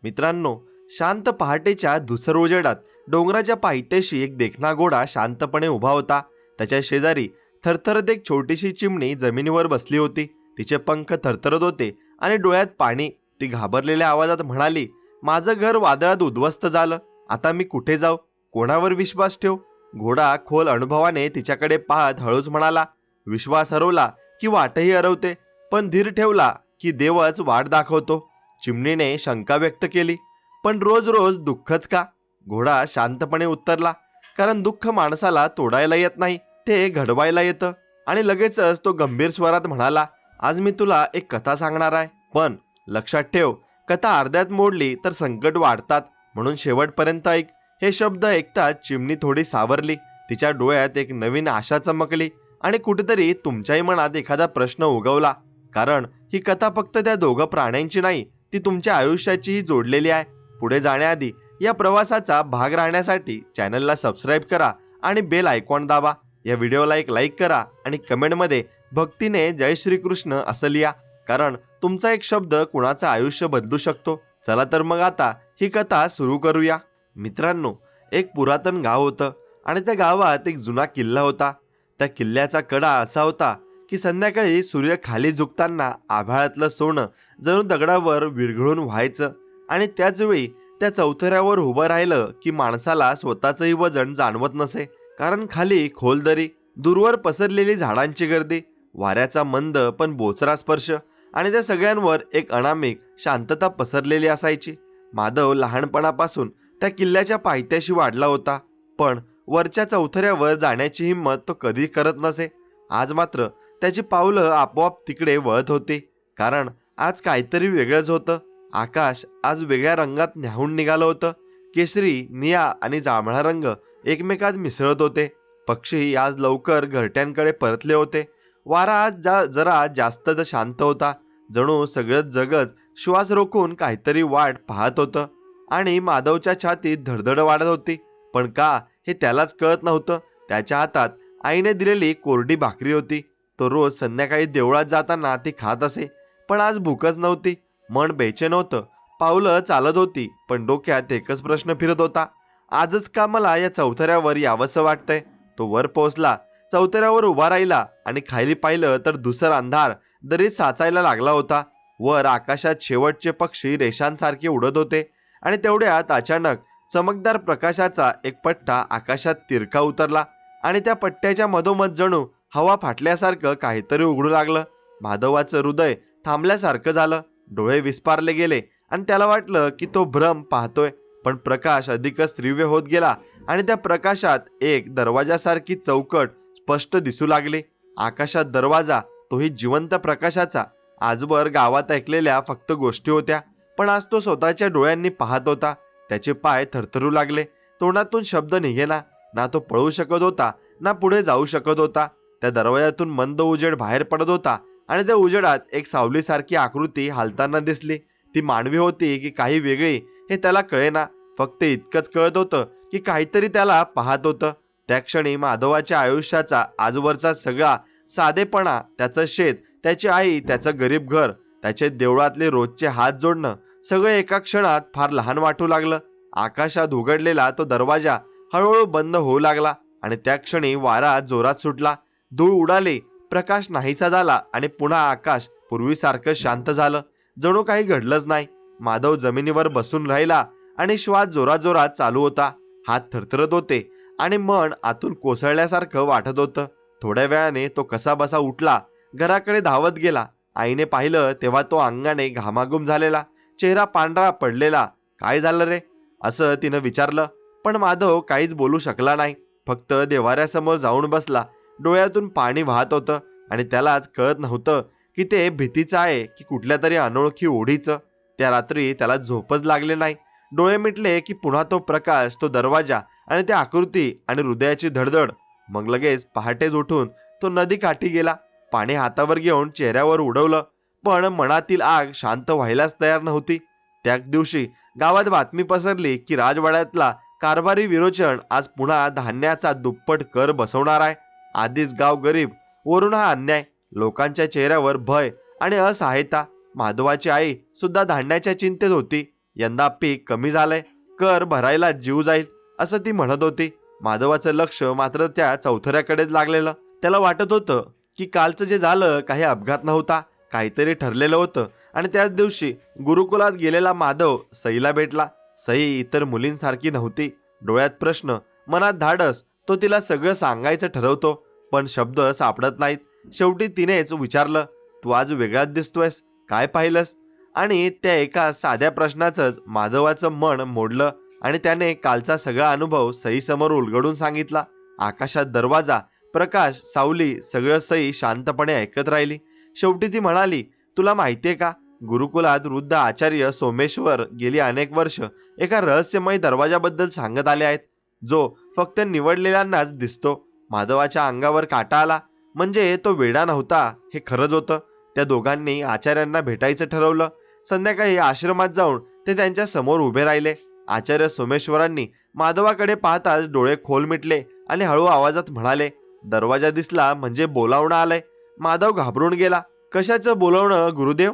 मित्रांनो, शांत पहाटेच्या धुसर उजेडात डोंगराच्या पायथ्याशी एक देखणा घोडा शांतपणे उभा होता. त्याच्या शेजारी थरथरत एक छोटीशी चिमणी जमिनीवर बसली होती. तिचे पंख थरथरत होते आणि डोळ्यात पाणी. ती घाबरलेल्या आवाजात म्हणाली, माझं घर वादळात उद्ध्वस्त झालं. आता मी कुठे जाऊ? कोणावर विश्वास ठेवू? घोडा खोल अनुभवाने तिच्याकडे पाहत हळूच म्हणाला, विश्वास हरवला की वाटही हरवते, पण धीर ठेवला की देवच वाट दाखवतो. चिमणीने शंका व्यक्त केली, पण रोज रोज दुःखच का? घोडा शांतपणे उत्तरला, कारण दुःख माणसाला तोडायला येत नाही, ते घडवायला येतं. आणि लगेचच तो गंभीर स्वरात म्हणाला, आज मी तुला एक कथा सांगणार आहे, पण लक्षात ठेव, कथा अर्ध्यात मोडली तर संकट वाढतात, म्हणून शेवटपर्यंत ऐक. हे शब्द ऐकताच चिमणी थोडी सावरली. तिच्या डोळ्यात एक नवीन आशा चमकली आणि कुठेतरी तुमच्याही मनात एखादा प्रश्न उगवला. कारण ही कथा फक्त त्या दोघं प्राण्यांची नाही, ती तुमच्या आयुष्याचीही जोडलेली आहे. पुढे जाण्याआधी या प्रवासाचा भाग राहण्यासाठी चॅनलला सबस्क्राईब करा आणि बेल आयकॉन दाबा. या व्हिडिओला एक लाईक करा आणि कमेंटमध्ये भक्तीने जय श्रीकृष्ण असं लिहा, कारण तुमचा एक शब्द कुणाचं आयुष्य बदलू शकतो. चला तर मग आता ही कथा सुरू करूया. मित्रांनो, एक पुरातन गाव होतं आणि त्या गावात एक जुना किल्ला होता. त्या किल्ल्याचा कडा असा होता की संध्याकाळी सूर्य खाली झुकताना आभाळातलं सोनं जणू दगडावर विरघळून व्हायचं. आणि त्याचवेळी त्या चौथऱ्यावर उभं राहिलं की माणसाला स्वतःचंही वजन जाणवत नसे, कारण खाली खोल दरी, दूरवर पसरलेली झाडांची गर्दी, वाऱ्याचा मंद पण बोचरा स्पर्श आणि त्या सगळ्यांवर एक अनामिक शांतता पसरलेली असायची. माधव लहानपणापासून त्या किल्ल्याच्या पायथ्याशी वाढला होता, पण वरच्या चौथऱ्यावर जाण्याची हिंमत तो कधी करत नसे. आज मात्र त्याची पावलं आपोआप तिकडे वळत होती, कारण आज काहीतरी वेगळंच होतं. आकाश आज वेगळ्या रंगात न्याहून निघालं होतं. केशरी, निळा आणि जांभळा रंग एकमेकात मिसळत होते. पक्षी आज लवकर घरट्यांकडे परतले होते. वारा आज जरा जास्त शांत होता, जणू सगळं जगच श्वास रोखून काहीतरी वाट पाहत होतं. आणि माधवच्या छातीत धडधड वाढत होती, पण का हे त्यालाच कळत नव्हतं. त्याच्या हातात आईने दिलेली कोरडी भाकरी होती. तो रोज संध्याकाळी देवळात जाताना ती खात असे, पण आज भूकच नव्हती. मन बेचैन होतं. पावलं चालत होती, पण डोक्यात एकच प्रश्न फिरत होता, आजच का मला या चौथऱ्यावर यावंसं वाटतंय? तो वर पोहोचला, चौथऱ्यावर उभा राहिला आणि खाली पाहिलं तर धुसर अंधार दरीत साचायला लागला होता. वर आकाशात शेवटचे पक्षी रेषांसारखे उडत होते आणि तेवढ्यात अचानक चमकदार प्रकाशाचा एक पट्टा आकाशात तिरका उतरला आणि त्या पट्ट्याच्या मधोमध जणू हवा फाटल्यासारखं काहीतरी उघडू लागलं. माधवाचं हृदय थांबल्यासारखं झालं. डोळे विस्पारले गेले आणि त्याला वाटलं की तो भ्रम पाहतोय, पण प्रकाश अधिकच तीव्र होत गेला आणि त्या प्रकाशात एक दरवाजासारखी चौकट स्पष्ट दिसू लागली. आकाशात दरवाजा, तोही जिवंत प्रकाशाचा. आजवर गावात ऐकलेल्या फक्त गोष्टी होत्या, पण आज तो स्वतःच्या डोळ्यांनी पाहत होता. त्याचे पाय थरथरू लागले. तोंडातून शब्द निघेना. ना तो पळू शकत होता, ना पुढे जाऊ शकत होता. त्या दरवाजातून मंद उजेड बाहेर पडत होता आणि त्या उजेडात एक सावलीसारखी आकृती हालताना दिसली. ती मानवी होती की काही वेगळी हे त्याला कळेना. फक्त इतकंच कळत होतं की काहीतरी त्याला पाहत होतं. त्या क्षणी माधवाच्या आयुष्याचा आजवरचा सगळा साधेपणा, त्याचं शेत, त्याची आई, त्याचं गरीब घर, त्याचे देवळातले रोजचे हात जोडणं, सगळे एका क्षणात फार लहान वाटू लागलं. आकाशात उघडलेला तो दरवाजा हळूहळू बंद होऊ लागला आणि त्या क्षणी वारा जोरात सुटला. धूळ उडाली, प्रकाश नाहीसा झाला आणि पुन्हा आकाश पूर्वीसारखं शांत झालं, जणू काही घडलंच नाही. माधव जमिनीवर बसून राहिला आणि श्वास जोराजोरात चालू होता. हात थरथरत होते आणि मन आतून कोसळल्यासारखं वाटत होतं. थोड्या वेळाने तो कसाबसा उठला, घराकडे धावत गेला. आईने पाहिलं तेव्हा तो अंगाने घामाघूम झालेला, चेहरा पांढरा पडलेला. काय झालं रे, असं तिनं विचारलं, पण माधव काहीच बोलू शकला नाही. फक्त देवाऱ्यासमोर जाऊन बसला. डोळ्यातून पाणी वाहत होतं आणि त्यालाच कळत नव्हतं की ते भीतीचं आहे की कुठल्या तरी अनोळखी ओढीचं. त्या रात्री त्याला झोपच लागले नाही. डोळे मिटले की पुन्हा तो प्रकाश, तो दरवाजा आणि त्या आकृती आणि हृदयाची धडधड. मग लगेच पहाटेच उठून तो नदी काठी गेला. पाणी हातावर घेऊन चेहऱ्यावर उडवलं, पण मनातील आग शांत व्हायलाच तयार नव्हती. त्याच दिवशी गावात बातमी पसरली की राजवाड्यातला कारभारी विरोचन आज पुन्हा धान्याचा दुप्पट कर बसवणार आहे. आधीच गाव गरीब, वरून हा अन्याय. लोकांच्या चेहऱ्यावर भय आणि असहायता. माधवाची आई सुद्धा धान्याच्या चिंतेत होती. यंदा पीक कमी झालंय, कर भरायला जीव जाईल असं ती म्हणत होती. माधवाचं लक्ष मात्र त्या चौथऱ्याकडेच लागलेलं. त्याला वाटत होतं की कालचं जे झालं काही अपघात नव्हता, काहीतरी ठरलेलं होतं. आणि त्याच दिवशी गुरुकुलात गेलेला माधव सईला भेटला. सई इतर मुलींसारखी नव्हती. डोळ्यात प्रश्न, मनात धाडस. तो तिला सगळं सांगायचं ठरवतो, पण शब्द सापडत नाहीत. शेवटी तिनेच विचारलं, तू आज वेगळाच दिसतोयस, काय पाहिलंस? आणि त्या एका साध्या प्रश्नाचंच माधवाचं मन मोडलं आणि त्याने कालचा सगळा अनुभव सईसमोर उलगडून सांगितला. आकाशात दरवाजा, प्रकाश, सावली, सगळं सई शांतपणे ऐकत राहिली. शेवटी ती म्हणाली, तुला माहितीये का, गुरुकुलात वृद्ध आचार्य सोमेश्वर गेली अनेक वर्ष एका रहस्यमय दरवाजाबद्दल सांगत आले आहेत, जो फक्त निवडलेल्यांनाच दिसतो. माधवाच्या अंगावर काटा आला. म्हणजे तो वेडा नव्हता, हे खरंच होतं. त्या दोघांनी आचार्यांना भेटायचं ठरवलं. संध्याकाळी आश्रमात जाऊन ते त्यांच्या समोर उभे राहिले. आचार्य सोमेश्वरांनी माधवाकडे पाहताच डोळे खोल मिटले आणि हळू आवाजात म्हणाले, दरवाजा दिसला म्हणजे बोलावणं आलंय. माधव घाबरून गेला. कशाचं बोलावणं गुरुदेव?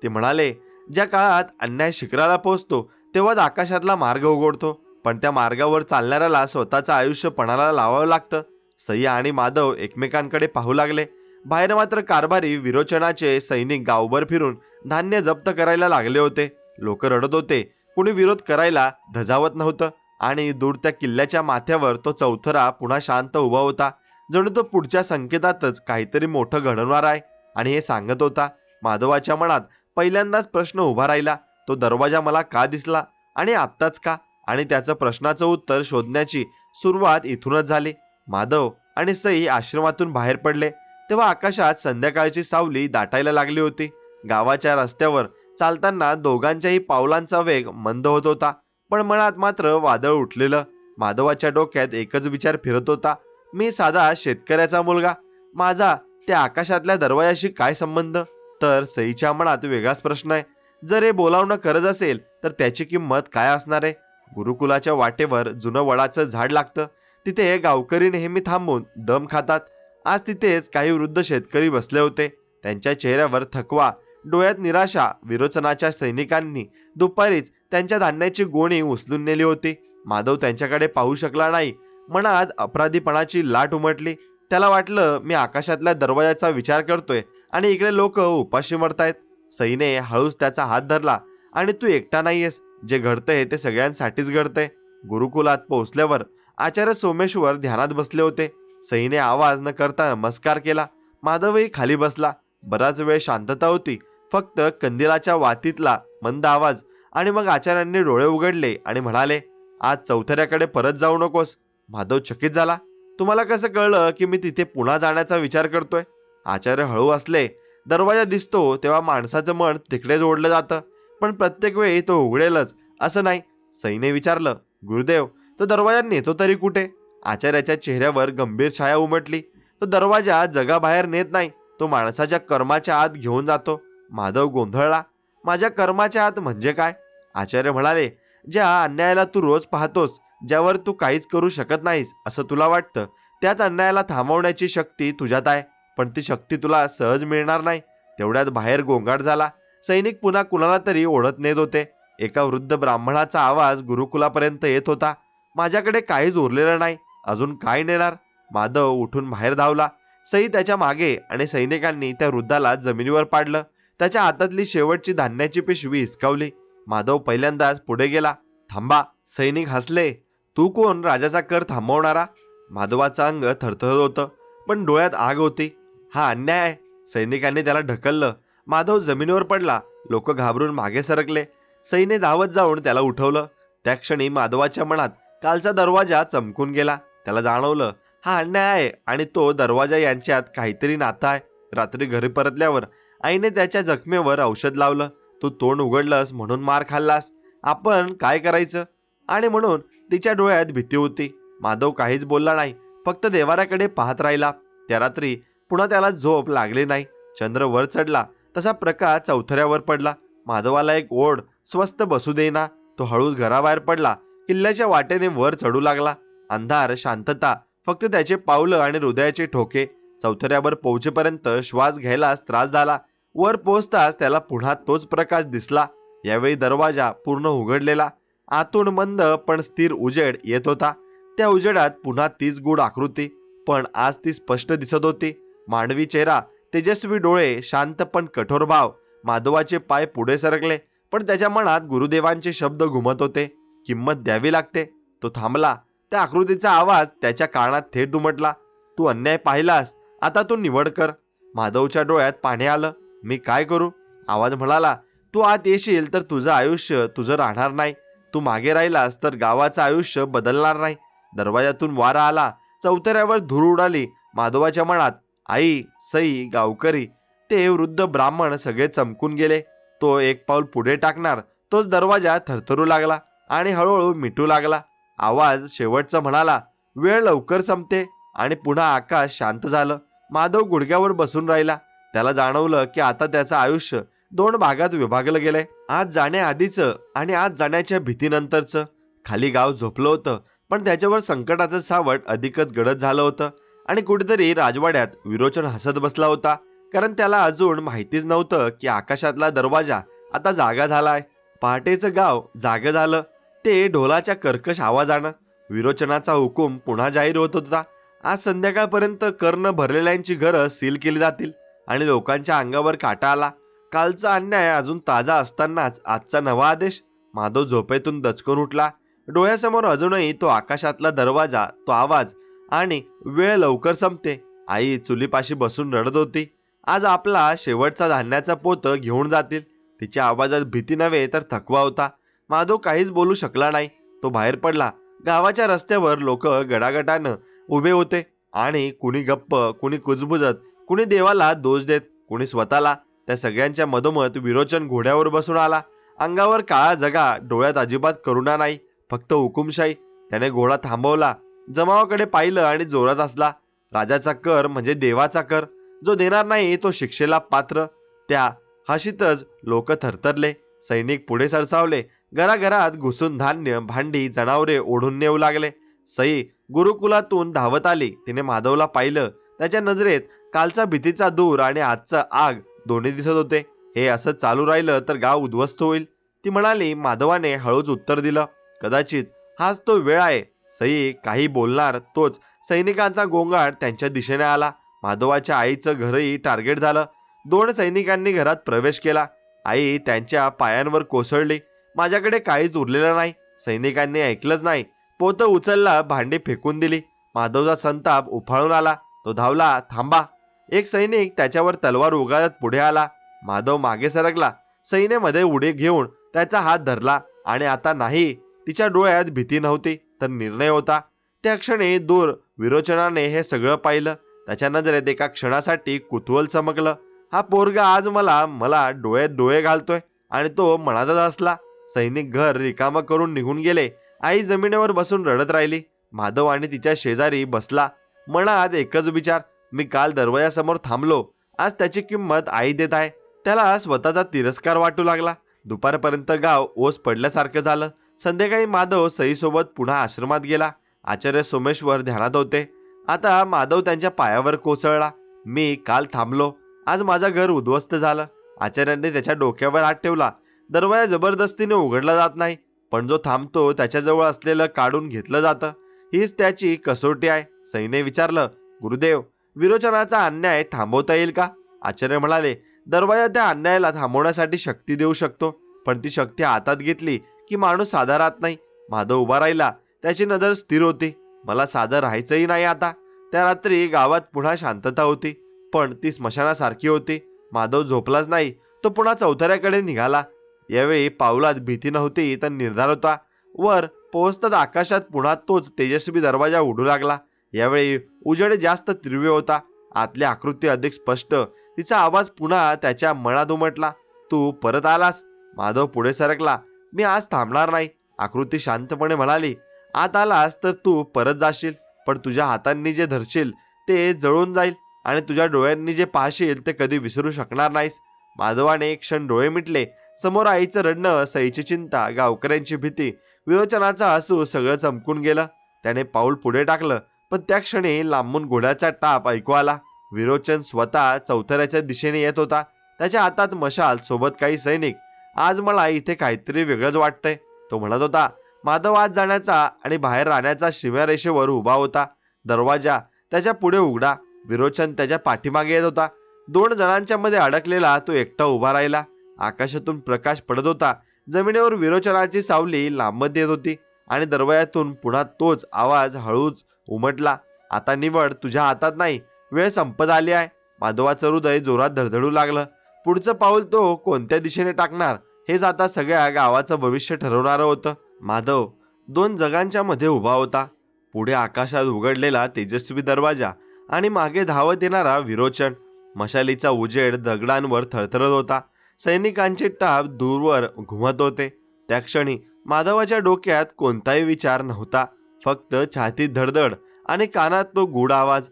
ते म्हणाले, ज्या काळात अन्याय शिखराला पोहोचतो तेव्हाच आकाशातला मार्ग उघडतो, पण त्या मार्गावर चालणाऱ्याला स्वतःचं आयुष्य पणाला लावावं लागतं. सई आणि माधव एकमेकांकडे पाहू लागले. बाहेर मात्र कारभारी विरोचनाचे सैनिक गावभर फिरून धान्य जप्त करायला लागले होते. लोक रडत होते, कुणी विरोध करायला धजावत नव्हतं. आणि दूर त्या किल्ल्याच्या माथ्यावर तो चौथरा पुन्हा शांत उभा होता, जणू तो पुढच्या संकेतातच काहीतरी मोठं घडवणार आहे आणि हे सांगत होता. माधवाच्या मनात पहिल्यांदाच प्रश्न उभा राहिला, तो दरवाजा मला का दिसला आणि आत्ताच का? आणि त्याचं प्रश्नाचं उत्तर शोधण्याची सुरुवात इथूनच झाली. माधव आणि सई आश्रमातून बाहेर पडले तेव्हा आकाशात संध्याकाळची सावली दाटायला लागली होती. गावाच्या रस्त्यावर चालताना दोघांच्याही पावलांचा वेग मंद होत होता, पण मनात मात्र वादळ उठलेलं. माधवाच्या डोक्यात एकच विचार फिरत होता, मी साधा शेतकऱ्याचा मुलगा, माझा त्या आकाशातल्या दरवाजाशी काय संबंध? तर सईच्या मनात वेगळाच प्रश्न आहे, जर हे बोलावणं खरंच असेल तर त्याची किंमत काय असणार आहे? गुरुकुलाच्या वाटेवर जुनं वडाचं झाड लागतं. तिथे गावकरी नेहमी थांबून दम खातात. आज तिथेच काही वृद्ध शेतकरी बसले होते. त्यांच्या चेहऱ्यावर थकवा, डोळ्यात निराशा. विरोचनाच्या सैनिकांनी दुपारीच त्यांच्या धान्याची गोणी उचलून नेली होती. माधव त्यांच्याकडे पाहू शकला नाही. मनात अपराधीपणाची लाट उमटली. त्याला वाटलं, मी आकाशातल्या दरवाजाचा विचार करतोय आणि इकडे लोक उपाशी मरतायत. सईने हळूच त्याचा हात धरला, आणि तू एकटा नाहीयेस, जे घडतंय ते सगळ्यांसाठीच घडतंय. गुरुकुलात पोहोचल्यावर आचार्य सोमेश्वर ध्यानात बसले होते. सईने आवाज न करता नमस्कार केला. माधवही खाली बसला. बराच वेळ शांतता होती, फक्त कंदिलाच्या वातीतला मंद आवाज. आणि मग आचार्यांनी डोळे उघडले आणि म्हणाले, आज चौथऱ्याकडे परत जाऊ नकोस. माधव चकित झाला, तुम्हाला कसं कळलं की मी तिथे पुन्हा जाण्याचा विचार करतोय? आचार्य हळू असले, दरवाजा दिसतो तेव्हा माणसाचं मन तिकडे जोडलं जातं, पण प्रत्येक वेळी तो उघडेलच असं नाही. सईने विचारलं, गुरुदेव, तो दरवाजा नेतो तरी कुठे? आचार्याच्या चेहऱ्यावर गंभीर छाया उमटली. तो दरवाजा जगाबाहेर नेत नाही, तो माणसाच्या कर्माच्या आत घेऊन जातो. माधव गोंधळला, माझ्या कर्माच्या आत म्हणजे काय? आचार्य म्हणाले, ज्या अन्यायाला तू रोज पाहतोस, ज्यावर तू काहीच करू शकत नाहीस असं तुला वाटतं, त्याच अन्यायाला थांबवण्याची शक्ती तुझ्यात आहे. पण ती शक्ती तुला सहज मिळणार नाही. तेवढ्यात बाहेर गोंगाट झाला. सैनिक पुन्हा कुणाला तरी ओढत नेत होते. एका वृद्ध ब्राह्मणाचा आवाज गुरुकुलापर्यंत येत होता, माझ्याकडे काहीच उरलेलं नाही, अजून काय नेणार? माधव उठून बाहेर धावला. सई त्याच्या मागे, आणि सैनिकांनी त्या वृद्धाला जमिनीवर पाडलं. त्याच्या हातातली शेवटची धान्याची पिशवी हिसकावली. माधव पहिल्यांदाच पुढे गेला. थांबा. सैनिक हसले, तू कोण राजाचा कर थांबवणारा? माधवाचं अंग थरथरत होतं, पण डोळ्यात आग होती. हा अन्याय आहे. सैनिकांनी त्याला ढकललं. माधव जमिनीवर पडला. लोक घाबरून मागे सरकले. सईने धावत जाऊन त्याला उठवलं. त्या क्षणी माधवाच्या मनात कालचा दरवाजा चमकून गेला. त्याला जाणवलं, हा अन्याय आहे आणि तो दरवाजा यांच्यात काहीतरी नातं आहे. रात्री घरी परतल्यावर आईने त्याच्या जखमेवर औषध लावलं. तू तोंड उघडलंस म्हणून मार खाल्लास, आपण काय करायचं? आणि म्हणून तिच्या डोळ्यात भीती होती. माधव काहीच बोलला नाही, फक्त देवाऱ्याकडे पाहत राहिला. त्या रात्री पुन्हा त्याला झोप लागली नाही. चंद्र वर चढला तसा प्रकाश चौथऱ्यावर पडला. माधवाला एक ओढ स्वस्त बसू देईना. तो हळूच घराबाहेर पडला. किल्ल्याच्या वाटेने वर चढू लागला. अंधार, शांतता, फक्त त्याचे पावलं आणि हृदयाचे ठोके. चौथऱ्यावर पोहोचेपर्यंत श्वास घ्यायलाच त्रास झाला. वर पोहोचताच त्याला पुन्हा तोच प्रकाश दिसला. यावेळी दरवाजा पूर्ण उघडलेला, आतून मंद पण स्थिर उजेड येत होता. त्या उजेडात पुन्हा तीच गूढ आकृती, पण आज ती स्पष्ट दिसत होती. मानवी चेहरा, तेजस्वी डोळे, शांत पण कठोर भाव. माधवाचे पाय पुढे सरकले, पण त्याच्या मनात गुरुदेवांचे शब्द घुमत होते, किंमत द्यावी लागते. तो थांबला. त्या आकृतीचा आवाज त्याच्या कानात थेट दुमटला, तू अन्याय पाहिलास, आता तू निवड कर. माधवच्या डोळ्यात पाणी आलं. मी काय करू? आवाज म्हणाला, तू आत येशील तर तुझं आयुष्य तुझं राहणार नाही. तू मागे राहिलास तर गावाचं आयुष्य बदलणार नाही. दरवाजातून वारा आला. चौतऱ्यावर धूळ उडाली. माधवाच्या मनात आई, सई, गावकरी, ते वृद्ध ब्राह्मण सगळे चमकून गेले. तो एक पाऊल पुढे टाकणार, तोच दरवाजा थरथरू लागला आणि हळूहळू मिटू लागला. आवाज शेवटचा म्हणाला, वेळ लवकर संपते. आणि पुन्हा आकाश शांत झालं. माधव गुडघ्यावर बसून राहिला. त्याला जाणवलं की आता त्याचं आयुष्य दोन भागात विभागलं गेलंय. आज जाण्याआधीचं आणि आज जाण्याच्या भीतीनंतरचं. खाली गाव झोपलं होतं, पण त्याच्यावर संकटाचं सावट अधिकच गडद झालं होतं. आणि कुठेतरी राजवाड्यात विरोचन हसत बसला होता, कारण त्याला अजून माहितीच नव्हतं की आकाशातला दरवाजा आता जागा झालाय. पहाटेचं गाव जागं झालं. ते ढोलाच्या कर्कश आवाजानं. विरोचनाचा हुकूम पुन्हा जाहीर होत होता. आज संध्याकाळपर्यंत कर्ण भरलेल्यांची घरं सील केली जातील. आणि लोकांच्या अंगावर काटा आला. कालचा अन्याय अजून ताजा असतानाच आजचा नवा आदेश. माधव झोपेतून दचकून उठला. डोळ्यासमोर अजूनही तो आकाशातला दरवाजा, तो आवाज, आणि वेळ लवकर संपते. आई चुलीपाशी बसून रडत होती. आज आपला शेवटचा धान्याचा पोत घेऊन जातील. तिच्या आवाजात भीती नव्हे तर थकवा होता. माधव काहीच बोलू शकला नाही. तो बाहेर पडला. गावाच्या रस्त्यावर लोक गडागटानं उभे होते, आणि कुणी गप्प, कुणी कुजबुजत, कुणी देवाला दोष देत, कुणी स्वतःला. त्या सगळ्यांच्या मधोमध विरोचन घोड्यावर बसून आला. अंगावर काळा जगा, डोळ्यात अजिबात करुणा नाही, फक्त हुकुमशाही. त्याने घोडा थांबवला, जमावाकडे पाहिलं आणि जोरात हसला. राजाचा कर म्हणजे देवाचा कर. जो देणार नाही तो शिक्षेला पात्र. त्या हशीतच लोक थरथरले. सैनिक पुढे सरसावले. घराघरात घुसून धान्य, भांडी, जनावरे ओढून नेऊ लागले. सई गुरुकुलातून धावत आली. तिने माधवला पाहिलं. त्याच्या नजरेत कालचा भीतीचा दूर आणि आजचा आग दोन्ही दिसत होते. हे असं चालू राहिलं तर गाव उद्ध्वस्त होईल, ती म्हणाली. माधवाने हळूच उत्तर दिलं, कदाचित हाच तो वेळ आहे. सई काही बोलणार तोच सैनिकांचा गोंगाट त्यांच्या दिशेने आला. माधवाच्या आईचं घरही टार्गेट झालं. 2 सैनिकांनी घरात प्रवेश केला. आई त्यांच्या पायांवर कोसळली. माझ्याकडे काहीच उरलेलं नाही. सैनिकांनी ऐकलंच नाही. पोतं उचलला, भांडी फेकून दिली. माधवचा संताप उफाळून आला. तो धावला. थांबा. एक सैनिक त्याच्यावर तलवार उगारत पुढे आला. माधव मागे सरकला. सैन्यामध्ये उडी घेऊन त्याचा हात धरला. आणि आता नाही. तिच्या डोळ्यात भीती नव्हती तर निर्णय होता. त्या क्षणी दूर विरोचनाने हे सगळं पाहिलं. त्याच्या नजरेत एका क्षणासाठी कुतूहल चमकलं. हा पोरगा आज मला डोळ्यात डोळे घालतोय. आणि तो मनातच असला. सैनिक घर रिकामं करून निघून गेले. आई जमिनीवर बसून रडत राहिली. माधव आणि तिच्या शेजारी बसला. मनात एकच विचार, मी काल दरवाजासमोर थांबलो, आज त्याची किंमत आई देत आहे. त्याला स्वतःचा तिरस्कार वाटू लागला. दुपारपर्यंत गाव ओस पडल्यासारखं झालं. संध्याकाळी माधव सईसोबत पुन्हा आश्रमात गेला. आचार्य सोमेश्वर ध्यानात होते. आता माधव त्यांच्या पायावर कोसळला. मी काल थांबलो, आज माझं घर उद्ध्वस्त झालं. आचार्यांनी त्याच्या डोक्यावर हात ठेवला. दरवाजा जबरदस्तीने उघडला जात नाही, पण जो थांबतो त्याच्याजवळ असलेलं काढून घेतलं जातं. हीच त्याची कसोटी आहे. सईने विचारलं, गुरुदेव, विरोचनाचा अन्याय थांबवता येईल का? आचार्य म्हणाले, दरवाजा त्या अन्यायाला थांबवण्यासाठी शक्ती देऊ शकतो, पण ती शक्ती हातात घेतली की माणूस साधा राहत नाही. माधव उभा राहिला. त्याची नजर स्थिर होती. मला साधं राहायचंही नाही आता. त्या रात्री गावात पुन्हा शांतता होती, पण ती स्मशानासारखी होती. माधव झोपलाच नाही. तो पुन्हा चौथऱ्याकडे निघाला. यावेळी पावलात भीती नव्हती तर निर्धार होता. वर पोहोचताच आकाशात पुन्हा तोच तेजस्वी दरवाजा उडू लागला. यावेळी उजेड जास्त तीव्र होता. आतली आकृती अधिक स्पष्ट. तिचा आवाज पुन्हा त्याच्या मनात उमटला, तू परत आलास. माधव पुढे सरकला. मी आज थांबणार नाही. आकृती शांतपणे म्हणाली, आत आलास तर तू परत जाशील, पण तुझ्या हातांनी जे धरशील ते जळून जाईल, आणि तुझ्या डोळ्यांनी जे पाहशील ते कधी विसरू शकणार नाहीस. माधवाने एक क्षण डोळे मिटले. समोर आईचं रडणं, सईची चिंता, गावकऱ्यांची भीती, विरोचनाचा हसू सगळं चमकून गेलं. त्याने पाऊल पुढे टाकलं, पण त्या क्षणी लांबून घोड्याचा टाप ऐकू आला. विरोचन स्वतः चौथऱ्याच्या दिशेने येत होता. त्याच्या हातात मशाल, सोबत काही सैनिक. आज मला इथे काहीतरी वेगळंच वाटतंय, तो म्हणत होता. माधव आत जाण्याचा आणि बाहेर राहण्याचा सीमारेषेवर उभा होता. दरवाजा त्याच्या पुढे उघडा. विरोचन त्याच्या पाठीमागे येत होता. 2 जणांच्या मध्ये अडकलेला तो एकटा उभा राहिला. आकाशातून प्रकाश पडत होता. जमिनीवर विरोचनाची सावली लांबत येत होती आणि दरवाजातून पुन्हा तोच आवाज हळूच उमटला. आता निवड तुझ्या हातात नाही, वेळ संपत आली आहे. माधवाचं हृदय जोरात धडधडू लागलं. पुढचं पाऊल तो कोणत्या दिशेने टाकणार हेच आता सगळ्या गावाचं भविष्य ठरवणारं होतं. माधव 2 जगांच्या मध्ये उभा होता. पुढे आकाशात उघडलेला तेजस्वी दरवाजा आणि मागे धावत येणारा विरोचन. मशालीचा उजेड दगडांवर थरथरत होता. सैनिकांचे टाप दूरवर घुमत होते. त्या क्षणी माधवाच्या डोक्यात कोणताही विचार नव्हता, फक्त छातीत धडधड आणि कानात तो गूढ आवाज.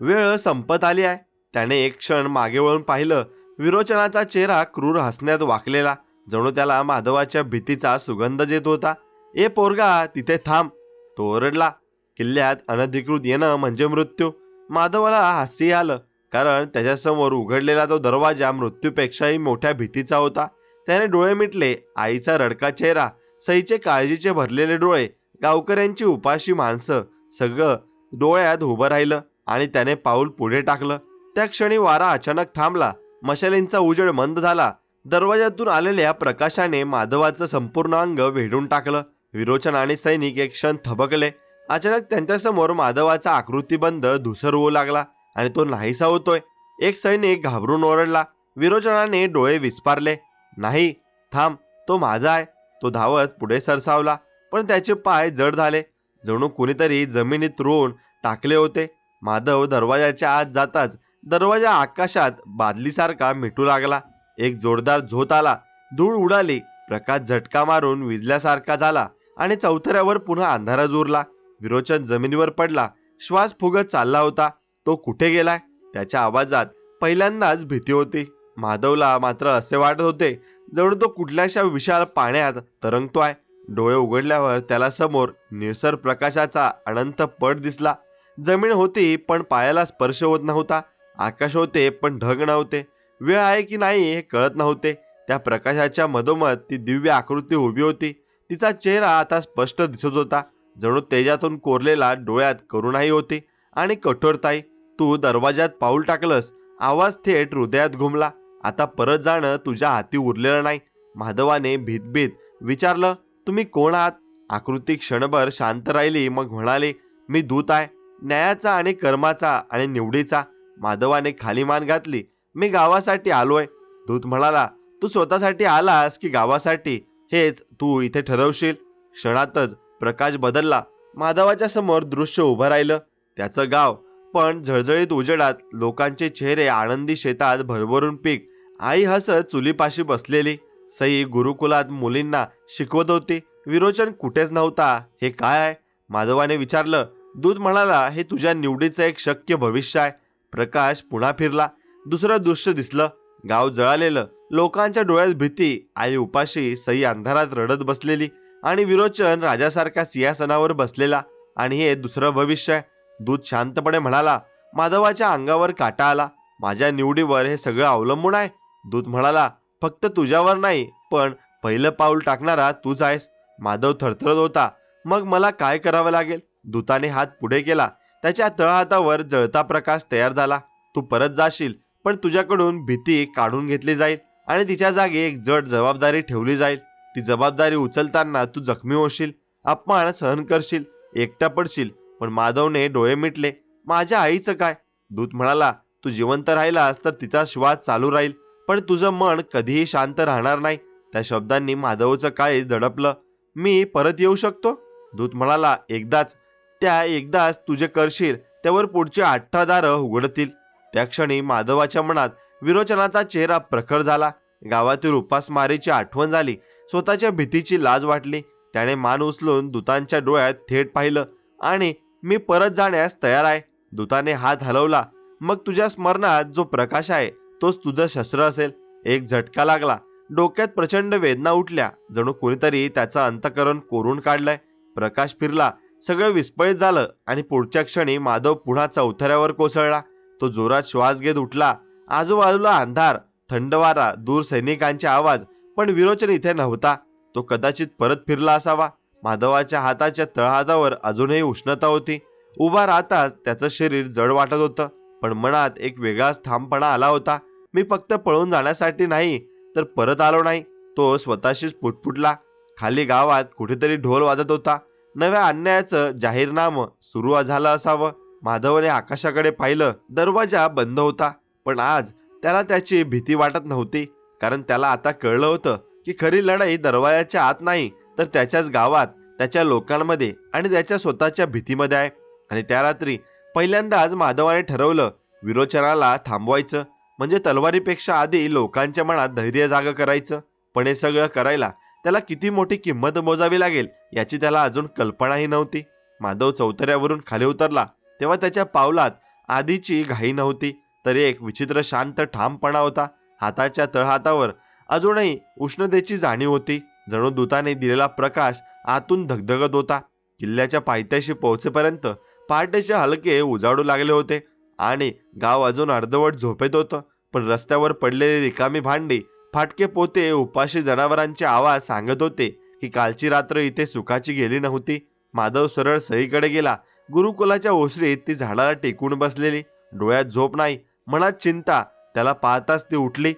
वेळ संपत आली आहे. त्याने एक क्षण मागे वळून पाहिलं. विरोचनाचा चेहरा क्रूर हसण्यात वाकलेला, जणू त्याला माधवाच्या भीतीचा सुगंध येत होता. ए पोरगा, तिथे थांब, तो ओरडला. किल्ल्यात अनधिकृत येणं म्हणजे मृत्यू. माधवाला हास्य आलं, कारण त्याच्यासमोर उघडलेला तो दरवाजा मृत्यूपेक्षाही मोठ्या भीतीचा होता. त्याने डोळे मिटले. आईचा रडका चेहरा, सईचे काळजीचे भरलेले डोळे, गावकऱ्यांची उपाशी माणसं, सगळं डोळ्यात उभं राहिलं आणि त्याने पाऊल पुढे टाकलं. त्या क्षणी वारा अचानक थांबला. मशालींचा उजेड मंद झाला. दरवाजातून आलेल्या प्रकाशाने माधवाचं संपूर्ण अंग वेढून टाकलं. विरोचन आणि सैनिक एक क्षण थबकले. अचानक त्यांच्यासमोर माधवाचा आकृतीबंध धुसर होऊ लागला आणि तो नाहीसा होतोय. एक सैनिक घाबरून ओरडला. विरोचनाने डोळे विस्पारले. नाही, थांब, तो माझा आहे. तो धावत पुढे सरसावला, पण त्याचे पाय जड झाले, जणू कुणीतरी जमिनीत रोवून टाकले होते. माधव दरवाजाच्या आत जाताच दरवाजा आकाशात बादलीसारखा मिटू लागला. एक जोरदार झोत आला. धूळ उडाली. प्रकाश झटका मारून विजल्यासारखा झाला आणि चौथऱ्यावर पुन्हा अंधारा जुरला. विरोचन जमिनीवर पडला. श्वास फुगत चालला होता. तो कुठे गेलाय? त्याच्या आवाजात पहिल्यांदाच भीती होती. माधवला मात्र असे वाटत होते जणू तो कुठल्याशा विशाल पाण्यात तरंगतोय. डोळे उघडल्यावर त्याला समोर निळसर प्रकाशाचा अनंत पट दिसला. जमीन होती पण पायाला स्पर्श होत नव्हता. आकाश होते पण ढग नव्हते. वेळ आहे की नाही हे कळत नव्हते. त्या प्रकाशाच्या मधोमध ती दिव्य आकृती उभी होती. तिचा चेहरा आता स्पष्ट दिसत होता, जणू तेजातून कोरलेला. डोळ्यात करुणाही होती आणि कठोरताही. तू दरवाजात पाऊल टाकलंस. आवाज थेट हृदयात घुमला. आता परत जाणं तुझ्या हाती उरलेलं नाही. माधवाने भीतभीत विचारलं, तुम्ही कोण आहात? आकृती क्षणभर शांत राहिली, मग म्हणाली, मी दूत आहे, न्यायाचा आणि कर्माचा आणि निवडीचा. माधवाने खाली मान घातली. मी गावासाठी आलोय. दूत म्हणाला, तू स्वतःसाठी आलास की गावासाठी हेच तू इथे ठरवशील. क्षणातच प्रकाश बदलला. माधवाच्या समोर दृश्य उभं राहिलं. त्याचं गाव, पण झळझळीत उजेडात लोकांचे चेहरे, आनंदी शेतात भरभरून पीक, आई हसत चुलीपाशी बसलेली. सई गुरुकुलात मुलींना शिकवत होती. विरोचन कुठेच नव्हता. हे काय आहे? माधवाने विचारलं. दूत म्हणाला, हे तुझ्या निवडीचं एक शक्य भविष्य आहे. प्रकाश पुन्हा फिरला. दुसरं दृश्य दिसलं. गाव जळालेलं, लोकांच्या डोळ्यात भीती, आई उपाशी, सई अंधारात रडत बसलेली आणि विरोचन राजासारख्या सिंहासनावर बसलेला. आणि हे दुसरं भविष्य आहे. दूत शांतपणे म्हणाला. माधवाच्या अंगावर काटा आला. माझ्या निवडीवर हे सगळं अवलंबून आहे. दूत म्हणाला, फक्त तुझ्यावर नाही, पण पहिलं पाऊल टाकणारा तूच आहेस. माधव थरथरत होता. मग मला काय करावं लागेल? दूताने हात पुढे केला. त्याच्या तळहातावर जळता प्रकाश तयार झाला. तू परत जाशील, पण तुझ्याकडून भीती काढून घेतली जाईल आणि तिच्या जागी एक जड जबाबदारी ठेवली जाईल. ती जबाबदारी उचलताना तू जखमी होशील, अपमान सहन करशील, एकटा पडशील. पण माधवने डोळे मिटले. माझ्या आईचं काय? दूत म्हणाला, तू जिवंत राहिलास तर तिचा श्वास चालू राहील, पण तुझं मन कधीही शांत राहणार नाही. त्या शब्दांनी माधवचं काळीज दडपलं. मी परत येऊ शकतो? दूत म्हणाला, एकदाच. त्या एकदाच तुझे करशील त्यावर पुढचे 18 दारं उघडतील. त्या क्षणी माधवाच्या मनात विरोचनाचा चेहरा प्रखर झाला. गावातील उपासमारीची आठवण झाली. स्वतःच्या भीतीची लाज वाटली. त्याने मान उचलून दूतांच्या डोळ्यात थेट पाहिलं आणि मी परत जाण्यास तयार आहे. दूताने हात हलवला. मग तुझ्या स्मरणात जो प्रकाश आहे तोच तुझं शस्त्र असेल. एक झटका लागला. डोक्यात प्रचंड वेदना उठल्या, जणू कोणीतरी त्याचं अंतःकरण कोरून काढलंय. प्रकाश फिरला. सगळं विस्कळीत झालं आणि पुढच्या क्षणी माधव पुन्हा चौथऱ्यावर कोसळला. तो जोरात श्वास घेत उठला. आजूबाजूला अंधार, थंड वारा, दूर सैनिकांचे आवाज, पण विरोचन इथे नव्हता. तो कदाचित परत फिरला असावा. माधवाच्या हाताच्या तळहातावर अजूनही उष्णता होती. उभा राहताच त्याचं शरीर जड वाटत होतं, पण मनात एक वेगळाच ठामपणा आला होता. मी फक्त पळून जाण्यासाठी नाही, तर परत आलो नाही, तो स्वतःशीच पुटपुटला. खाली गावात कुठेतरी ढोल वाजत होता. नव्या अन्यायाचं जाहीरनामं सुरू झालं असावं. माधवने आकाशाकडे पाहिलं. दरवाजा बंद होता, पण आज त्याला त्याची भीती वाटत नव्हती, कारण त्याला आता कळलं होतं की खरी लढाई दरवाजाच्या आत नाही, तर त्याच्याच गावात, त्याच्या लोकांमध्ये आणि त्याच्या स्वतःच्या भीतीमध्ये आहे. आणि त्या रात्री पहिल्यांदाच माधवाने ठरवलं, विरोचनाला थांबवायचं म्हणजे तलवारीपेक्षा आधी लोकांच्या मनात धैर्य जागं करायचं. पण हे सगळं करायला त्याला किती मोठी किंमत मोजावी लागेल याची त्याला अजून कल्पनाही नव्हती. माधव चौतऱ्यावरून खाली उतरला तेव्हा त्याच्या पावलात आधीची घाई नव्हती, तर एक विचित्र शांत ठामपणा होता. हाताच्या तळहातावर अजूनही उष्णतेची जाणीव होती. जणू दूताने दिलेला प्रकाश आतून धगधगत होता. किल्ल्याच्या पायथ्याशी पोहोचेपर्यंत पहाटेचे हलके उजाडू लागले होते आणि गाव अजून अर्धवट झोपेत होतं. पण रस्त्यावर पडलेली रिकामी भांडी, फाटके पोते, उपाशी जनावरांचे आवाज सांगत होते की कालची रात्र इथे सुखाची गेली नव्हती. माधव सरळ सईकडे गेला. गुरुकुलाच्या ओसरीत ती झाडाला टेकून बसलेली, डोळ्यात झोप नाही, मनात चिंता. त्याला पाहताच ती उठली.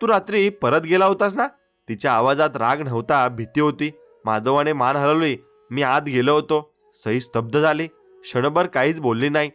तू रात्री परत गेला होतास ना? तिच्या आवाजात राग नव्हता, भीती होती. माधवाने मान हलवली. मी आत गेलो होतो. सई स्तब्ध झाली. क्षणभर काहीच बोलली नाही.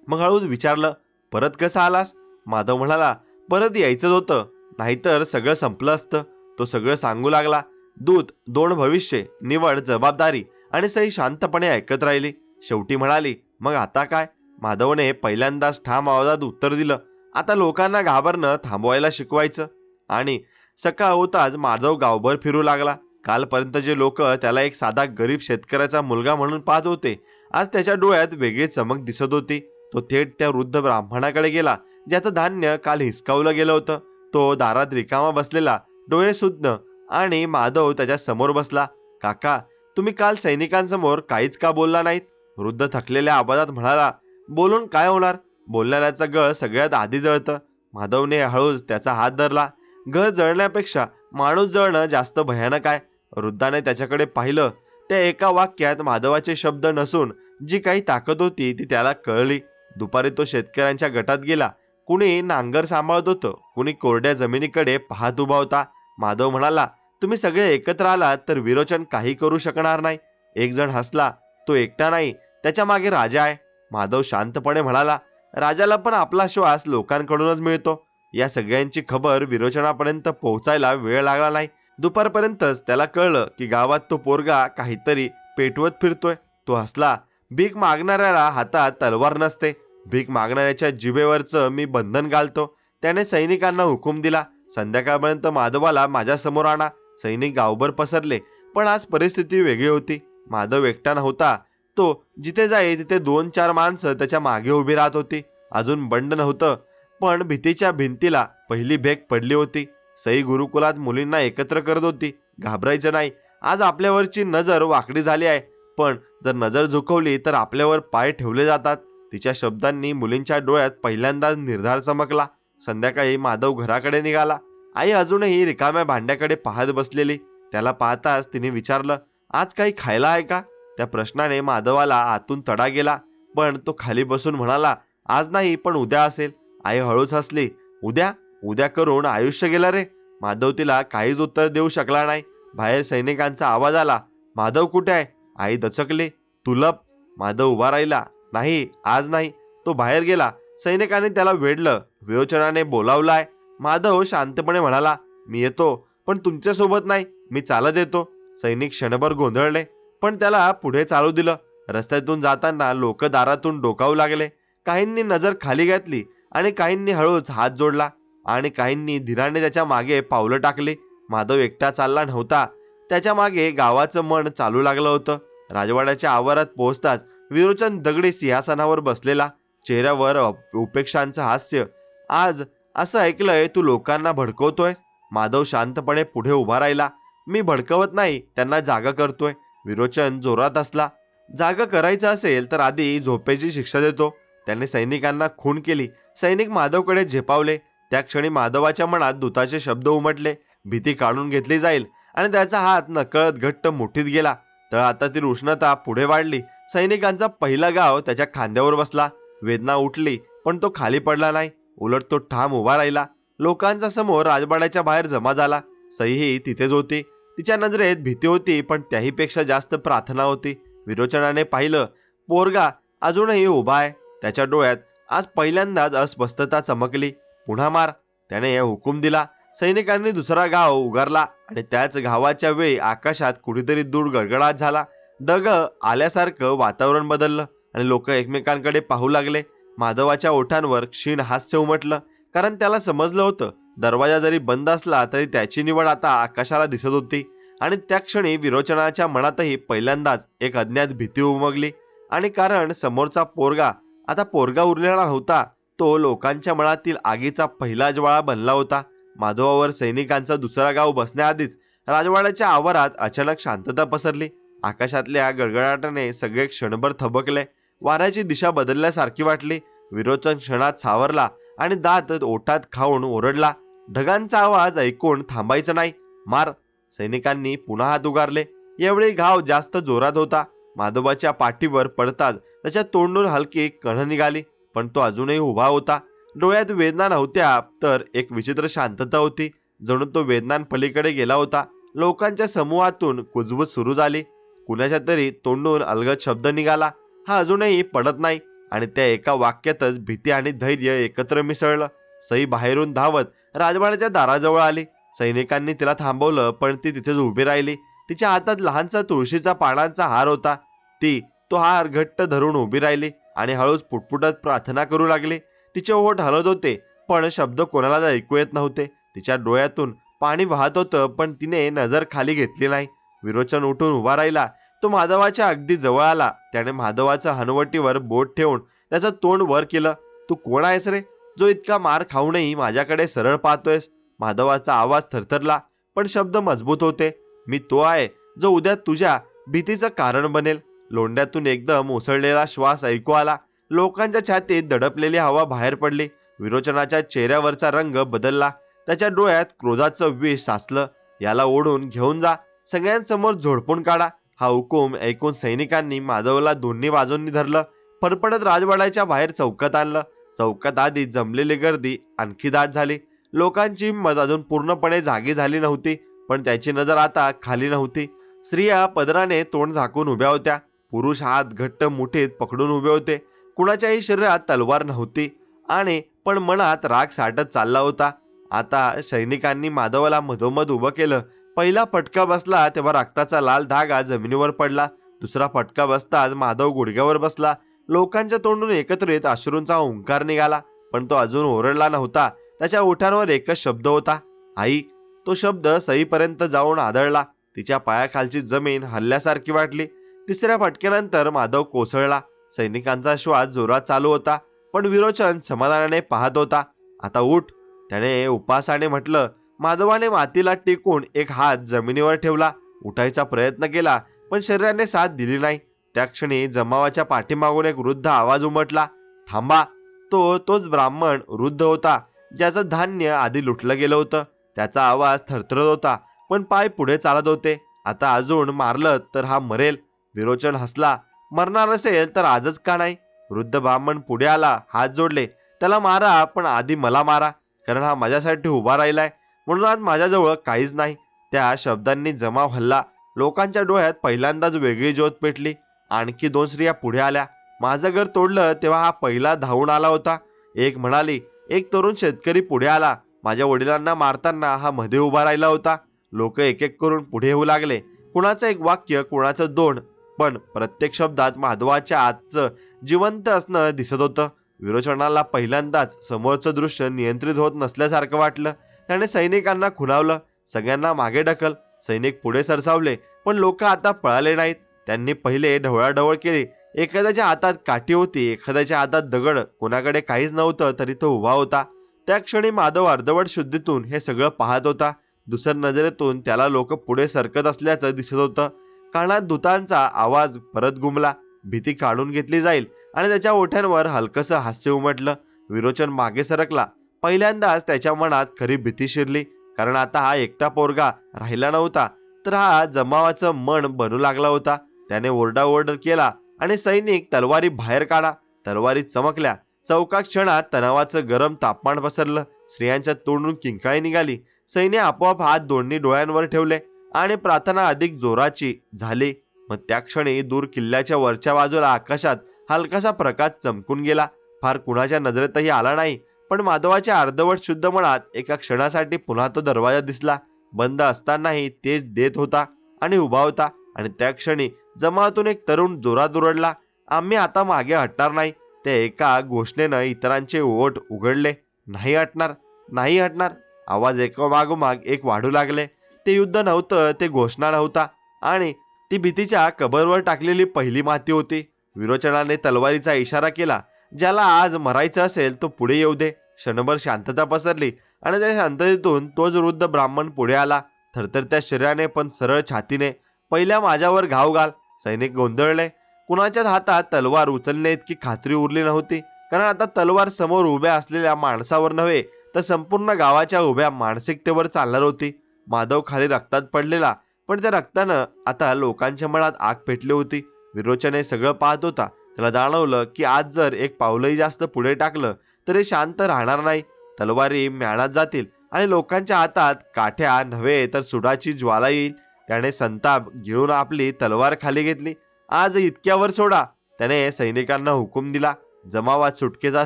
मग हळूच विचारलं, परत कसा आलास? माधव म्हणाला, परत यायचंच होतं, नाहीतर सगळं संपलं असतं. तो सगळं सांगू लागला. दूत, 2 भविष्य, निवड, जबाबदारी. आणि सई शांतपणे ऐकत राहिली. शेवटी म्हणाली, मग आता काय? माधवने पहिल्यांदाच ठाम आवाजात उत्तर दिलं, आता लोकांना घाबरणं थांबवायला शिकवायचं. आणि सकाळ होताच माधव गावभर फिरू लागला. कालपर्यंत जे लोक त्याला एक साधा गरीब शेतकऱ्याचा मुलगा म्हणून पाहत होते, आज त्याच्या डोळ्यात वेगळी चमक दिसत होती. तो थेट त्या वृद्ध ब्राह्मणाकडे गेला, ज्याचं धान्य काल हिसकावलं गेलं होतं. तो दारात रिकामा बसलेला, डोळे सुज्ञ. आणि माधव त्याच्या समोर बसला. काका, तुम्ही काल सैनिकांसमोर काहीच का बोलला नाहीत? वृद्ध थकलेल्या आवाजात म्हणाला, बोलून काय होणार? बोलणाऱ्याचा गळ सगळ्यात आधी जळतं. माधवने हळूच त्याचा हात धरला. घर जळण्यापेक्षा माणूस जळणं जास्त भयानक आहे. वृद्धाने त्याच्याकडे पाहिलं. त्या एका वाक्यात माधवाचे शब्द नसून जी काही ताकद होती ती त्याला कळली. दुपारी तो शेतकऱ्यांच्या गटात गेला. कुणी नांगर सांभाळत होतं, कुणी कोरड्या जमिनीकडे पाहत उभा होता. माधव म्हणाला, तुम्ही सगळे एकत्र आलात तर विरोचन काही करू शकणार नाही. एक जण हसला. तो एकटा नाही, त्याच्या मागे राजा आहे. माधव शांतपणे म्हणाला, राजाला पण आपला श्वास लोकांकडूनच मिळतो. या सगळ्यांची खबर विरोचनापर्यंत पोहोचायला वेळ लागला नाही. दुपारपर्यंतच त्याला कळलं की गावात तो पोरगा काहीतरी पेटवत फिरतोय. तो हसला. भीक मागणाऱ्याला हातात तलवार नसते, भीक मागणाऱ्याच्या जिभेवरचं मी बंधन घालतो. त्याने सैनिकांना हुकूम दिला, संध्याकाळपर्यंत माधवाला माझ्या समोर आणा. सैनिक गावभर पसरले. पण आज परिस्थिती वेगळी होती. माधव एकटा नव्हता. तो जिथे जाई तिथे 2-4 माणसं त्याच्या मागे उभी राहत होती. अजून बंड नव्हतं, पण भीतीच्या भिंतीला पहिली भेग पडली होती. सई गुरुकुलात मुलींना एकत्र करत होती. घाबरायचं नाही, आज आपल्यावरची नजर वाकडी झाली आहे, पण जर नजर झुकवली तर आपल्यावर पाय ठेवले जातात. तिच्या शब्दांनी मुलींच्या डोळ्यात पहिल्यांदाच निर्धार चमकला. संध्याकाळी माधव घराकडे निघाला. आई अजूनही रिकाम्या भांड्याकडे पाहत बसलेली. त्याला पाहताच तिने विचारलं, आज काही खायला आहे का? त्या प्रश्नाने माधवाला आतून तडा गेला. पण तो खाली बसून म्हणाला, आज नाही, पण उद्या असेल. आई हळूच हसली. उद्या? उद्या करून आयुष्य गेलं रे. माधव तिला काहीच उत्तर देऊ शकला नाही. बाहेर सैनिकांचा आवाज आला. माधव कुठे आहे? आई दचकली. तुलप. माधव उभा राहिला. नाही, आज नाही. तो बाहेर गेला. सैनिकाने त्याला वेढलं. विरोचनाने बोलावलाय. माधव शांतपणे म्हणाला, मी येतो, पण तुमच्यासोबत नाही, मी चालत येतो. सैनिक क्षणभर गोंधळले, पण त्याला पुढे चालू दिलं. रस्त्यातून जाताना लोक दारातून डोकावू लागले. काहींनी नजर खाली घातली आणि काहींनी हळूच हात जोडला आणि काहींनी धीराने त्याच्या मागे पावलं टाकली. माधव एकटा चालला नव्हता. त्याच्या मागे गावाचं मन चालू लागलं होतं. राजवाड्याच्या आवारात पोहोचताच विरोचन दगडी सिंहासनावर बसलेला, चेहऱ्यावर उपेक्षांचं हास्य. आज असं ऐकलंय तू लोकांना भडकवतोय? माधव शांतपणे पुढे उभा राहिला. मी भडकवत नाही, त्यांना जागा करतोय. विरोचन जोरात हसला. जागा करायचं असेल तर आधी झोपेची शिक्षा देतो. त्याने सैनिकांना खून केली. सैनिक माधवकडे झेपावले. त्या क्षणी माधवाच्या मनात दूताचे शब्द उमटले. भीती काढून घेतली जाईल आणि त्याचा हात नकळत घट्ट मुठीत गेला. तळहातातील उष्णता पुढे वाढली. सैनिकांचा पहिला गाव त्याच्या खांद्यावर बसला. वेदना उठली, पण तो खाली पडला नाही. उलट तो ठाम उभा राहिला. लोकांचा समोर राजवाड्याच्या बाहेर जमा झाला. सईही तिथेच होती. तिच्या नजरेत भीती होती, पण त्याहीपेक्षा जास्त प्रार्थना होती. विरोचनाने पाहिलं, पोरगा अजूनही उभा आहे. त्याच्या डोळ्यात आज पहिल्यांदाच अस्वस्थता चमकली. पुन्हा मार, त्याने हुकूम दिला. सैनिकांनी दुसरा गाव उगारला आणि त्याच गावाच्या वेळी आकाशात कुठेतरी दूर गडगडाट झाला. ढग आल्यासारखं वातावरण बदललं आणि लोक एकमेकांकडे पाहू लागले. माधवाच्या ओठांवर क्षीण हास्य उमटलं, कारण त्याला समजलं होतं दरवाजा जरी बंद असला तरी त्याची निवड आता आकाशाला दिसत होती. आणि त्या क्षणी विरोचनाच्या मनातही पहिल्यांदाच एक अज्ञात भीती उमगली. आणि कारण समोरचा पोरगा आता पोरगा उरलेला नव्हता, तो लोकांच्या मनातील आगीचा पहिला ज्वाळा बनला होता. माधवावर सैनिकांचा दुसरा गाव बसण्याआधीच राजवाड्याच्या आवारात अचानक शांतता पसरली. आकाशातल्या गडगडाटाने सगळे क्षणभर थबकले. वाऱ्याची दिशा बदलल्यासारखी वाटली. विरोचन क्षणात सावरला आणि दात ओठात खाऊन ओरडला. ढगांचा आवाज ऐकून थांबायचं नाही, मार. सैनिकांनी पुन्हा हात उगारले. यावेळी घाव जास्त जोरात होता. माधवाच्या पाठीवर पडताच त्याच्या तोंडून हलकी कण निघाली, पण तो अजूनही उभा होता. डोळ्यात वेदना नव्हत्या, तर एक विचित्र शांतता होती, जणू तो वेदनांपलीकडे गेला होता. लोकांच्या समूहातून कुजबूज सुरू झाली. कुणाच्या तरी तोंडून अलगद शब्द निघाला, हा अजूनही पडत नाही. आणि त्या एका वाक्यातच भीती आणि धैर्य एकत्र मिसळलं. सई बाहेरून धावत राजवाड्याच्या दाराजवळ आली. सैनिकांनी तिला थांबवलं, पण ती तिथेच उभी राहिली. तिच्या हातात लहानसा तुळशीचा पानांचा हार होता. ती तो हार घट्ट धरून उभी राहिली आणि हळूच पुटपुटत प्रार्थना करू लागली. तिचे ओठ हलत होते, पण शब्द कोणालाच ऐकू येत नव्हते. तिच्या डोळ्यातून पाणी वाहत होतं, पण तिने नजर खाली घेतली नाही. विरोचन उठून उभा राहिला. तो माधवाच्या अगदी जवळ आला. त्याने माधवाच्या हनुवटीवर बोट ठेवून त्याचं तोंड वर केलं. तू कोण आहेस रे, जो इतका मार खाऊनही माझ्याकडे सरळ पाहतोयस? माधवाचा आवाज थरथरला, पण शब्द मजबूत होते. मी तो आहे जो उद्या तुझ्या भीतीचं कारण बनेल. लोंढ्यातून एकदम उसळलेला श्वास ऐकू आला. लोकांच्या छातीत दडपलेली हवा बाहेर पडली. विरोचनाच्या चेहऱ्यावरचा रंग बदलला. त्याच्या डोळ्यात क्रोधाचं विष साचलं. याला ओढून घेऊन जा, सगळ्यांसमोर झोडपून काढा. हा हुकूम ऐकून सैनिकांनी माधवला दोन्ही बाजूंनी धरलं. फडफडत राजवाड्याच्या बाहेर चौकात आणलं. चौकात आधी जमलेली गर्दी आणखी दाट झाली. लोकांची हिंमत अजून पूर्णपणे जागी झाली नव्हती, पण त्याची नजर आता खाली नव्हती. स्त्रिया पदराने तोंड झाकून उभ्या होत्या. पुरुष हात घट्ट मुठीत पकडून उभे होते. कुणाच्याही शरीरात तलवार नव्हती, आणि पण मनात राग साठत चालला होता. आता सैनिकांनी माधवला मधोमध उभं केलं. पहिला फटका बसला तेव्हा रक्ताचा लाल धागा जमिनीवर पडला. दुसरा फटका बसताच माधव गुडघ्यावर बसला. लोकांच्या तोंडून एकत्रित अश्रूंचा ओंकार निघाला, पण तो अजून ओरडला नव्हता. त्याच्या ओठांवर एकच शब्द होता, आई. तो शब्द सईपर्यंत जाऊन आदळला. तिच्या पायाखालची जमीन हल्ल्यासारखी वाटली. तिसऱ्या फटक्यानंतर माधव कोसळला. सैनिकांचा श्वास जोरात चालू होता, पण विरोचन समाधानाने पाहत होता. आता उठ, त्याने उपासाने म्हटलं. माधवाने मातीला टेकून एक हात जमिनीवर ठेवला. उठायचा प्रयत्न केला, पण शरीराने साथ दिली नाही. त्या क्षणी जमावाच्या पाठीमागून एक वृद्ध आवाज उमटला, थांबा. तोच ब्राह्मण वृद्ध होता, ज्याचं धान्य आधी लुटलं गेलं होतं. त्याचा आवाज थरथरत होता, पण पाय पुढे चालत होते. आता अजून मारलं तर हा मरेल. विरोचन हसला, मरणार असेल तर आजच का नाही? वृद्ध ब्राह्मण पुढे आला, हात जोडले. त्याला मारा, पण आधी मला मारा, कारण हा माझ्यासाठी उभा राहिलाय, म्हणून आज माझ्याजवळ काहीच नाही. त्या शब्दांनी जमाव हल्ला. लोकांच्या डोळ्यात पहिल्यांदाच वेगळी ज्योत पेटली. आणखी दोन स्त्रिया पुढे आल्या. माझं घर तोडलं तेव्हा हा पहिला धावून आला होता, एक म्हणाली. एक तरुण शेतकरी पुढे आला. माझ्या वडिलांना मारताना हा मध्ये उभा राहिला होता. लोक एक एक करून पुढे येऊ लागले. कुणाचं एक वाक्य, कुणाचं दोन, पण प्रत्येक शब्दात माधवाच्या आजचं जिवंत असणं दिसत होतं. विरोचनाला पहिल्यांदाच समोरचं दृश्य नियंत्रित होत नसल्यासारखं वाटलं. त्याने सैनिकांना खुणावलं, सगळ्यांना मागे ढकल. सैनिक पुढे सरसावले, पण लोक आता पळाले नाहीत. त्यांनी पहिले ढवळाढवळ केली. एखाद्याच्या हातात काठी होती, एखाद्याच्या हातात दगड. कोणाकडे काहीच नव्हतं, तरी तो उभा होता. त्या क्षणी माधव अर्धवट शुद्धीतून हे सगळं पाहत होता. दुसऱ्या नजरेतून त्याला लोक पुढे सरकत असल्याचं दिसत होतं. कानात दूतांचा आवाज परत घुमला. भीती काढून घेतली जाईल, आणि त्याच्या ओठांवर हलकसं हास्य उमटलं. विरोचन मागे सरकला. पहिल्यांदाच त्याच्या मनात खरी भीती शिरली. कारण आता हा एकटा पोरगा राहिला नव्हता, तर हा जमावाचं मन बनू लागला होता. त्याने ओरडाओरड केला आणि सैनिक तलवारी बाहेर काढा. तलवारी चमकल्या. चौका क्षणात तणावाचं गरम तापमान पसरलं. स्त्रियांच्या तोंडून किंकाळी निघाली. सैन्य आपोआप हात दोन्ही डोळ्यांवर ठेवले आणि प्रार्थना अधिक जोराची झाली. मग त्या क्षणी दूर किल्ल्याच्या वरच्या बाजूला आकाशात हलकासा प्रकाश चमकून गेला. फार कुणाच्या नजरेतही आला नाही, पण माधवाच्या अर्धवट शुद्ध मनात एका क्षणासाठी पुन्हा तो दरवाजा दिसला. बंद असतानाही तेज देत होता आणि उभा होता. आणि त्या क्षणी जमावातून एक तरुण जोरात ओरडला, आम्ही आता मागे हटणार नाही. त्या एका घोषणेनं इतरांचे ओठ उघडले. नाही हटणार, नाही हटणार. आवाज एकामागोमाग एक वाढू लागले. ते युद्ध नव्हतं, ते घोषणा नव्हता, आणि ती भीतीच्या कबरवर टाकलेली पहिली माती होती. विरोचनाने तलवारीचा इशारा केला. ज्याला आज मरायचं असेल तो पुढे येऊ दे. क्षणभर शांतता पसरली आणि त्या शांततेतून तोच वृद्ध ब्राह्मण पुढे आला. थरथरत्या शरीराने पण सरळ छातीने. पहिल्या माझ्यावर घाव घाल. सैनिक गोंधळले. कुणाच्याच हातात तलवार उचलणे इतकी खात्री उरली नव्हती, कारण आता तलवार समोर उभ्या असलेल्या माणसावर नव्हे, तर संपूर्ण गावाच्या उभ्या मानसिकतेवर चालणार होती. माधव खाली रक्तात पडलेला, पण त्या रक्तानं आता लोकांच्या मनात आग पेटली होती. विरोचन हे सगळं पाहत होता. त्याला जाणवलं की आज जर एक पाऊलही जास्त पुढे टाकलं तर हे शांत राहणार नाही. तलवारी म्यानात जातील आणि लोकांच्या हातात काठ्या नव्हे तर सुडाची ज्वाला येईल. त्याने संताप घेऊन आपली तलवार खाली घेतली. आज इतक्यावर सोडा, त्याने सैनिकांना हुकूम दिला. जमावात सुटकेचा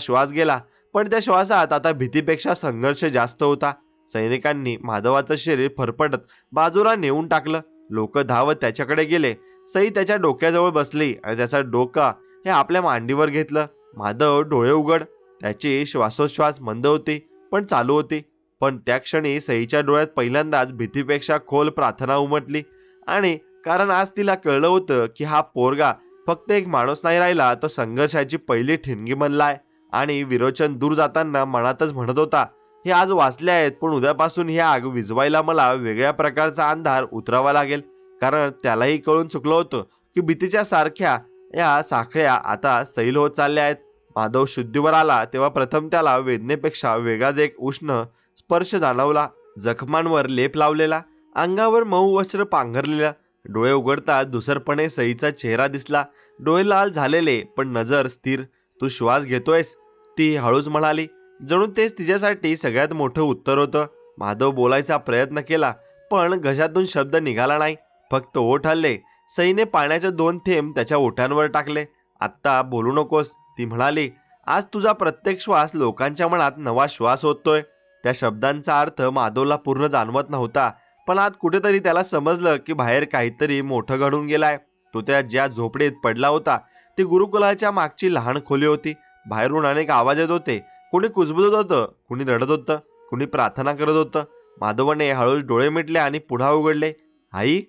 श्वास गेला, पण त्या श्वासात आता भीतीपेक्षा संघर्ष जास्त होता. सैनिकांनी माधवाचं शरीर फरफटत बाजूला नेऊन टाकलं. लोक धावत त्याच्याकडे गेले. सई त्याच्या डोक्याजवळ बसली आणि त्याचा डोका हे आपल्या मांडीवर घेतलं. माधव डोळे उघड. त्याची श्वासोश्वास मंद होती, पण चालू होती. पण त्या क्षणी सईच्या डोळ्यात पहिल्यांदाच भीतीपेक्षा खोल प्रार्थना उमटली. आणि कारण आज तिला कळलं होतं की हा पोरगा फक्त एक माणूस नाही राहिला, तो संघर्षाची पहिली ठिणगी बनलाय. आणि विरोचन दूर जाताना मनातच म्हणत होता, हे आज वाचले आहेत, पण उद्यापासून ही आग विझवायला मला वेगळ्या प्रकारचा अंधार उतरावा लागेल. कारण त्यालाही कळून चुकलं होतं की भीतीच्या सारख्या या साखळ्या आता सैल होत चालल्या आहेत. माधव शुद्धीवर आला तेव्हा प्रथम त्याला वेदनेपेक्षा वेगळाच एक उष्ण स्पर्श जाणवला. जखमांवर लेप लावलेला, अंगावर मऊ वस्त्र पांघरलेला. डोळे उघडता दुसरपणे सईचा चेहरा दिसला. डोळे लाल झालेले, पण नजर स्थिर. तू श्वास घेतोयस, ती हळूच म्हणाली. जणू तेच तिच्यासाठी सगळ्यात मोठं उत्तर होतं. माधव बोलायचा प्रयत्न केला, पण घशातून शब्द निघाला नाही. फक्त ओठ हलले. सईने पाण्याचे 2 थेंब त्याच्या ओठांवर टाकले. आत्ता बोलू नकोस, ती म्हणाली. आज तुझा प्रत्येक श्वास लोकांच्या मनात नवा श्वास होतोय. त्या शब्दांचा अर्थ माधवला पूर्ण जाणवत नव्हता, पण आज कुठेतरी त्याला समजलं की बाहेर काहीतरी मोठं घडून गेलाय. तो त्या ज्या झोपडीत पडला होता ती गुरुकुलाच्या मागची लहान खोली होती. बाहेरून अनेक आवाज येत होते. कुणी कुजबुजत होतं, कुणी रडत होतं, कुणी प्रार्थना करत होतं. माधवने हळूच डोळे मिटले आणि पुन्हा उघडले. आई,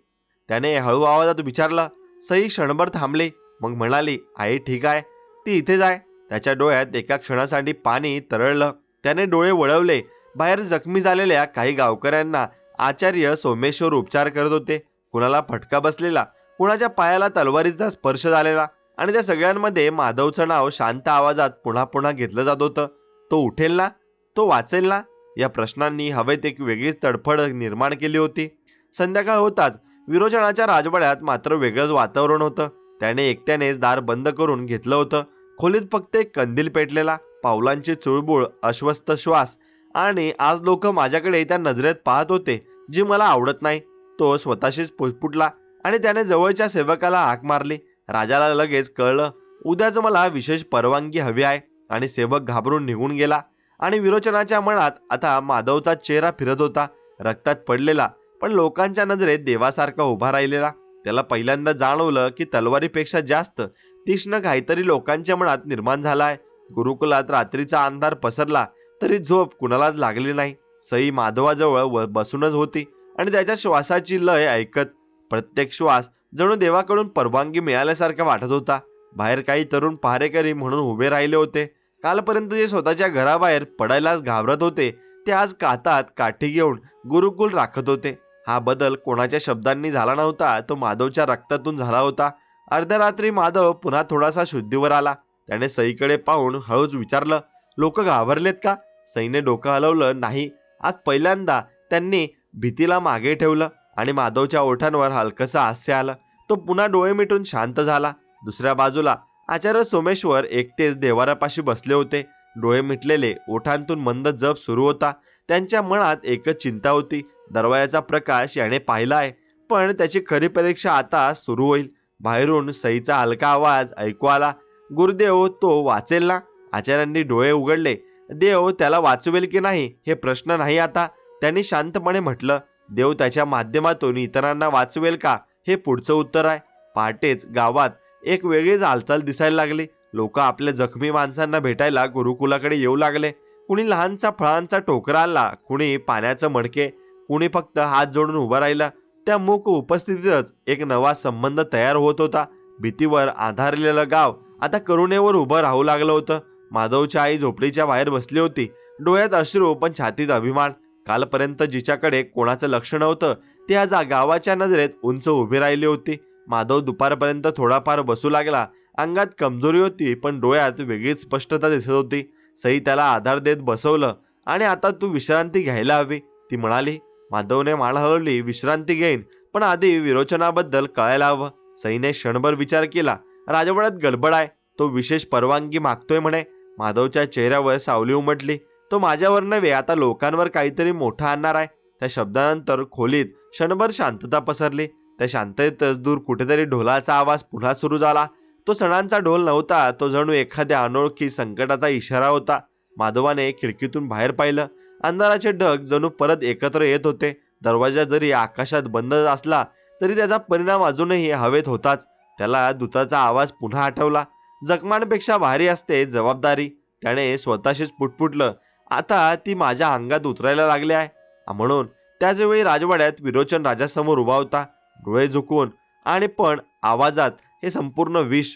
त्याने हळू आवाजात विचारलं. सई क्षणभर थांबली, मग म्हणाली, आई ठीक आहे, ती इथेच आहे. त्याच्या डोळ्यात एका क्षणासाठी पाणी तरळलं. त्याने डोळे वळवले. बाहेर जखमी झालेल्या काही गावकऱ्यांना आचार्य सोमेश्वर उपचार करत होते. कुणाला फटका बसलेला, कुणाच्या पायाला तलवारीचा स्पर्श झालेला, आणि त्या सगळ्यांमध्ये माधवचं नाव शांत आवाजात पुन्हा पुन्हा घेतलं जात होतं. तो उठेल ना, तो वाचेल ना, या प्रश्नांनी हवेत एक वेगळीच तडफड निर्माण केली होती. संध्याकाळ होताच विरोचनाच्या राजवाड्यात मात्र वेगळंच वातावरण होतं. त्याने एकट्यानेच दार बंद करून घेतलं होतं. खोलीत फक्त एक कंदील पेटलेला, पावलांची चुळबुळ, अस्वस्थ श्वास, आणि आज लोक माझ्याकडे त्या नजरेत पाहत होते जी मला आवडत नाही. तो स्वतःशीच पुटपुटला आणि त्याने जवळच्या सेवकाला हाक मारली. राजाला लगेच कळलं, उद्याच मला विशेष परवानगी हवी आहे, आणि सेवक घाबरून निघून गेला. आणि विरोचनाच्या मनात आता माधवचा चेहरा फिरत होता, रक्तात पडलेला, पण लोकांच्या नजरेत देवासारखा उभा राहिलेला. त्याला पहिल्यांदा जाणवलं की तलवारीपेक्षा जास्त तीक्ष्ण काहीतरी लोकांच्या मनात निर्माण झालाय. गुरुकुलात रात्रीचा अंधार पसरला तरी झोप कुणालाच लागली नाही. सई माधवाजवळ बसूनच होती आणि त्याच्या श्वासाची लय ऐकत. प्रत्येक श्वास जणू देवाकडून परवानगी मिळाल्यासारखा वाटत होता. बाहेर काही तरुण पहारेकरी म्हणून उभे राहिले होते. कालपर्यंत जे स्वतःच्या घराबाहेर पडायलाच घाबरत होते, ते आज कातात काठी घेऊन गुरुकुल राखत होते. हा बदल कोणाच्या शब्दांनी झाला नव्हता, तो माधवच्या रक्तातून झाला होता. अर्ध्या रात्री माधव पुन्हा थोडासा शुद्धीवर आला. त्याने सईकडे पाहून हळूच विचारलं, लोक घाबरलेत का? सईने डोकं हलवलं. नाही, आज पहिल्यांदा त्यांनी भीतीला मागे ठेवलं आणि माधवच्या ओठांवर हलकंसं हास्य आलं. तो पुन्हा डोळे मिटून शांत झाला. दुसऱ्या बाजूला आचार्य सोमेश्वर एकटेच देवारापाशी बसले होते. डोळे मिटलेले, ओठांतून मंद जप सुरू होता. त्यांच्या मनात एकच चिंता होती. दरवाजाचा प्रकाश याने पाहिला आहे, पण त्याची खरी परीक्षा आता सुरू होईल. बाहेरून सईचा हलका आवाज ऐकू आला. गुरुदेव, तो वाचेल ना? आचार्यांनी डोळे उघडले. देव त्याला वाचवेल की नाही हे प्रश्न नाही आता, त्यांनी शांतपणे म्हटलं. देव त्याच्या माध्यमातून इतरांना वाचवेल का हे पुढचं उत्तर आहे. पहाटेच गावात एक वेगळीच हालचाल दिसायला लागली. लोक आपल्या जखमी माणसांना भेटायला गुरुकुलाकडे येऊ लागले. कुणी लहानसा फळांचा टोकरा आणला, कुणी पाण्याचं मडके, कुणी फक्त हात जोडून उभं राहिलं. त्या मूक उपस्थितीतच एक नवा संबंध तयार होत होता. भीतीवर आधारलेलं गाव आता करुणेवर उभं राहू लागलं होतं. माधवची आई झोपडीच्या बाहेर बसली होती. डोळ्यात अश्रू पण छातीत अभिमान. कालपर्यंत जिच्याकडे कोणाचं लक्ष नव्हतं ती आज गावाच्या नजरेत उंच उभी राहिली होती. माधव दुपारपर्यंत थोडाफार बसू लागला. अंगात कमजोरी होती, पण डोळ्यात वेगळीच स्पष्टता दिसत होती. सई त्याला आधार देत बसवलं. आणि आता तू विश्रांती घ्यायला हवी, ती म्हणाली. माधवने मान हलवली. विश्रांती घेईन, पण आधी विरोचनाबद्दल कळायला हवं. सईने क्षणभर विचार केला. राजवाड्यात गडबड आहे, तो विशेष परवानगी मागतोय म्हणे. माधवच्या चेहऱ्यावर सावली उमटली. तो माझ्यावर नव्हे, आता लोकांवर काहीतरी मोठं आणणार आहे. त्या शब्दानंतर खोलीत क्षणभर शांतता पसरली. त्या शांततेतच दूर कुठेतरी ढोलाचा आवाज पुन्हा सुरू झाला. तो सणांचा ढोल नव्हता, तो जणू एखाद्या अनोळखी संकटाचा इशारा होता. माधवाने खिडकीतून बाहेर पाहिलं. अंधाराचे ढग जणू परत एकत्र येत होते. दरवाजा जरी आकाशात बंद असला तरी त्याचा परिणाम अजूनही हवेत होताच. त्याला दूताचा आवाज पुन्हा आठवला. जखमांपेक्षा भारी असते जबाबदारी. त्याने स्वतःशीच पुटपुटलं. आता ती माझ्या अंगात उतरायला लागली आहे. म्हणून त्याच वेळी राजवाड्यात विरोचन राजासमोर उभा होता. डोळे झुकवून आणि पण आवाजात हे संपूर्ण विष.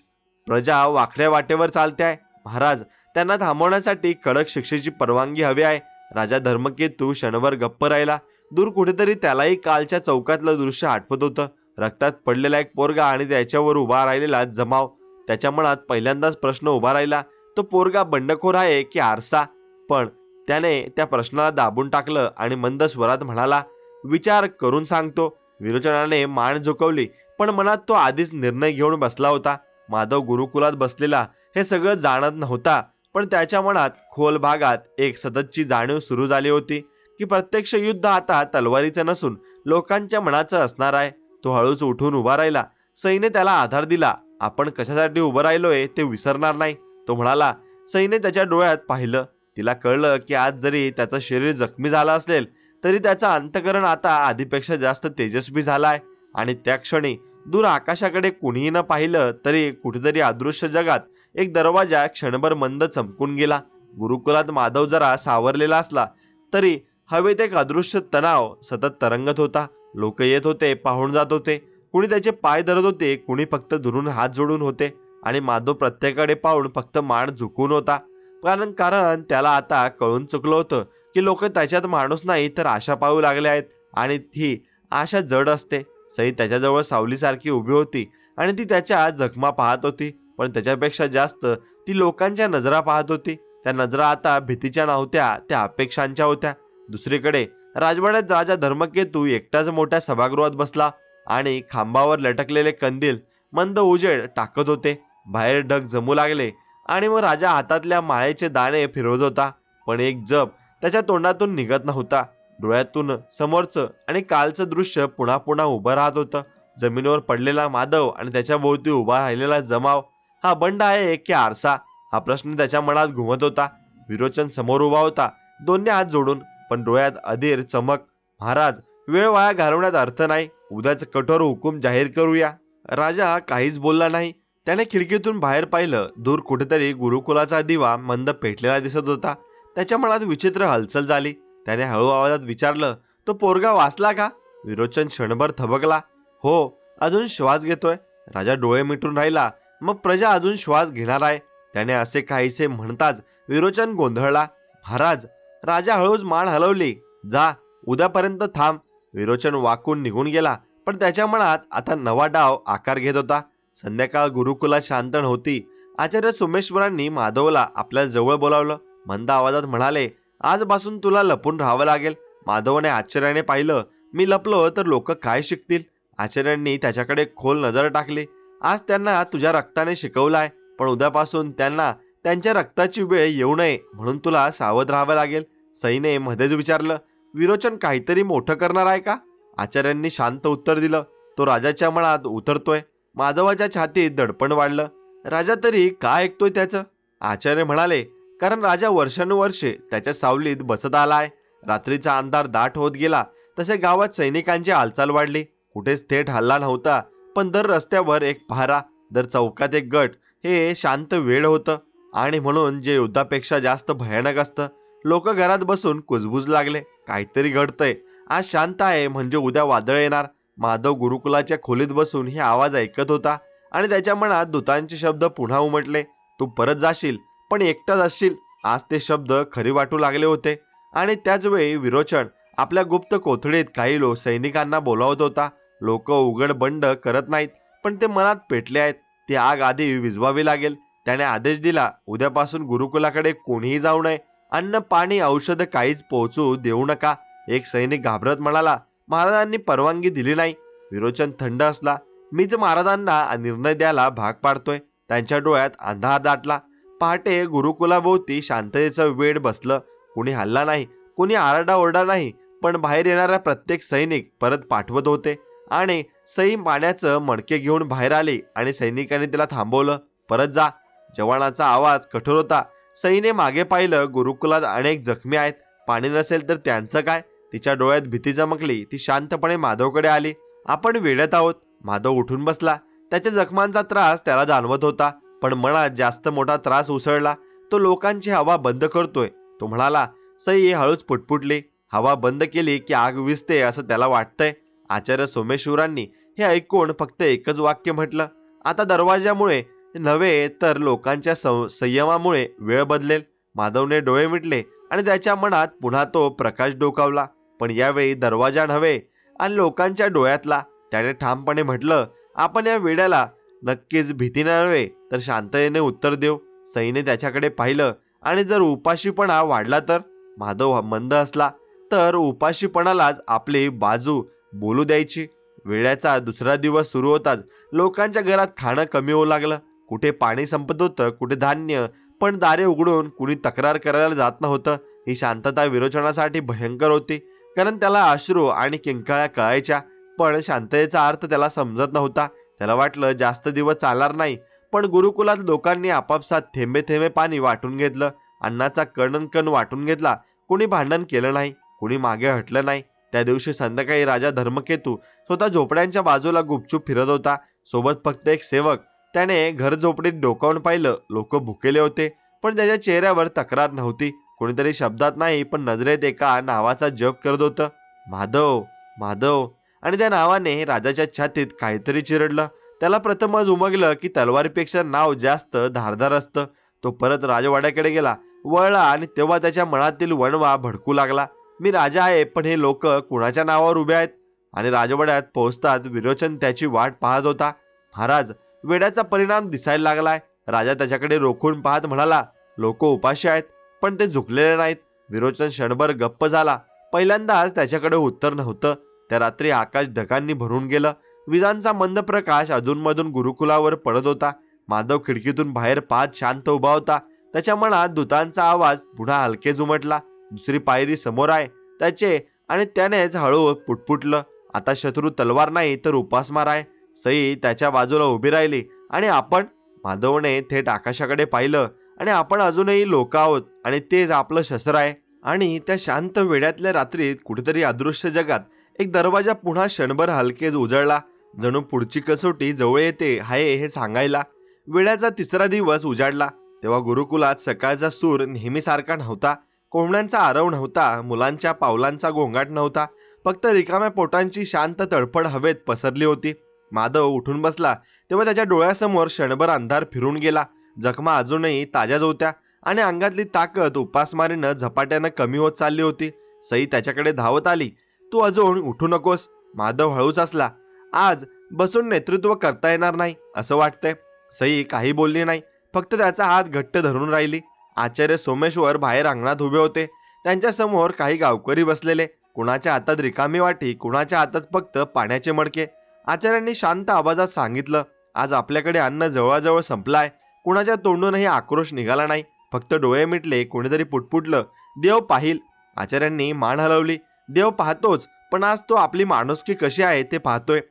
प्रजा वाकड्या वाटेवर चालते आहे. महाराज, त्यांना थांबवण्यासाठी कडक शिक्षेची परवानगी हवी आहे. राजा धर्मकेतू क्षणभर गप्प राहिला. दूर कुठेतरी त्यालाही कालच्या चौकातलं दृश्य आठवत होतं. रक्तात पडलेला एक पोरगा आणि त्याच्यावर उभा राहिलेला जमाव. त्याच्या मनात पहिल्यांदाच प्रश्न उभा राहिला. तो पोरगा बंडखोर आहे की आरसा? पण त्याने त्या प्रश्नाला दाबून टाकलं आणि मंद स्वरात म्हणाला, विचार करून सांगतो. विरोचनाने मान झुकवली, पण मनात तो आधीच निर्णय घेऊन बसला होता. माधव गुरुकुलात बसलेला हे सगळं जाणत नव्हता, पण त्याच्या मनात खोल भागात एक सततची जाणीव सुरू झाली होती की प्रत्यक्ष युद्ध आता तलवारीचं नसून लोकांच्या मनाचं असणार आहे. तो हळूच उठून उभा राहिला. सईने त्याला आधार दिला. आपण कशासाठी उभं राहिलोय ते विसरणार नाही, तो म्हणाला. सईने त्याच्या डोळ्यात पाहिलं. तिला कळलं की आज जरी त्याचं शरीर जखमी झालं असेल तरी त्याचं अंतःकरण आता आधीपेक्षा जास्त तेजस्वी झालं आहे. आणि त्या क्षणी दूर आकाशाकडे कुणीही न पाहिलं तरी कुठेतरी अदृश्य जगात एक दरवाजा क्षणभर मंद चमकून गेला. गुरुकुलात माधव जरा सावरलेला असला तरी हवेत एक अदृश्य तणाव सतत तरंगत होता. लोक येत होते, पाहून जात होते. कुणी त्याचे पाय धरत होते, कुणी फक्त दुरून हात जोडून होते. आणि माधव प्रत्येकाकडे पाहून फक्त मान झुकून होता. कारण त्याला आता कळून चुकलं होतं की लोक त्याच्यात माणूस नाही तर आशा पाहू लागले आहेत. आणि ही आशा जड असते. सई त्याच्याजवळ सावलीसारखी उभी होती आणि ती त्याच्या जखमा पाहत होती, पण त्याच्यापेक्षा जास्त ती लोकांच्या नजरा पाहत होती. त्या नजरा आता भीतीच्या नव्हत्या, त्या अपेक्षांच्या होत्या. दुसरीकडे राजवाड्यात राजा धर्मकेतू एकटाच मोठ्या सभागृहात बसला आणि खांबावर लटकलेले कंदील मंद उजेड टाकत होते. बाहेर ढग जमू लागले आणि मग राजा हातातल्या माळेचे दाणे फिरवत होता, पण एक जप त्याच्या तोंडातून निघत नव्हता. डोळ्यातून समोरचं आणि कालचं दृश्य पुन्हा पुन्हा उभं राहत होतं. जमिनीवर पडलेला माधव आणि त्याच्या भोवती उभा राहिलेला जमाव. हा बंड आहे की आरसा? हा प्रश्न त्याच्या मनात घुमत होता. विरोचन समोर उभा होता, दोन्ही हात जोडून, पण डोळ्यात अधीर चमक. महाराज, वेळ वाया घालवण्यात अर्थ नाही. उद्याच कठोर हुकूम जाहीर करूया. राजा काहीच बोलला नाही. त्याने खिडकीतून बाहेर पाहिलं. दूर कुठेतरी गुरुकुलाचा दिवा मंद पेटलेला दिसत होता. त्याच्या मनात विचित्र हलचल झाली. त्याने हळू आवाजात विचारलं, तो पोरगा वाचला का? विरोचन क्षणभर थबकला. हो, अजून श्वास घेतोय. राजा डोळे मिटून राहिला. मग प्रजा अजून श्वास घेणार आहे, त्याने असे काहीसे म्हणताच विरोचन गोंधळला. महाराज, राजा हळूच मान हलवली. जा, उद्यापर्यंत थांब. विरोचन वाकून निघून गेला, पण त्याच्या मनात आता नवा डाव आकार घेत होता. संध्याकाळ गुरुकुलात शांत नव्हती. आचार्य सोमेश्वरांनी माधवला आपल्या जवळ बोलावलं. मंद आवाजात म्हणाले, आजपासून तुला लपून राहावं लागेल. माधवने आश्चर्याने पाहिलं. मी लपलो तर लोक काय शिकतील? आचार्यांनी त्याच्याकडे खोल नजर टाकली. आज त्यांना तुझ्या रक्ताने शिकवलाय, पण उद्यापासून त्यांना त्यांच्या रक्ताची वेळ येऊ नये म्हणून तुला सावध राहावं लागेल. सईने मध्येच विचारलं, विरोचन काहीतरी मोठं करणार आहे का? आचार्यांनी शांत उत्तर दिलं, तो राजाच्या मनात उतरतोय. माधवाच्या छातीत दडपण वाढलं. राजा तरी काय ऐकतोय त्याचं? आचार्य म्हणाले, कारण राजा वर्षानुवर्षे त्याच्या सावलीत बसत आलाय. रात्रीचा अंधार दाट होत गेला तसे गावात सैनिकांची हालचाल वाढली. कुठेच थेट हल्ला नव्हता, पण दर रस्त्यावर एक पहारा, दर चौकात एक गट. हे शांत वेळ होतं, आणि म्हणून जे युद्धापेक्षा जास्त भयानक असतं. लोक घरात बसून कुजबुज लागले, काहीतरी घडतंय. आज शांत आहे म्हणजे उद्या वादळ येणार. माधव गुरुकुलाच्या खोलीत बसून हे आवाज ऐकत होता, आणि त्याच्या मनात दूतांचे शब्द पुन्हा उमटले. तू परत जाशील, पण एकटाच असशील. आज ते शब्द खरी वाटू लागले होते. आणि त्याच वेळी विरोचन आपल्या गुप्त कोथळीत काही सैनिकांना बोलावत होता. लोक उघड बंड करत नाहीत, पण ते मनात पेटले आहेत. ती आग आधी विझवावी लागेल. त्याने आदेश दिला, उद्यापासून गुरुकुलाकडे कोणीही जाऊ नये. अन्न, पाणी, औषध काहीच पोहोचू देऊ नका. एक सैनिक घाबरत म्हणाला, महाराजांनी परवानगी दिली नाही. विरोचन थंड असला, मीच महाराजांना निर्णय द्यायला भाग पाडतोय. त्यांच्या डोळ्यात अंधार दाटला. पहाटे गुरुकुलाभोवती शांततेचं वेळ बसलं. कुणी हल्ला नाही, कुणी आरडाओरडा नाही, पण बाहेर येणारा प्रत्येक सैनिक परत पाठवत होते. आणि सई पाण्याचं मडके घेऊन बाहेर आली, आणि सैनिकांनी तिला थांबवलं. परत जा. जवानाचा आवाज कठोर होता. सईने मागे पाहिलं. गुरुकुलात अनेक जखमी आहेत. पाणी नसेल तर त्यांचं काय? तिच्या डोळ्यात भीती चमकली. ती शांतपणे माधवकडे आली. आपण वेड्यात आहोत. माधव उठून बसला. त्याच्या जखमांचा त्रास त्याला जाणवत होता, पण मनात जास्त मोठा त्रास उसळला. तो लोकांची हवा बंद करतोय. तो म्हणाला. सई हळूच पुटपुटली. हवा बंद केली की आग विझते असं त्याला वाटतंय. आचार्य सोमेश्वरांनी हे ऐकून फक्त एकच वाक्य म्हटलं, आता दरवाजामुळे नव्हे तर लोकांच्या संयमामुळे वेळ बदलेल. माधवने डोळे मिटले, आणि त्याच्या मनात पुन्हा तो प्रकाश डोकावला, पण यावेळी दरवाजा नव्हे आणि लोकांच्या डोळ्यातला. त्याने ठामपणे म्हटलं, आपण या वेड्याला नक्कीच भीतीने नव्हे तर शांततेने उत्तर देऊ. सईने त्याच्याकडे पाहिलं. आणि जर उपाशीपणा वाढला तर? माधव मंद असला, तर उपाशीपणालाच आपली बाजू बोलू द्यायची. वेळाचा दुसरा दिवस सुरू होताच लोकांच्या घरात खाणं कमी होऊ लागलं. कुठे पाणी संपत होतं, कुठे धान्य, पण दारे उघडून कुणी तक्रार करायला जात नव्हतं. ही शांतता विरोचनासाठी भयंकर होती, कारण त्याला अश्रू आणि किंकाळ्या कळायच्या, पण शांततेचा अर्थ त्याला समजत नव्हता. त्याला वाटलं जास्त दिवस चालणार नाही. पण गुरुकुलात लोकांनी आपापसात थेंबे थेंबे पाणी वाटून घेतलं. अन्नाचा कण कण वाटून घेतला. कुणी भांडण केलं नाही, कुणी मागे हटलं नाही. त्या दिवशी संध्याकाळी राजा धर्मकेतू स्वतः झोपड्यांच्या बाजूला गुपचूप फिरत होता, सोबत फक्त एक सेवक. त्याने घर झोपडीत डोकावून पाहिलं. लोक भुकेले होते, पण त्याच्या चेहऱ्यावर तक्रार नव्हती. कोणीतरी शब्दात नाही पण नजरेत एका नावाचा जप करत होतं, माधव, माधव. आणि त्या नावाने राजाच्या छातीत काहीतरी चिरडलं. त्याला प्रथमच उमगलं की तलवारीपेक्षा नाव जास्त धारदार असतं. तो परत राजवाड्याकडे गेला, वळला, आणि तेव्हा त्याच्या मनातील वणवा भडकू लागला. मी राजा आहे, पण हे लोक कुणाच्या नावावर उभे आहेत? आणि राजवाड्यात पोहोचताच विरोचन त्याची वाट पाहत होता. महाराज, वेड्याचा परिणाम दिसायला लागलाय. राजा त्याच्याकडे रोखून पाहत म्हणाला, लोक उपाशी आहेत, पण ते झुकलेले नाहीत. विरोचन क्षणभर गप्प झाला. पहिल्यांदाच त्याच्याकडे उत्तर नव्हतं. त्या रात्री आकाश ढगांनी भरून गेलं. विजांचा मंद प्रकाश अधूनमधून गुरुकुलावर पडत होता. माधव खिडकीतून बाहेर पाहत शांत उभा होता. त्याच्या मनात दूतांचा आवाज पुन्हा हलकेच उमटला. दुसरी पायरी समोर आहे त्याचे, आणि त्यानेच हळू पुटपुटलं, आता शत्रू तलवार नाही तर उपासमार आहे. सई त्याच्या बाजूला उभी राहिली. आणि आपण? माधवने थेट आकाशाकडे पाहिलं. आणि आपण अजूनही लोक आहोत, आणि तेच आपलं शस्त्र आहे. आणि त्या शांत वेड्यातल्या रात्रीत कुठेतरी अदृश्य जगात एक दरवाजा पुन्हा क्षणभर हलकेच उजळला, जणू पुढची कसोटी जवळ येते आहे हे सांगायला. वेळाचा तिसरा दिवस उजाडला. तेव्हा गुरुकुलात सकाळचा सूर नेहमीसारखा नव्हता. कोंबड्यांचा आरव नव्हता, मुलांच्या पावलांचा गोंगाट नव्हता. फक्त रिकाम्या पोटांची शांत तडफड हवेत पसरली होती. माधव उठून बसला तेव्हा त्याच्या डोळ्यासमोर क्षणभर अंधार फिरून गेला. जखमा अजूनही ताज्याच होत्या, आणि अंगातली ताकद उपासमारीनं झपाट्यानं कमी होत चालली होती. सई त्याच्याकडे धावत आली. तू अजून उठू नकोस. माधव हळूच असला, आज बसून नेतृत्व करता येणार नाही असं वाटतंय. सई काही बोलली नाही, फक्त त्याचा हात घट्ट धरून राहिली. आचार्य सोमेश्वर बाहेर अंगणात उभे होते. त्यांच्या समोर काही गावकरी बसलेले. कुणाच्या हातात रिकामी वाटी, कुणाच्या हातात फक्त पाण्याचे मडके. आचार्यांनी शांत आवाजात सांगितलं, आज आपल्याकडे अन्न जवळजवळ संपलाय. कुणाच्या तोंडूनही आक्रोश निघाला नाही, फक्त डोळे मिटले. कोणीतरी पुटपुटलं, देव पाहिल. आचार्यांनी मान हलवली. देव पाहतोच, पण आज तो आपली माणुसकी कशी आहे ते पाहतोय.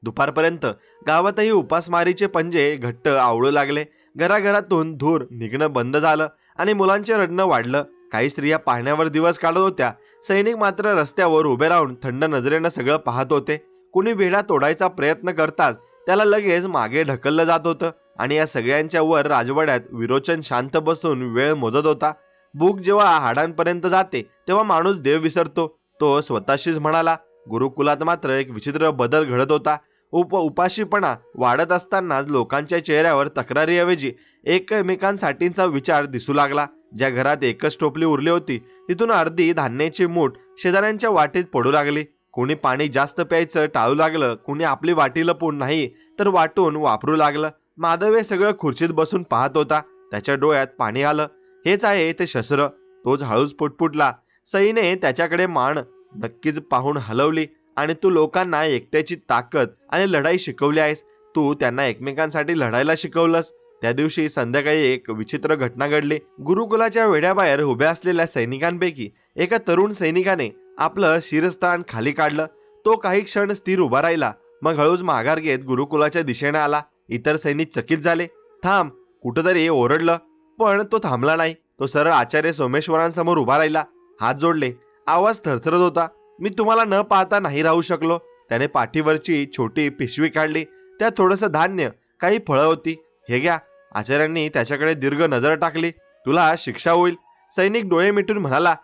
दुपारपर्यंत गावातही उपासमारीचे पंजे घट्ट आवळू लागले. घराघरातून धूर निघणं बंद झालं आणि मुलांचे रडणं वाढलं. काही स्त्रिया पाण्यावर दिवस काढत होत्या. सैनिक मात्र रस्त्यावर उभे राहून थंड नजरेनं सगळं पाहत होते. कुणी वेढा तोडायचा प्रयत्न करताच त्याला लगेच मागे ढकललं जात होतं आणि या सगळ्यांच्या वर राजवाड्यात विरोचन शांत बसून वेळ मोजत होता. भूक जेव्हा हाडांपर्यंत जाते तेव्हा माणूस देव विसरतो, तो स्वतःशीच म्हणाला. गुरुकुलात मात्र एक विचित्र बदल घडत होता. उपाशीपणा वाढत असतानाच लोकांच्या चेहऱ्यावर तक्रारीऐवजी एकमेकांसाठीचा विचार दिसू लागला. ज्या घरात एकच टोपली उरली होती तिथून अर्धी धान्याची मूठ शेजाऱ्यांच्या वाटेत पडू लागली. कोणी पाणी जास्त प्यायचं टाळू लागलं, कोणी आपली वाटी लपून नाही तर वाटून वापरू लागलं. माधव हे सगळं खुर्चीत बसून पाहत होता. त्याच्या डोळ्यात पाणी आलं. हेच आहे ते शस्त्र. तोच हळूच पुटपुटला. सईने त्याच्याकडे मान नक्कीच पाहून हलवली. आणि तू लोकांना एकट्याची ताकद आणि लढाई शिकवली आहेस. तू त्यांना एकमेकांसाठी लढायला शिकवलंस. त्या दिवशी संध्याकाळी एक विचित्र घटना घडली. गुरुकुलाच्या वेढ्याबाहेर उभ्या असलेल्या सैनिकांपैकी एका तरुण सैनिकाने आपलं शिरस्थान खाली काढलं. तो काही क्षण स्थिर उभा राहिला, मग हळूच माघार घेत गुरुकुलाच्या दिशेने आला. इतर सैनिक चकित झाले. थांब, कुठंतरी ओरडलं, पण तो थांबला नाही. तो सरळ आचार्य सोमेश्वरांसमोर उभा राहिला. हात जोडले. आवाज थरथरत होता. मी तुम्हाला न पाहता नाही राहू शकलो. त्याने पाठीवरची छोटी पिशवी काढली. त्यात थोडंसं धान्य, काही फळं होती. हे घ्या. आचार्यांनी त्याच्याकडे दीर्घ नजर टाकली. तुला शिक्षा होईल. सैनिक डोळे मिटून म्हणाला,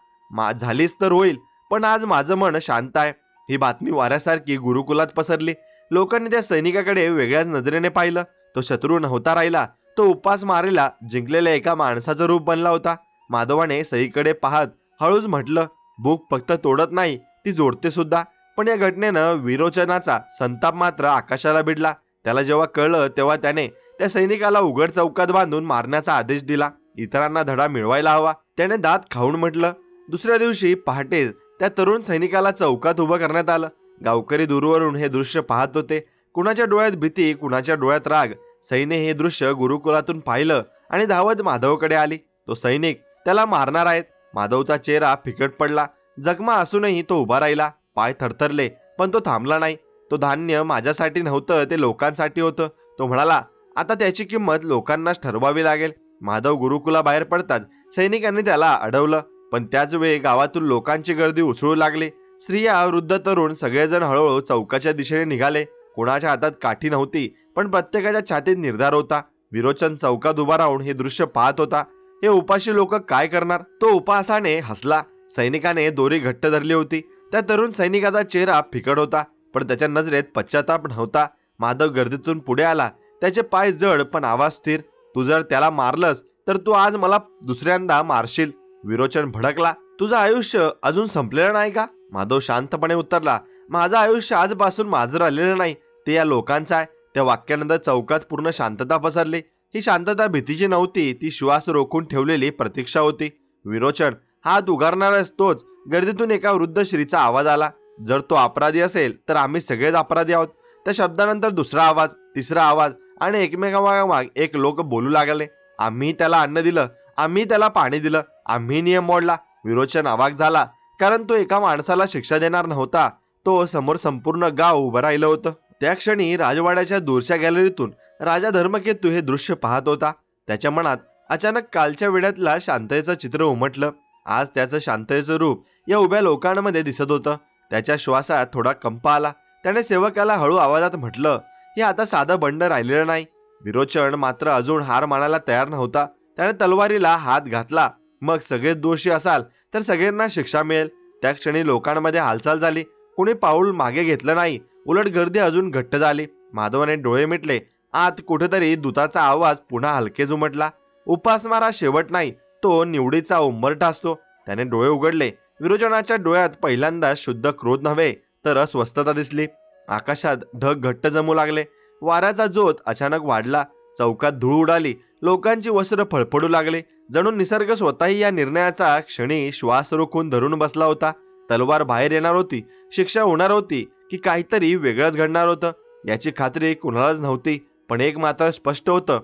झालीच तर होईल, पण आज माझं मन शांत आहे. ही बातमी वाऱ्यासारखी गुरुकुलात पसरली. लोकांनी त्या सैनिकाकडे वेगळ्याच नजरेने पाहिलं. तो शत्रू नव्हता राहिला. तो उपास मारेला जिंकलेल्या एका माणसाचं रूप बनला होता. माधवाने सईकडे पाहत हळूच म्हटलं, भूक फक्त तोडत नाही, ती जोडते सुद्धा. पण या घटनेनं विरोचनाचा संताप मात्र आकाशाला भिडला. त्याला जेव्हा कळलं तेव्हा त्याने त्या सैनिकाला उघड चौकात बांधून मारण्याचा आदेश दिला. इतरांना धडा मिळवायला हवा. त्याने दात खाऊन म्हटलं. दुसऱ्या दिवशी पहाटे त्या तरुण सैनिकाला चौकात उभं करण्यात आलं. गावकरी दूरवरून हे दृश्य पाहत होते. कुणाच्या डोळ्यात भीती, कुणाच्या डोळ्यात राग. सईने हे दृश्य गुरुकुलातून पाहिलं आणि धावत माधवकडे आली. तो सैनिक त्याला मारणार आहेत. माधवचा चेहरा फिकट पडला. जखमा असूनही तो उभा राहिला. पाय थरथरले, पण तो थांबला नाही. तो धान्य माझ्यासाठी नव्हतं, ते लोकांसाठी होतं. तो म्हणाला, आता त्याची किंमत लोकांनाच ठरवावी लागेल. माधव गुरुकुलाबाहेर पडताच सैनिकांनी त्याला अडवलं. पण त्याच वेळी गावातून लोकांची गर्दी उसळू लागली. स्त्रिया, वृद्ध, तरुण सगळेजण हळूहळू चौकाच्या दिशेने निघाले. कोणाच्या हातात काठी नव्हती, पण प्रत्येकाच्या छातीत निर्धार होता. विरोचन चौकात उभा राहून हे दृश्य पाहत होता. हे उपाशी लोक काय करणार? तो उपहासाने हसला. सैनिकाने दोरी घट्ट धरली होती. त्या तरुण सैनिकाचा चेहरा फिकट होता, पण त्याच्या नजरेत पश्चाताप नव्हता. माधव गर्दीतून पुढे आला. त्याचे पाय जड पण आवाज स्थिर. तू जर त्याला मारलंस तर तू आज मला दुसऱ्यांदा मारशील. विरोचन भडकला. तुझं आयुष्य अजून संपलेलं नाही का? माधव शांतपणे उत्तरला, माझं आयुष्य आजपासून माझं राहिलेलं नाही, ते या लोकांचं आहे. त्या वाक्यानंतर चौकात पूर्ण शांतता पसरली. ही शांतता भीतीची नव्हती, ती श्वास रोखून ठेवलेली प्रतीक्षा होती. विरोचन, हात उगारणारच तोच. गर्दीतून एका वृद्ध स्त्रीचा आवाज आला. जर तो अपराधी असेल तर आम्ही सगळेच अपराधी आहोत. त्या शब्दानंतर दुसरा आवाज, तिसरा आवाज आणि एकमेकांमाग एक लोक बोलू लागले. आम्ही त्याला अन्न दिलं, आम्ही त्याला पाणी दिलं, आम्ही नियम मोडला. विरोचन अवाक झाला, कारण तो एका माणसाला शिक्षा देणार नव्हता. तो समोर संपूर्ण गाव उभं राहिलं होतं. त्या क्षणी राजवाड्याच्या दूरच्या गॅलरीतून राजा धर्मकेतू हे दृश्य पाहत होता. त्याच्या मनात अचानक कालच्या वेळातला शांततेचं चित्र उमटलं. आज त्याचं शांततेचं रूप या उभ्या लोकांमध्ये दिसत होतं. त्याच्या श्वासात थोडा कंप आला. त्याने सेवकाला हळू आवाजात म्हटलं, हे आता साधं बंड राहिलेलं नाही. विरोचन मात्र अजून हार मानायला तयार नव्हता. त्याने तलवारीला हात घातला. मग सगळेच दोषी असाल तर सगळ्यांना शिक्षा मिळेल. त्या क्षणी लोकांमध्ये हालचाल झाली. कोणी पाऊल मागे घेतलं नाही. उलट गर्दी अजून घट्ट झाली. माधवाने डोळे मिटले. आत कुठेतरी दूताचा आवाज पुन्हा हलकेच उमटला. उपासमार हा शेवट नाही, तो निवडीचा उंबरठा असतो. त्याने डोळे उघडले. विरोचनाच्या डोळ्यात पहिल्यांदा शुद्ध क्रोध नव्हे तर अस्वस्थता दिसली. आकाशात ढग घट्ट जमू लागले. वाऱ्याचा जोत अचानक वाढला. चौकात धूळ उडाली. लोकांची वस्त्र फळफळू लागले. जणू निसर्ग स्वतःही या निर्णयाचा क्षणी श्वास रोखून धरून बसला होता. तलवार बाहेर येणार होती, शिक्षा होणार होती, की काहीतरी वेगळंच घडणार होतं याची खात्री कुणालाच नव्हती. पण एक मात्र स्पष्ट होतं,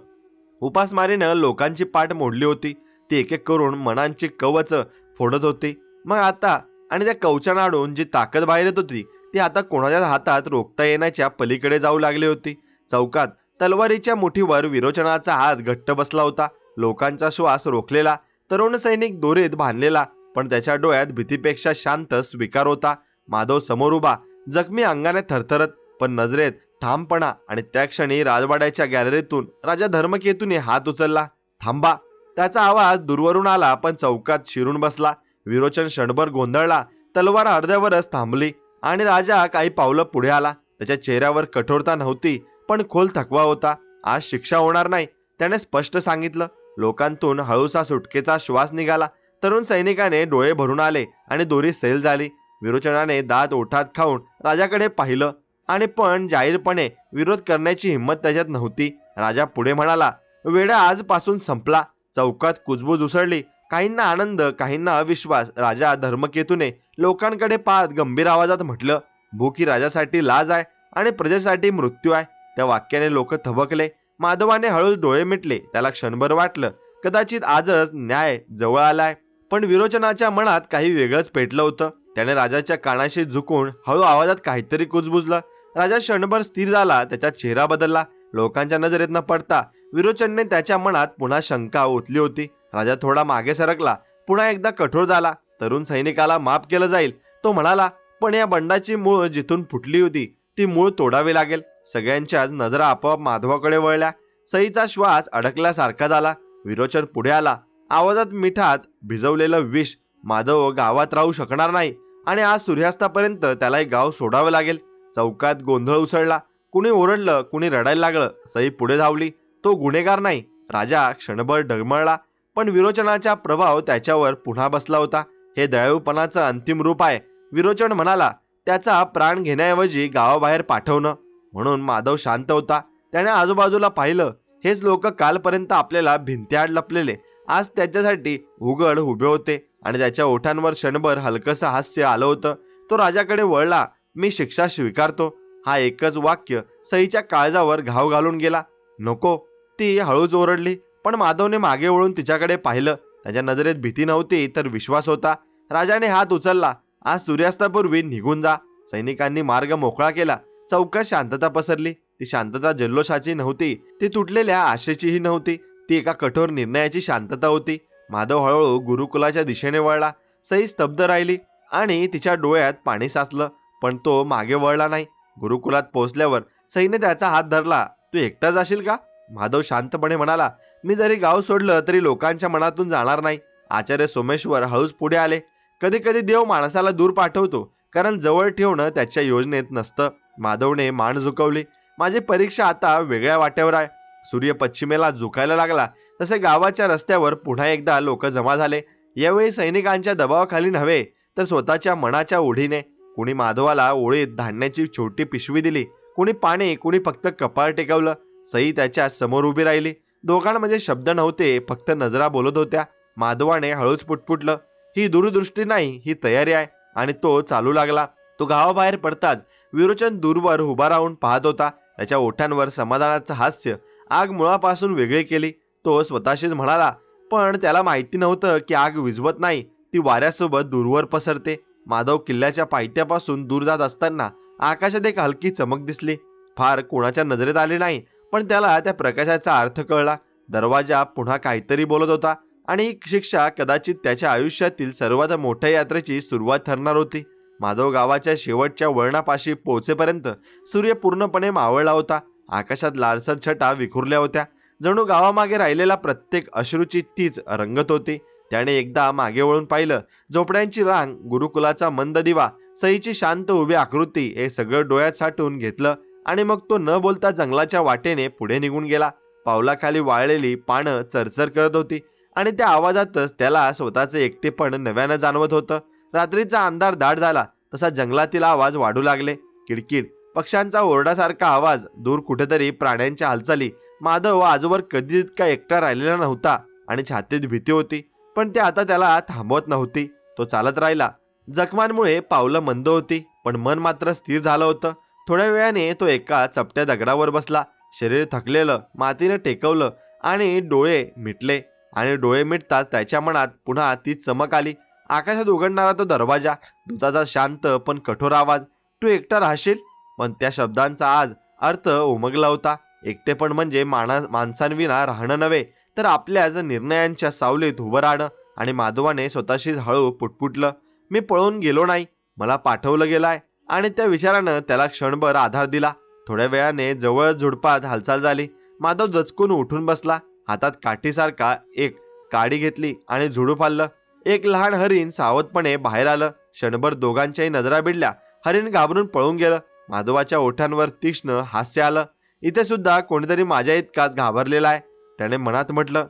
उपासमारीनं लोकांची पाठ मोडली होती. ती एक एक करून मनांची कवच फोडत होती. मग आता आणि त्या कवचानाडून जी ताकद बाहेर येत होती ती आता कोणाच्या हातात रोखता येण्याच्या पलीकडे जाऊ लागली होती. चौकात तलवारीच्या मुठीवर विरोचनाचा हात घट्ट बसला होता. लोकांचा श्वास रोखलेला, तरुण सैनिक दोरीत बांधलेला, पण त्याच्या डोळ्यात भीतीपेक्षा शांत स्वीकार होता. माधव समोर उभा, जखमी अंगाने थरथरत, पण नजरेत ठामपणा. आणि त्या क्षणी राजवाड्याच्या गॅलरीतून राजा धर्मकेतूने हात उचलला. थांबा. त्याचा आवाज दूरवरून आला, पण चौकात शिरून बसला. विरोचन क्षणभर गोंधळला, तलवार अर्ध्यावरच थांबली आणि राजा काही पावलं पुढे आला. त्याच्या चेहऱ्यावर कठोरता नव्हती, पण खोल थकवा होता. आज शिक्षा होणार नाही, त्याने स्पष्ट सांगितलं. लोकांतून हळूसा सुटकेचा श्वास निघाला. तरुण सैनिकाने डोळे भरून आले आणि दोरी सैल झाली. विरोचनाने दात ओठात खाऊन राजाकडे पाहिलं, आणि पण जाहीरपणे विरोध करण्याची हिंमत त्याच्यात नव्हती. राजा पुढे म्हणाला, वेळा आजपासून संपला. चौकात कुजबूज उसळली. काहींना आनंद, काहींना अविश्वास. राजा धर्मकेतूने लोकांकडे पाहत गंभीर आवाजात म्हटलं, भूक ही राजासाठी लाज आहे आणि प्रजेसाठी मृत्यू आहे. त्या वाक्याने लोक थबकले. माधवाने हळूच डोळे मिटले. त्याला क्षणभर वाटलं, कदाचित आजच न्याय जवळ आलाय. पण विरोचनाच्या मनात काही वेगळंच पेटलं होतं. त्याने राजाच्या कानाशी झुकून हळू आवाजात काहीतरी कुजबुजलं. राजा क्षणभर स्थिर झाला. त्याचा चेहरा बदलला. लोकांच्या नजरेत न पडता विरोचनने त्याच्या मनात पुन्हा शंका ओतली होती. राजा थोडा मागे सरकला, पुन्हा एकदा कठोर झाला. तरुण सैनिकाला माफ केलं जाईल, तो म्हणाला, पण या बंडाची मूळ जिथून फुटली होती ती मूळ तोडावी लागेल. सगळ्यांच्याच नजरा आपोआप माधवाकडे वळल्या. सईचा श्वास अडकल्यासारखा झाला. विरोचन पुढे आला, आवाजात मिठात भिजवलेलं विष. माधव गावात राहू शकणार नाही आणि आज सूर्यास्तापर्यंत त्याला एक गाव सोडावं लागेल. चौकात गोंधळ उसळला. कुणी ओरडलं, कुणी रडायला लागलं. सई पुढे धावली. तो गुन्हेगार नाही. राजा क्षणभर डगमळला, पण विरोचनाचा प्रभाव त्याच्यावर पुन्हा बसला होता. हे दयाळूपणाचं अंतिम रूप आहे, विरोचन म्हणाला. त्याचा प्राण घेण्याऐवजी गावाबाहेर पाठवणं. म्हणून माधव शांत होता. त्याने आजूबाजूला पाहिलं. हेच लोक कालपर्यंत आपल्याला भिंत्याआड लपलेले आज त्याच्यासाठी उघड उभे होते, आणि त्याच्या ओठांवर क्षणभर हलकसं हास्य आलं होतं. तो राजाकडे वळला. मी शिक्षा स्वीकारतो. हा एकच वाक्य सईच्या काळजावर घाव घालून गेला. नको, ती हळूच ओरडली. पण माधवने मागे वळून तिच्याकडे पाहिलं. त्याच्या नजरेत भीती नव्हती तर विश्वास होता. राजाने हात उचलला. आज सूर्यास्तापूर्वी निघून जा. सैनिकांनी मार्ग मोकळा केला. चौकात शांतता पसरली. ती शांतता जल्लोषाची नव्हती, ती तुटलेल्या आशेचीही नव्हती. ती एका कठोर निर्णयाची शांतता होती. माधव हळूहळू गुरुकुलाच्या दिशेने वळला. सई स्तब्ध राहिली आणि तिच्या डोळ्यात पाणी साचलं, पण तो मागे वळला नाही. गुरुकुलात पोहोचल्यावर सईने त्याचा हात धरला. तू एकटा जाशील का? माधव शांतपणे म्हणाला, मी जरी गाव सोडलं तरी लोकांच्या मनातून जाणार नाही. आचार्य सोमेश्वर हळूच पुढे आले. कधी कधी देव माणसाला दूर पाठवतो, कारण जवळ ठेवणं त्याच्या योजनेत नसतं. माधवने मान झुकवली. माझी परीक्षा आता वेगळ्या वाट्यावर आहे. सूर्य पश्चिमेला झुकायला लागला तसे गावाच्या रस्त्यावर पुन्हा एकदा लोक जमा झाले. यावेळी सैनिकांच्या दबावाखाली नव्हे तर स्वतःच्या मनाच्या ओढीने. कुणी माधवाला ओळीत धान्याची छोटी पिशवी दिली, कुणी पाणी, कुणी फक्त कपाळ टेकवलं. सई त्याच्या समोर उभी राहिली. दोघांमध्ये शब्द नव्हते, फक्त नजरा बोलत होत्या. माधवाने हळूच पुटपुटलं, ही दूरदृष्टी नाही, ही तयारी आहे. आणि तो चालू लागला. तो गावाबाहेर पडताच विरोचन दूरवर उभा राहून पाहत होता. त्याच्या ओठांवर समाधानाचं हास्य आग मुळापासून वेगळी केली. तो स्वतःशीच म्हणाला, पण त्याला माहिती नव्हतं की आग विझवत नाही, ती वाऱ्यासोबत दूरवर पसरते. माधव किल्ल्याच्या पायथ्यापासून दूर जात असताना आकाशात एक हलकी चमक दिसली. फार कोणाच्या नजरेत आली नाही, पण त्याला त्या प्रकाशाचा अर्थ कळला. दरवाजा पुन्हा काहीतरी बोलत होता, आणि ही शिक्षा कदाचित त्याच्या आयुष्यातील सर्वात मोठ्या यात्रेची सुरुवात ठरणार होती. माधव गावाच्या शेवटच्या वळणापाशी पोहोचेपर्यंत सूर्य पूर्णपणे मावळला होता. आकाशात लालसर छटा विखुरल्या होत्या. जणू गावामागे राहिलेला प्रत्येक अश्रूची तीच रंगत होती. त्याने एकदा मागे वळून पाहिलं. झोपड्यांची रांग, गुरुकुलाचा मंद दिवा, सईची शांत उभी आकृती, हे सगळं डोळ्यात साठवून घेतलं. आणि मग तो न बोलता जंगलाच्या वाटेने पुढे निघून गेला. पावलाखाली वाळलेली पानं चरचर करत होती, आणि त्या आवाजातच त्याला स्वतःचे एकटेपण नव्यानं जाणवत होतं. रात्रीचा अंधार दाट झाला तसा जंगलातील आवाज वाढू लागले. किडकिड, पक्ष्यांचा ओरडासारखा आवाज, दूर कुठेतरी प्राण्यांच्या हालचाली. माधव आजवर कधी इतका एकटा राहिलेला नव्हता, आणि छातीत भीती होती, पण ते आता त्याला थांबवत नव्हती. तो चालत राहिला. जखमांमुळे पावलं मंद होती, पण मन मात्र स्थिर झालं होतं. थोड्या वेळाने तो एका चपट्या दगडावर बसला. शरीर थकलेलं, मातीने टेकवलं आणि डोळे मिटले. आणि डोळे मिटताच त्याच्या मनात पुन्हा तीच चमक आली. आकाशात उघडणारा तो दरवाजा, दुधाचा शांत पण कठोर आवाज, तू एकटा राहशील. पण त्या शब्दांचा आज अर्थ उमगला होता. एकटेपण म्हणजे माणसांविना राहणं नव्हे, तर आपल्याच निर्णयांच्या सावलीत उभं राहणं. आणि माधवाने स्वतःशीच हळू पुटपुटलं, मी पळून गेलो नाही, मला पाठवलं गेलं आहे. आणि त्या विचारानं त्याला क्षणभर आधार दिला. थोड्या वेळाने जवळ झुडपात हालचाल झाली. माधव दचकून उठून बसला. हातात काठीसारखा एक काडी घेतली आणि झुडूप हललं. एक लहान हरिण सावधपणे बाहेर आलं. क्षणभर दोघांच्याही नजरा भिडल्या. हरिण घाबरून पळून गेलं. माधवाच्या ओठांवर तीक्ष्ण हास्य आलं. इथे सुद्धा कोणीतरी माझ्या इतकाच घाबरलेला आहे, त्याने मनात म्हटलं.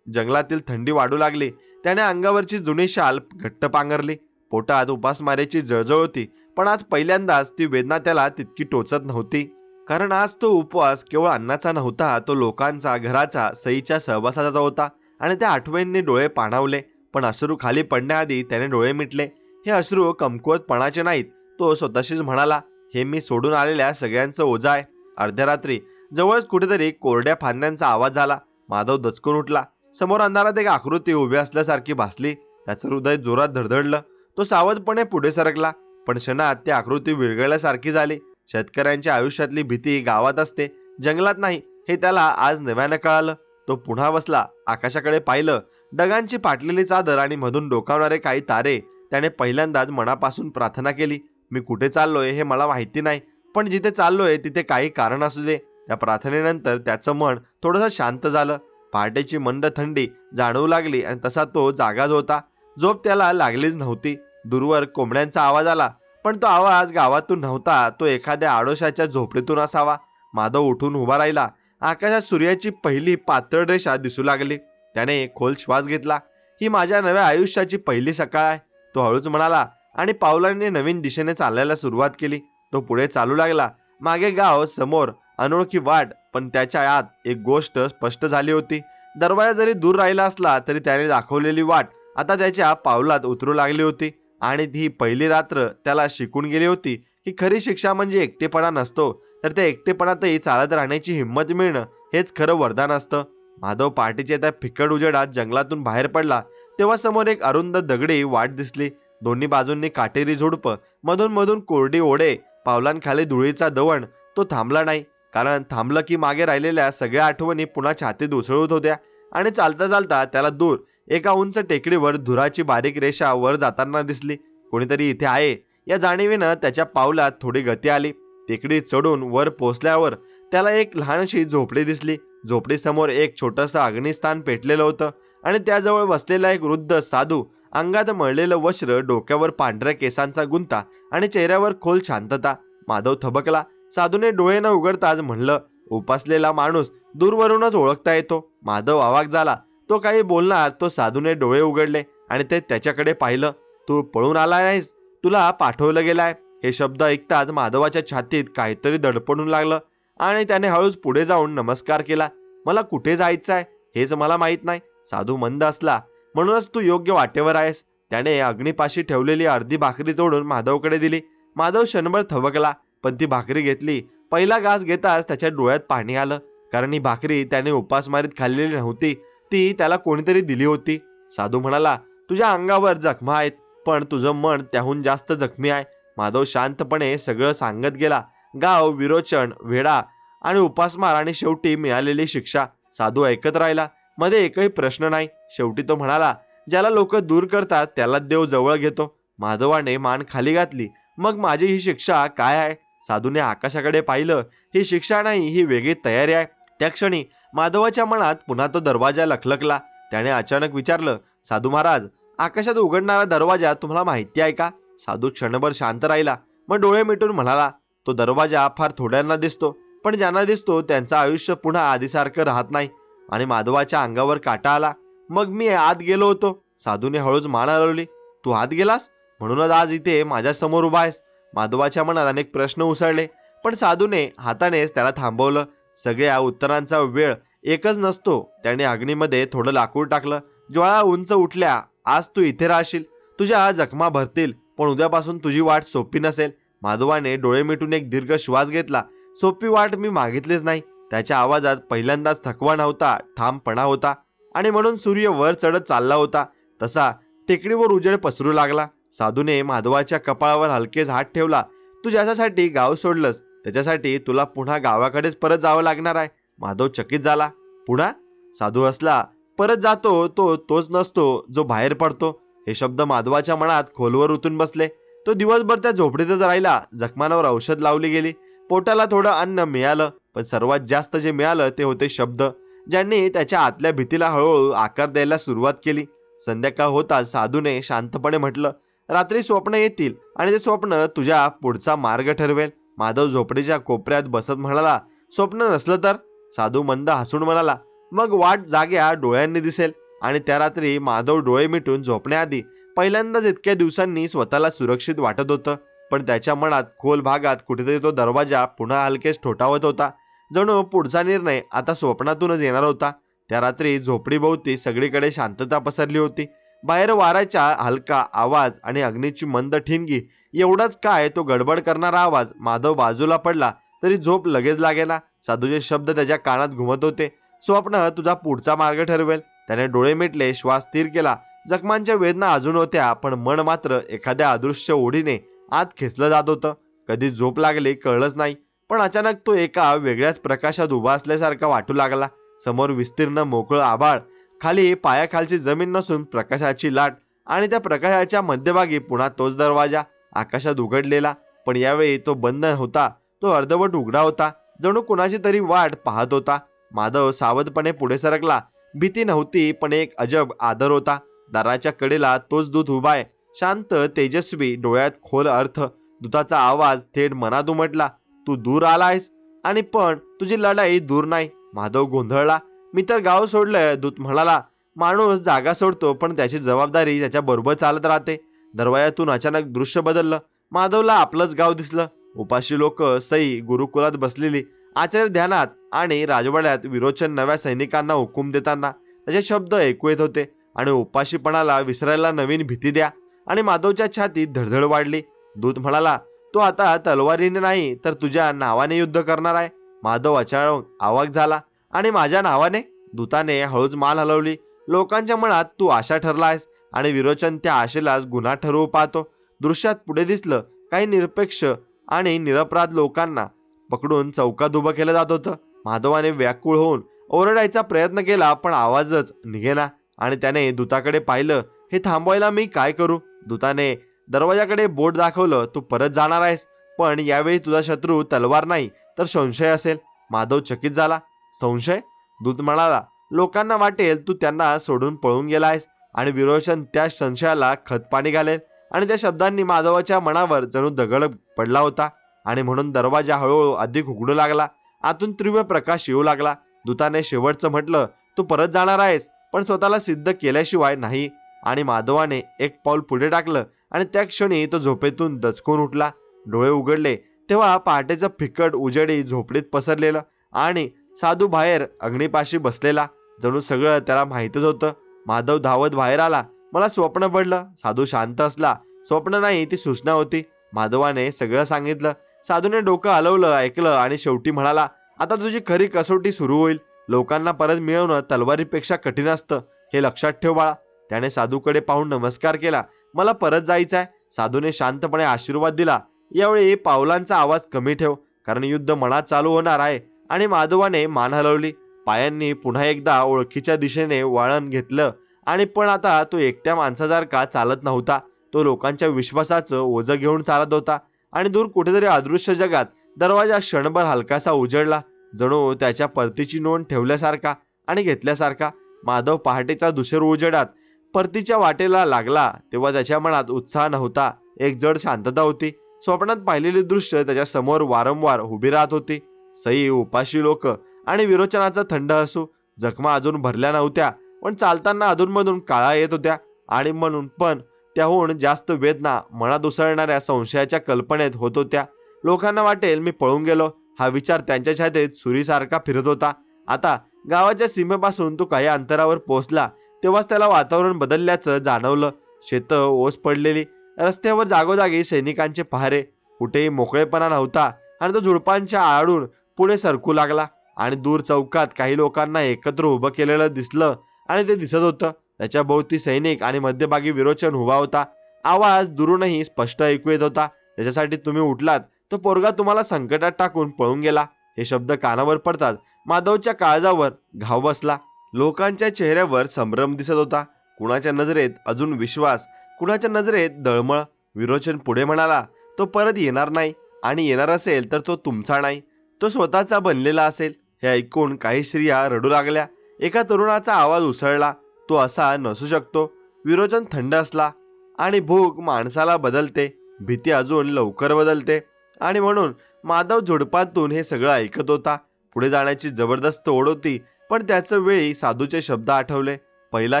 जंगलातील थंडी वाढू लागली. त्याने अंगावरची जुनी शाल घट्ट पांघरली. पोटात उपासमारीची जळजळ होती, पण आज पहिल्यांदाच ती वेदना त्याला तितकी टोचत नव्हती. कारण आज तो उपवास केवळ अन्नाचा नव्हता, तो लोकांचा, घराचा, सईच्या सहवासाचा होता. आणि त्या आठवणींनी डोळे पाणावले. पण अश्रू खाली पडण्याआधी त्याने डोळे मिटले. हे अश्रू कमकुवतपणाचे नाहीत. तो स्वतःशीच म्हणाला, हे मी सोडून आलेल्या सगळ्यांचं ओझं आहे. अर्ध्या रात्री जवळच कुठेतरी कोरड्या फांद्यांचा आवाज झाला. माधव दचकून उठला. समोर अंधारात एक आकृती उभी असल्यासारखी भासली. त्याचं हृदय जोरात धडधडलं. तो सावधपणे पुढे सरकला. पण क्षणात ती आकृती विरघळल्यासारखी झाली. शेतकऱ्यांच्या आयुष्यातली भीती गावात असते, जंगलात नाही, हे त्याला आज नव्यानं कळालं. तो पुन्हा बसला, आकाशाकडे पाहिलं. ढगांची पाटलेली चादर आणि मधून डोकावणारे काही तारे. त्याने पहिल्यांदाच मनापासून प्रार्थना केली, मी कुठे चाललोय हे मला माहिती नाही, पण जिथे चाललोय तिथे काही कारण असू दे. त्या प्रार्थनेनंतर त्याचं मन थोडंसं शांत झालं. पहाटेची मंद थंडी जाणवू लागली आणि तसा तो जागाच होता. झोप त्याला लागलीच नव्हती. दूरवर कोंबड्यांचा आवाज आला, पण तो आवाज गावातून नव्हता, तो एखाद्या आडोशाच्या झोपडीतून असावा. माधव उठून उभा राहिला. आकाशात सूर्याची पहिली पातळ रेषा दिसू लागली. त्याने खोल श्वास घेतला. ही माझ्या नव्या आयुष्याची पहिली सकाळ आहे, तो हळूच म्हणाला आणि पावलांनी नवीन दिशेने चालायला सुरुवात केली. तो पुढे चालू लागला. मागे गाव, समोर अनोळखी वाट, पण त्याच्या आत एक गोष्ट स्पष्ट झाली होती. दरवाजा जरी दूर राहिला असला तरी त्याने दाखवलेली वाट आता त्याच्या पावलात उतरू लागली होती. आणि ती पहिली रात्र त्याला शिकून गेली होती की खरी शिक्षा म्हणजे एकटेपणा नसतो, तर त्या एकटेपणातही चालत राहण्याची हिंमत मिळणं हेच खरं वरदान असतं. माधव पहाटेच्या त्या फिकट उजेडात जंगलातून बाहेर पडला तेव्हा समोर एक अरुंद दगडी वाट दिसली. दोन्ही बाजूंनी काटेरी झुडपं, मधून मधून कोरडी ओढे, पावलांखाली धुळीचा दवण. तो थांबला नाही, कारण थांबलं की मागे राहिलेल्या सगळ्या आठवणी पुन्हा छातीत उसळत होत्या. आणि चालता चालता त्याला दूर एका उंच टेकडीवर धुराची बारीक रेषा वर जाताना दिसली. कोणीतरी इथे आहे या जाणीवेनं त्याच्या पावलात थोडी गती आली. टेकडी चढून वर पोचल्यावर त्याला एक लहानशी झोपडी दिसली. झोपडीसमोर एक छोटंसं अग्निस्थान पेटलेलं होतं आणि त्याजवळ बसलेला एक वृद्ध साधू. अंगात मळलेलं वस्त्र, डोक्यावर पांढऱ्या केसांचा गुंता आणि चेहऱ्यावर खोल शांतता. माधव थबकला. साधूने डोळे न उघडताच म्हणलं, उपासलेला माणूस दूरवरूनच ओळखता येतो. माधव अवाक झाला. तो काही बोलणार तो साधूने डोळे उघडले आणि ते त्याच्याकडे पाहिलं. तू पळून आला नाहीस, तुला पाठवलं गेलाय. हे शब्द ऐकताच माधवाच्या छातीत काहीतरी दडपडून लागलं आणि त्याने हळूच पुढे जाऊन नमस्कार केला. मला कुठे जायचं आहे हेच मला माहीत नाही. साधू मंद असला, म्हणूनच तू योग्य वाटेवर आहेस. त्याने अग्निपाशी ठेवलेली अर्धी भाकरी तोडून माधवकडे दिली. माधव क्षणभर थबकला, पण ती भाकरी घेतली. पहिला घास घेताच त्याच्या डोळ्यात पाणी आलं, कारण ही भाकरी त्याने उपासमारीत खाल्लेली नव्हती, ती त्याला कोणीतरी दिली होती. साधू म्हणाला, तुझ्या अंगावर जखमा आहेत, पण तुझं मन त्याहून जास्त जखमी आहे. माधव शांतपणे सगळं सांगत गेला. गाव, विरोचन, वेढा आणि उपासमार आणि शेवटी मिळालेली शिक्षा. साधू ऐकत राहिला. मध्ये एकही प्रश्न नाही. शेवटी तो म्हणाला, ज्याला लोक दूर करतात त्याला देव जवळ घेतो. माधवाने मान खाली घातली. मग माझी ही शिक्षा काय आहे? साधूने आकाशाकडे पाहिलं. ही शिक्षा नाही, ही वेगळी तयारी आहे. त्या क्षणी माधवाच्या मनात पुन्हा तो दरवाजा लखलखला. त्याने अचानक विचारलं, साधू महाराज, आकाशात उघडणारा दरवाजा तुम्हाला माहिती आहे का? साधू क्षणभर शांत राहिला, मग डोळे मिटून म्हणाला, तो दरवाजा फार थोड्यांना दिसतो, पण ज्यांना दिसतो त्यांचं आयुष्य पुन्हा आधीसारखं राहत नाही. आणि माधवाच्या अंगावर काटा आला. मग मी आत गेलो होतो. साधूने हळूच मान हलवली. तू आत गेलास, म्हणूनच आज इथे माझ्या समोर उभा आहेस. माधवाच्या मनात अनेक प्रश्न उसळले, पण साधूने हातानेच त्याला थांबवलं. सगळ्या उत्तरांचा वेळ एकच नसतो. त्याने अग्नीमध्ये थोडं लाकूड टाकलं. ज्वाळा उंच उठल्या. आज तू इथे राहशील, तुझ्या जखमा भरतील, पण उद्यापासून तुझी वाट सोपी नसेल. माधवाने डोळे मिटून एक दीर्घ श्वास घेतला. सोपी वाट मी मागितलीच नाही. त्याच्या आवाजात पहिल्यांदाच थकवा नव्हता, ठामपणा होता. आणि म्हणून सूर्य वर चढत चालला होता तसा टेकडीवर उजेड पसरू लागला. साधूने माधवाच्या कपाळावर हलकेच हात ठेवला. तू ज्याच्यासाठी गाव सोडलंस त्याच्यासाठी तुला पुन्हा गावाकडेच परत जावं लागणार आहे. माधव चकित झाला. पुन्हा? साधू हसला. परत जातो तो तोच नसतो जो बाहेर पडतो. हे शब्द माधवाच्या मनात खोलवर उतरून बसले. तो दिवसभर त्या झोपडीतच राहिला. जखमांवर औषध लावली गेली. पोटाला थोडं अन्न मिळालं, पण सर्वात जास्त जे मिळालं ते होते शब्द, ज्यांनी त्याच्या आतल्या भीतीला हळूहळू आकार द्यायला सुरुवात केली. संध्याकाळ होताच साधूने शांतपणे म्हटलं, रात्री स्वप्न येतील आणि ते स्वप्न तुझ्या पुढचा मार्ग ठरवेल. माधव झोपडीच्या कोपऱ्यात बसत म्हणाला, स्वप्न नसलं तर? साधू मंद हसून म्हणाला, मग वाट जाग्या डोळ्यांनी दिसेल. आणि त्या रात्री माधव डोळे मिटून झोपण्याआधी पहिल्यांदाच इतक्या दिवसांनी स्वतःला सुरक्षित वाटत होतं. पण त्याच्या मनात खोल भागात कुठेतरी तो दरवाजा पुन्हा हलकेच ठोठावत होता. जणू पुढचा निर्णय आता स्वप्नातूनच येणार होता. त्या रात्री झोपडीभोवती सगळीकडे शांतता पसरली होती. बाहेर वाऱ्याचा हलका आवाज आणि अग्नीची मंद ठिणगी, एवढाच काय तो गडबड करणारा आवाज. माधव बाजूला पडला तरी झोप लगेच लागेना. साधूचे शब्द त्याच्या कानात घुमत होते, स्वप्न तुझा पुढचा मार्ग ठरवेल. त्याने डोळे मिटले, श्वास स्थिर केला. जखमांच्या वेदना अजून होत्या, पण मन मात्र एखाद्या अदृश्य ओढीने आत खेचलं जात होतं. कधी झोप लागली कळलंच नाही, पण अचानक तो एका वेगळ्याच प्रकाशात उभा असल्यासारखा वाटू लागला. समोर विस्तीर्ण मोकळं आभाळ, खाली पायाखालची जमीन नसून प्रकाशाची लाट, आणि त्या प्रकाशाच्या मध्यभागी पुन्हा तोच दरवाजा आकाशात उघडलेला. पण यावेळी तो बंद होता, तो अर्धवट उघडा होता, जणू कुणाची तरी वाट पाहत होता. माधव सावधपणे पुढे सरकला. भीती नव्हती, पण एक अजब आदर होता. दाराच्या कडेला तोच दूत उभा आहे, शांत, तेजस्वी, डोळ्यात खोल अर्थ. दूताचा आवाज थेट मनात उमटला, तू दूर आलायस आणि पण तुझी लढाई दूर नाही. माधव गोंधळला. मी तर गाव सोडलंय. दूत म्हणाला, माणूस जागा सोडतो पण त्याची जबाबदारी त्याच्या बरोबर चालत राहते. दरवाजातून अचानक दृश्य बदललं. माधवला आपलंच गाव दिसलं. उपाशी लोक, सई, गुरुकुलात बसलेली, आचार्य ध्यानात, आणि राजवाड्यात विरोचन नव्या सैनिकांना हुकूम देताना त्याचे शब्द ऐकू येत होते. आणि उपाशीपणाला विसरायला नवीन भीती द्या. आणि माधवच्या छातीत धडधड वाढली. दूत म्हणाला, तो आता तलवारीने नाही तर तुझ्या नावाने युद्ध करणार आहे. माधव अचानक आवाक झाला. आणि माझ्या नावाने? दूताने हळूच मान हलवली. लोकांच्या मनात तू आशा ठरला आहेस आणि विरोचन त्या आशेलाच गुन्हा ठरवू पाहतो. दृश्यात पुढे दिसलं, काही निरपेक्ष आणि निरपराध लोकांना पकडून चौकात उभं केलं जात होतं. माधवाने व्याकुळ होऊन ओरडायचा प्रयत्न केला, पण आवाजच निघेना. आणि त्याने दूताकडे पाहिलं. हे थांबवायला मी काय करू? दूताने दरवाजाकडे बोट दाखवलं. तू परत जाणार आहेस, पण यावेळी तुझा शत्रू तलवार नाही तर संशय असेल. माधव चकित झाला. संशय? दूत म्हणाला, लोकांना वाटेल तू त्यांना सोडून पळून गेलायस आणि विरोचन त्या संशयाला खतपाणी घालेल. आणि त्या शब्दांनी माधवाच्या मनावर जणू दगड पडला होता. आणि म्हणून दरवाजा हळूहळू अधिक उघडू लागला. आतून तीव्र प्रकाश येऊ लागला. दूताने शेवटचं म्हटलं, तू परत जाणार आहेस, पण स्वतःला सिद्ध केल्याशिवाय नाही. आणि माधवाने एक पाऊल पुढे टाकलं. आणि त्या क्षणी तो झोपेतून दचकून उठला. डोळे उघडले तेव्हा पहाटेचं फिकट उजेडी झोपडीत पसरलेलं, आणि साधू बाहेर अग्नीपाशी बसलेला. जणू सगळं त्याला माहीतच होतं. माधव धावत बाहेर आला. मला स्वप्न पडलं. साधू शांत असला. स्वप्न नाही, ती सूचना होती. माधवाने सगळं सांगितलं. साधूने डोकं हलवलं, ऐकलं, आणि शेवटी म्हणाला, आता तुझी खरी कसोटी सुरू होईल. लोकांना परत मिळवणं तलवारीपेक्षा कठीण असतं, हे लक्षात ठेव बाळा. त्याने साधूकडे पाहून नमस्कार केला. मला परत जायचं आहे. साधूने शांतपणे आशीर्वाद दिला. यावेळी पावलांचा आवाज कमी ठेव, कारण युद्ध मनात चालू होणार आहे. आणि माधवाने मान हलवली. पायांनी पुन्हा एकदा ओळखीच्या दिशेने वळण घेतलं. आणि पण आता तो एकट्या माणसासारखा चालत नव्हता. तो लोकांच्या विश्वासाचं ओझं घेऊन चालत होता. आणि दूर कुठेतरी अदृश्य जगात दरवाजा क्षणभर हलकासा उजळला, जणू त्याच्या परतीची नोंद ठेवल्यासारखा आणि घेतल्यासारखा. माधव पहाटेच्या दुसऱ्या उजेडात परतीच्या वाटेला लागला तेव्हा त्याच्या मनात उत्साह नव्हता, एक जड शांतता होती. स्वप्नात पाहिलेली दृश्य त्याच्या समोर वारंवार उभी राहत होती. सई, उपाशी लोक, आणि विरोचनाचा थंड हसू. जखमा अजून भरल्या नव्हत्या, पण चालताना अधूनमधून काळा येत होत्या. आणि म्हणून पण त्याहून जास्त वेदना मनात उसळणाऱ्या संशयाच्या कल्पनेत होत होत्या. लोकांना वाटेल मी पळून गेलो, हा विचार त्यांच्या छातीत सुरीसारखा फिरत होता. आता गावाच्या सीमेपासून तो काही अंतरावर पोहोचला तेव्हाच त्याला वातावरण बदलल्याचं जाणवलं. शेतं ओस पडलेली, रस्त्यावर जागोजागी सैनिकांचे पहारे, कुठेही मोकळेपणा नव्हता आणि तो झुडपांच्या आडून पुढे सरकू लागला. आणि दूर चौकात काही लोकांना एकत्र उभं केलेलं दिसलं आणि ते दिसत होतं. त्याच्या भोवती सैनिक आणि मध्यभागी विरोचन उभा होता. आवाज दुरूनही स्पष्ट ऐकू येत होता. त्याच्यासाठी तुम्ही उठलात, तो पोरगा तुम्हाला संकटात टाकून पळून गेला. हे शब्द कानावर पडतात माधवच्या काळजावर घाव बसला. लोकांच्या चेहऱ्यावर संभ्रम दिसत होता. कुणाच्या नजरेत अजून विश्वास, कुणाच्या नजरेत दळमळ. विरोचन पुढे म्हणाला, तो परत येणार नाही, आणि येणार असेल तर तो तुमचा नाही, तो स्वतःचा बनलेला असेल. हे ऐकून काही स्त्रिया रडू लागल्या. एका तरुणाचा आवाज उसळला, तो असा नसू शकतो. विरोचन थंड असला आणि भूक माणसाला बदलते, भीती अजून लवकर बदलते. आणि म्हणून माधव झुडपातून हे सगळं ऐकत होता. पुढे जाण्याची जबरदस्त ओढ होती, पण त्याच वेळी साधूचे शब्द आठवले. पहिला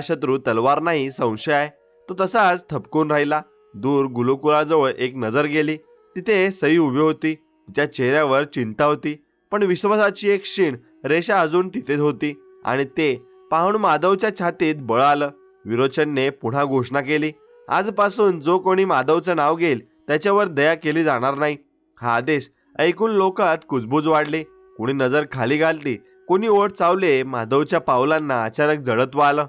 शत्रू तलवार नाही, संशय आहे. तो तसाच थपकून राहिला. दूर गुरुकुलाजवळ एक नजर गेली. तिथे सई उभी होती. तिच्या चेहऱ्यावर चिंता होती, पण विश्वासाची एक क्षीण रेषा अजून तिथेच होती. आणि ते पाहून माधवच्या छातीत बळ आलं. विरोचनने पुन्हा घोषणा केली, आजपासून जो कोणी माधवचं नाव घेईल त्याच्यावर दया केली जाणार नाही. हा आदेश ऐकून लोकात कुजबूज वाढली. कोणी नजर खाली घालती, कोणी ओठ चावले. माधवच्या पावलांना अचानक जडत्व आलं.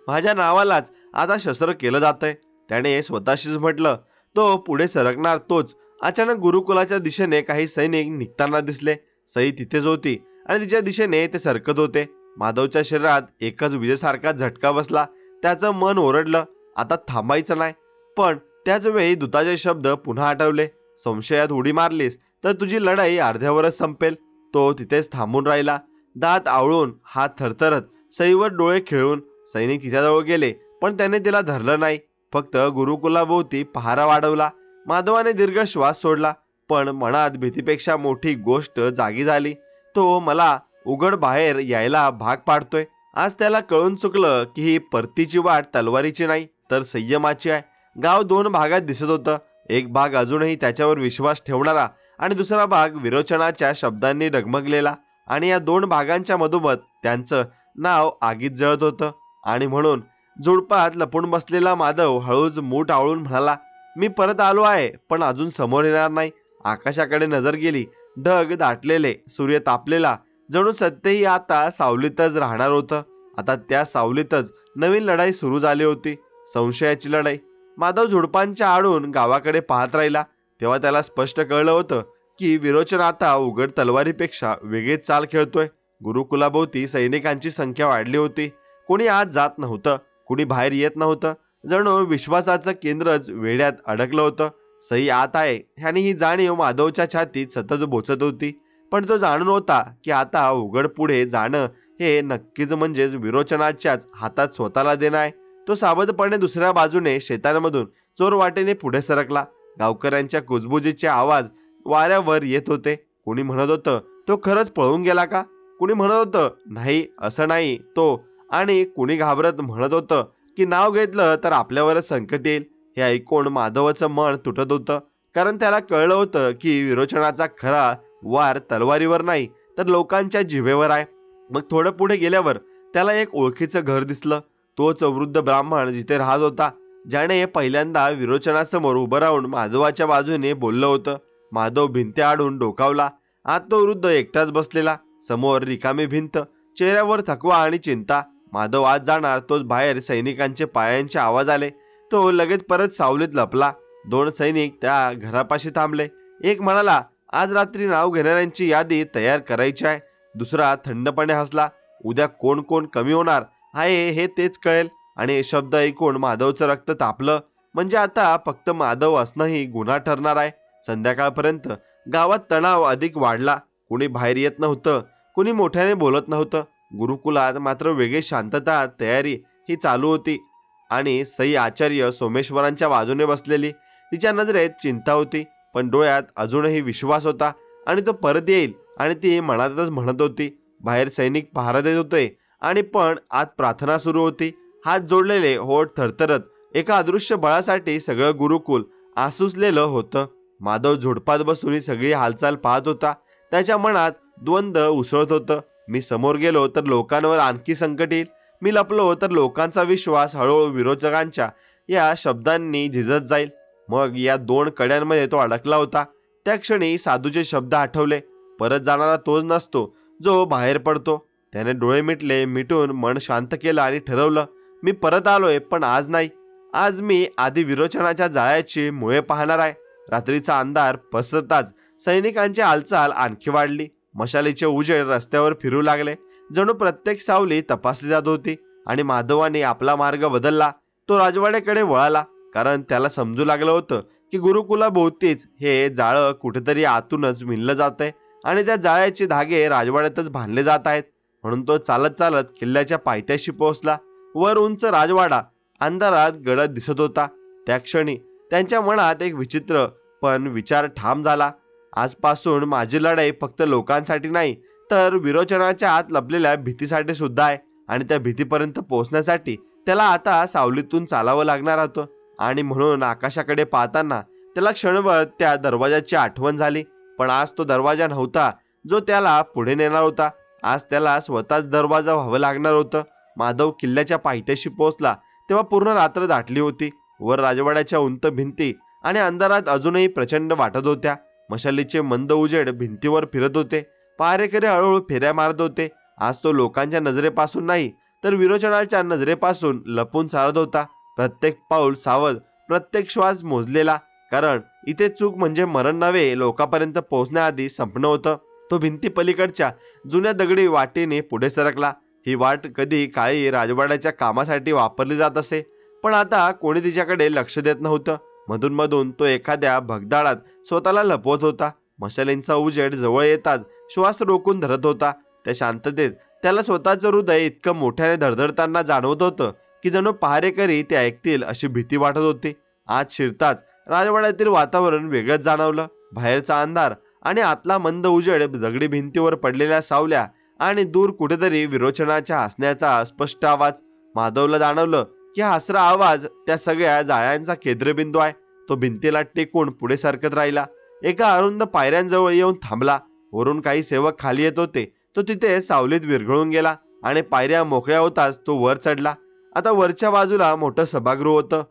माझ्या नावालाच आता शस्त्र केलं जातंय, त्याने स्वतःशीच म्हटलं. तो पुढे सरकणार तोच अचानक गुरुकुलाच्या दिशेने काही सैनिक निघताना दिसले. सई तिथेच होती आणि तिच्या दिशेने ते सरकत होते. माधवच्या शरीरात एकच विजेसारखा झटका बसला. त्याचं मन ओरडलं, आता थांबायचं नाही. पण त्याच वेळी दूताचे शब्द पुन्हा आठवले, संशयात उडी मारलीस तर तुझी लढाई अर्ध्यावरच संपेल. तो तिथेच थांबून राहिला, दात आवळून, हात थरथरत, सईवर डोळे खिळून. सैनिक तिच्याजवळ गेले, पण त्याने तिला धरलं नाही, फक्त गुरुकुलाभोवती पहारा वाढवला. माधवाने दीर्घ श्वास सोडला, पण मनात भीतीपेक्षा मोठी गोष्ट जागी झाली. तो मला उघड बाहेर यायला भाग पाडतोय. आज त्याला कळून चुकलं की ही परतीची वाट तलवारीची नाही तर संयमाची आहे. गाव दोन भागात दिसत होतं. एक भाग अजूनही त्याच्यावर विश्वास ठेवणारा आणि दुसरा भाग विरोचनाच्या शब्दांनी डगमगलेला. आणि या दोन भागांच्या मधोमध त्यांचं नाव आगीत जळत होतं. आणि म्हणून झुडपात लपून बसलेला माधव हळूच मूठ आवळून म्हणाला, मी परत आलो आहे, पण अजून समोर येणार नाही. आकाशाकडे नजर गेली. ढग दाटलेले, सूर्य तापलेला, जणू सत्यही आता सावलीतच राहणार होतं. आता त्या सावलीतच नवीन लढाई सुरू झाली होती, संशयाची लढाई. माधव झुडपांच्या आडून गावाकडे पाहत राहिला. तेव्हा त्याला स्पष्ट कळलं होतं की विरोचन आता उघड तलवारीपेक्षा वेगळीच चाल खेळतोय. गुरुकुलाभोवती सैनिकांची संख्या वाढली होती. कोणी आत जात नव्हतं, कुणी बाहेर येत नव्हतं. जणू विश्वासाचं केंद्रच वेड्यात अडकलं होतं. सई आत आहे ह्यानी ही जाणीव माधवच्या छातीत सतत बोचत होती. पण तो जाणून होता की आता उघड पुढे जाणं हे नक्कीच म्हणजेच विरोचनाच्याच हातात स्वतःला देणं आहे. तो सावधपणे दुसऱ्या बाजूने शेतांमधून चोर वाटेने पुढे सरकला. गावकऱ्यांच्या कुजबुजीचे आवाज वाऱ्यावर येत होते. कुणी म्हणत होतं, तो खरंच पळून गेला का? कुणी म्हणत होतं, नाही असं नाही तो. आणि कुणी घाबरत म्हणत होतं की नाव घेतलं तर आपल्यावरच संकट येईल. हे ऐकून माधवचं मन तुटत होतं, कारण त्याला कळलं होतं की विरोचनाचा खरा वार तलवारीवर नाही तर लोकांच्या जिभेवर आहे. मग थोडं पुढे गेल्यावर त्याला एक ओळखीचं घर दिसलं. तोच वृद्ध ब्राह्मण जिथे राहत होता, ज्याने पहिल्यांदा विरोचनासमोर उभं राहून माधवाच्या बाजूने बोललं होतं. माधव भिंत्या आडून डोकावला. आत तो वृद्ध एकटाच बसलेला, समोर रिकामी भिंत, चेहऱ्यावर थकवा आणि चिंता. माधव आत जाणार तोच बाहेर सैनिकांचे पायांचे आवाज आले. तो लगेच परत सावलीत लपला. दोन सैनिक त्या घरापाशी थांबले. एक म्हणाला, आज रात्री नाव घेणाऱ्यांची यादी तयार करायची आहे. दुसरा थंडपणे हसला, उद्या कोण कोण कमी होणार आहे हे तेच कळेल. आणि हे शब्द ऐकून माधवचं रक्त तापलं. म्हणजे आता फक्त माधव असणंही गुन्हा ठरणार आहे. संध्याकाळपर्यंत गावात तणाव अधिक वाढला. कुणी बाहेर येत नव्हतं, कुणी मोठ्याने बोलत नव्हतं. गुरुकुलात मात्र वेगळी शांतता, तयारी ही चालू होती. आणि सई आचार्य सोमेश्वरांच्या बाजूने बसलेली. तिच्या नजरेत चिंता होती, पण डोळ्यात अजूनही विश्वास होता. आणि तो परत येईल. आणि ती मनातच म्हणत होती. बाहेर सैनिक पहारा देत होते आणि पण आत प्रार्थना सुरू होती. हात जोडलेले, होठ थरथरत, एका अदृश्य बळासाठी सगळं गुरुकुल आसुसलेलं होतं. माधव झुडपात बसून ही सगळी हालचाल पाहत होता. त्याच्या मनात द्वंद्व उसळत होतं. मी समोर गेलो तर लोकांवर आणखी संकट येईल, मी लपलो तर लोकांचा विश्वास हळूहळू विरोधकांच्या या शब्दांनी झिजत जाईल. मग या दोन कड्यांमध्ये तो अडकला होता. त्या क्षणी साधूचे शब्द आठवले, परत जाणारा तोच नसतो जो बाहेर पडतो. त्याने डोळे मिटले, मिटून मन शांत केलं आणि ठरवलं, मी परत आलोय, पण आज नाही. आज मी आधी विरोचनाच्या जाळ्याची मुळे पाहणार आहे. रात्रीचा अंधार पसरताच सैनिकांची हालचाल आणखी वाढली. मशालीचे उजेड रस्त्यावर फिरू लागले. जणू प्रत्येक सावली तपासली जात होती. आणि माधवाने आपला मार्ग बदलला. तो राजवाड्याकडे वळाला, कारण त्याला समजू लागलं होतं की गुरुकुलाभोवतीच हे जाळं कुठेतरी आतूनच विणलं जातंय आणि त्या जाळ्याचे धागे राजवाड्यातच बांधले जात आहेत. म्हणून तो चालत चालत किल्ल्याच्या पायथ्याशी पोहोचला. वर उंच राजवाडा अंधारात गडद दिसत होता. त्या क्षणी त्यांच्या मनात एक विचित्र पण विचार ठाम झाला. आजपासून माझी लढाई फक्त लोकांसाठी नाही, तर विरोचनाच्या आत लपलेल्या भीतीसाठी सुद्धा आहे. आणि त्या भीतीपर्यंत पोहोचण्यासाठी त्याला आता सावलीतून चालावं लागणार होतं. आणि म्हणून आकाशाकडे पाहताना त्याला क्षणभर त्या दरवाजाची आठवण झाली. पण आज तो दरवाजा नव्हता जो त्याला पुढे नेणार होता. आज त्याला स्वतःच दरवाजा व्हावं लागणार होतं. माधव किल्ल्याच्या पायथ्याशी पोहोचला तेव्हा पूर्ण रात्र दाटली होती. वर राजवाड्याच्या उंच भिंती आणि अंधारात अजूनही प्रचंड वाटत होत्या. मशालीचे मंद उजेड भिंतीवर फिरत होते. पहारेकरी हळूहळू फेऱ्या मारत होते. आज तो लोकांच्या नजरेपासून नाही, तर विरोचनाच्या नजरेपासून लपून चालत होता. प्रत्येक पाऊल सावध, प्रत्येक श्वास मोजलेला. कारण इथे चूक म्हणजे मरण नव्हे, लोकांपर्यंत पोहोचण्याआधी संपणं होतं. तो भिंती पलीकडच्या जुन्या दगडी वाटेने पुढे सरकला. ही वाट कधी काळी राजवाड्याच्या कामासाठी वापरली जात असे, पण आता कोणी तिच्याकडे लक्ष देत नव्हतं. मधून मधून तो एखाद्या भगदाडात स्वतःला लपवत होता. मशालींचा उजेड जवळ येताच श्वास रोखून धरत होता. त्या शांततेत त्याला स्वतःचं हृदय इतकं मोठ्याने धडधडताना जाणवत होतं की जणू पहारेकरी ते ऐकतील अशी भीती वाटत होती. आज शिरताच राजवाड्यातील वातावरण वेगळंच जाणवलं. बाहेरचा अंधार आणि आतला मंद उजेड, दगडी भिंतीवर पडलेल्या सावल्या आणि दूर कुठेतरी विरोचनाच्या हसण्याचा अस्पष्ट आवाज. माधवला जाणवलं की हा हसरा आवाज त्या सगळ्या जाळ्यांचा केंद्रबिंदू आहे. तो भिंतीला टेकून पुढे सरकत राहिला. एका अरुंद पायऱ्यांजवळ येऊन थांबला. वरून काही सेवक खाली येत होते. तो तिथे सावलीत विरघळून गेला आणि पायऱ्या मोकळ्या होताच तो वर चढला. आता वरच्या बाजूला मोठं सभागृह होतं.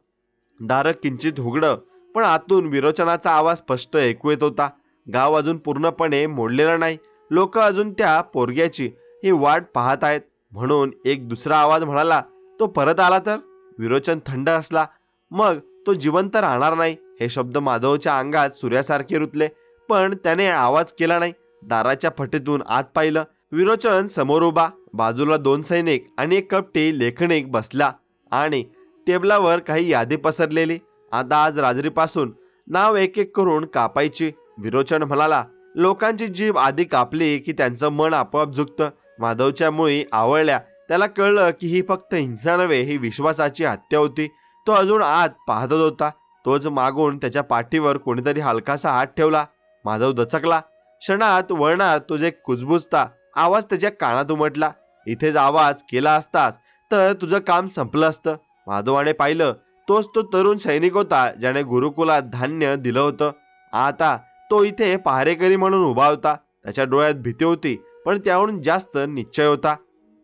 दार किंचित उघडं, पण आतून विरोचनाचा आवाज स्पष्ट ऐकू येत होता. गाव अजून पूर्णपणे मोडलेलं नाही. लोक अजून त्या पोरग्याची ही वाट पाहत आहेत. म्हणून एक दुसरा आवाज म्हणाला, तो परत आला तर? विरोचन थंड असला, मग तो जिवंत राहणार नाही. हे शब्द माधवच्या अंगात सूर्यासारखे रुतले, पण त्याने आवाज केला नाही. दाराच्या फटीतून आत पाहिलं. विरोचन समोर उभा, बाजूला दोन सैनिक आणि एक कपटी लेखनिक बसला आणि टेबलावर काही यादी पसरलेली. आता आज रात्रीपासून नाव एक एक करून कापायची. विरोचन म्हणाला. लोकांची जीभ आधी कापली की त्यांचं मन आपोआप झुकतं. माधवच्या मुळी आवळल्या. त्याला कळलं की ही फक्त हिंसा नव्हे, ही विश्वासाची हत्या होती. तो अजून आत पाहतच होता. तोच मागून त्याच्या पाठीवर कोणीतरी हलकासा हात ठेवला. माधव दचकला. क्षणात वळणार तो जे कुजबुजता आवाज त्याच्या कानात उमटला. इथेच आवाज केला असतास तर तुझं काम संपलं असतं. माधवाने पाहिलं, तोच तो तरुण सैनिक होता ज्याने गुरुकुलात धान्य दिलं होतं. आता तो इथे पहारेकरी म्हणून उभा होता. त्याच्या डोळ्यात भीती होती, पण त्याहून जास्त निश्चय होता.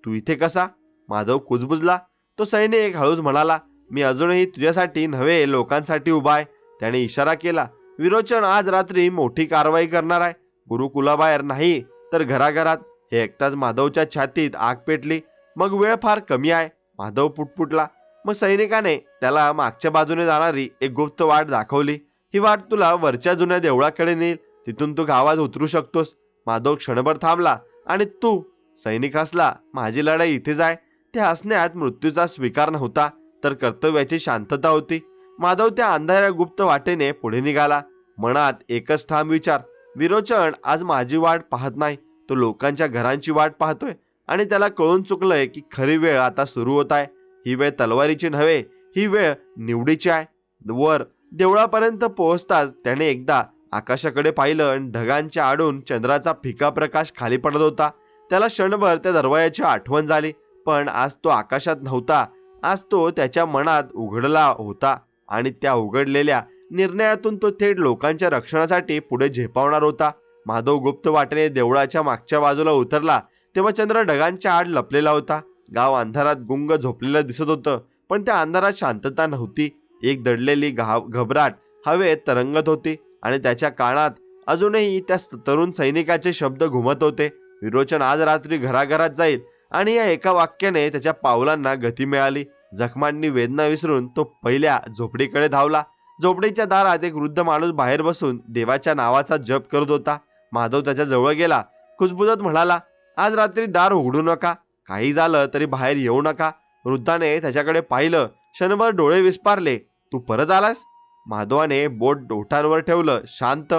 तू इथे कसा? माधव कुजबुजला. तो सैनिक हळूच म्हणाला, मी अजूनही तुझ्यासाठी नव्हे, लोकांसाठी उभा आहे. त्याने इशारा केला. विरोचन आज रात्री मोठी कारवाई करणार आहे. गुरुकुलाबाहेर नाही, तर घराघरात. हे ऐकताच माधवच्या छातीत आग पेटली. मग वेळ फार कमी आहे, माधव पुटपुटला. मग सैनिकाने त्याला मागच्या बाजूने जाणारी एक गुप्त वाट दाखवली. ही वाट तुला वरच्या जुन्या देवळाकडे नेईल. तिथून तू गावात उतरू शकतोस. माधव क्षणभर थांबला. आणि तू? सैनिक हसला. माझी लढाई इथेच आहे. त्या हसण्यात मृत्यूचा स्वीकार नव्हता, तर कर्तव्याची शांतता होती. माधव त्या अंधाऱ्या गुप्त वाटेने पुढे निघाला. मनात एकच ठाम विचार, विरोचन आज माझी वाट पाहत नाही, तो लोकांच्या घरांची वाट पाहतोय. आणि त्याला कळून चुकलंय की खरी वेळ आता सुरू होत आहे. ही वेळ तलवारीची नव्हे, ही वेळ निवडीची आहे. वर देवळापर्यंत पोहोचताच त्याने एकदा आकाशाकडे पाहिलं आणि ढगांच्या आडून चंद्राचा फिका प्रकाश खाली पडत होता. त्याला क्षणभर त्या दरवाजाची आठवण झाली. पण आज तो आकाशात नव्हता, आज तो त्याच्या मनात उघडला होता. आणि त्या उघडलेल्या निर्णयातून तो थेट लोकांच्या रक्षणासाठी पुढे झेपावणार होता. माधव गुप्त वाटेने देवळाच्या मागच्या बाजूला उतरला तेव्हा चंद्र ढगांच्या आड लपलेला होता. गाव अंधारात गुंग झोपलेलं दिसत होतं, पण त्या अंधारात शांतता नव्हती. एक दडलेली घबराट हवेत तरंगत होती आणि त्याच्या कानात अजूनही त्या तरुण सैनिकाचे शब्द घुमत होते. विरोचन आज रात्री घराघरात जाईल आणि या एका वाक्याने त्याच्या पावलांना गती मिळाली. जखमांनी वेदना विसरून तो पहिल्या झोपडीकडे धावला. झोपडीच्या दारात एक वृद्ध माणूस बाहेर बसून देवाच्या नावाचा जप करत होता. माधव त्याच्या जवळ गेला. कुजबुजत म्हणाला, आज रात्री दार उघडू नका, काही झालं तरी बाहेर येऊ नका. वृद्धाने त्याच्याकडे पाहिलं. क्षणभर डोळे विस्पारले. तू परत आलास? माधवाने बोट ओठांवर ठेवलं. शांत.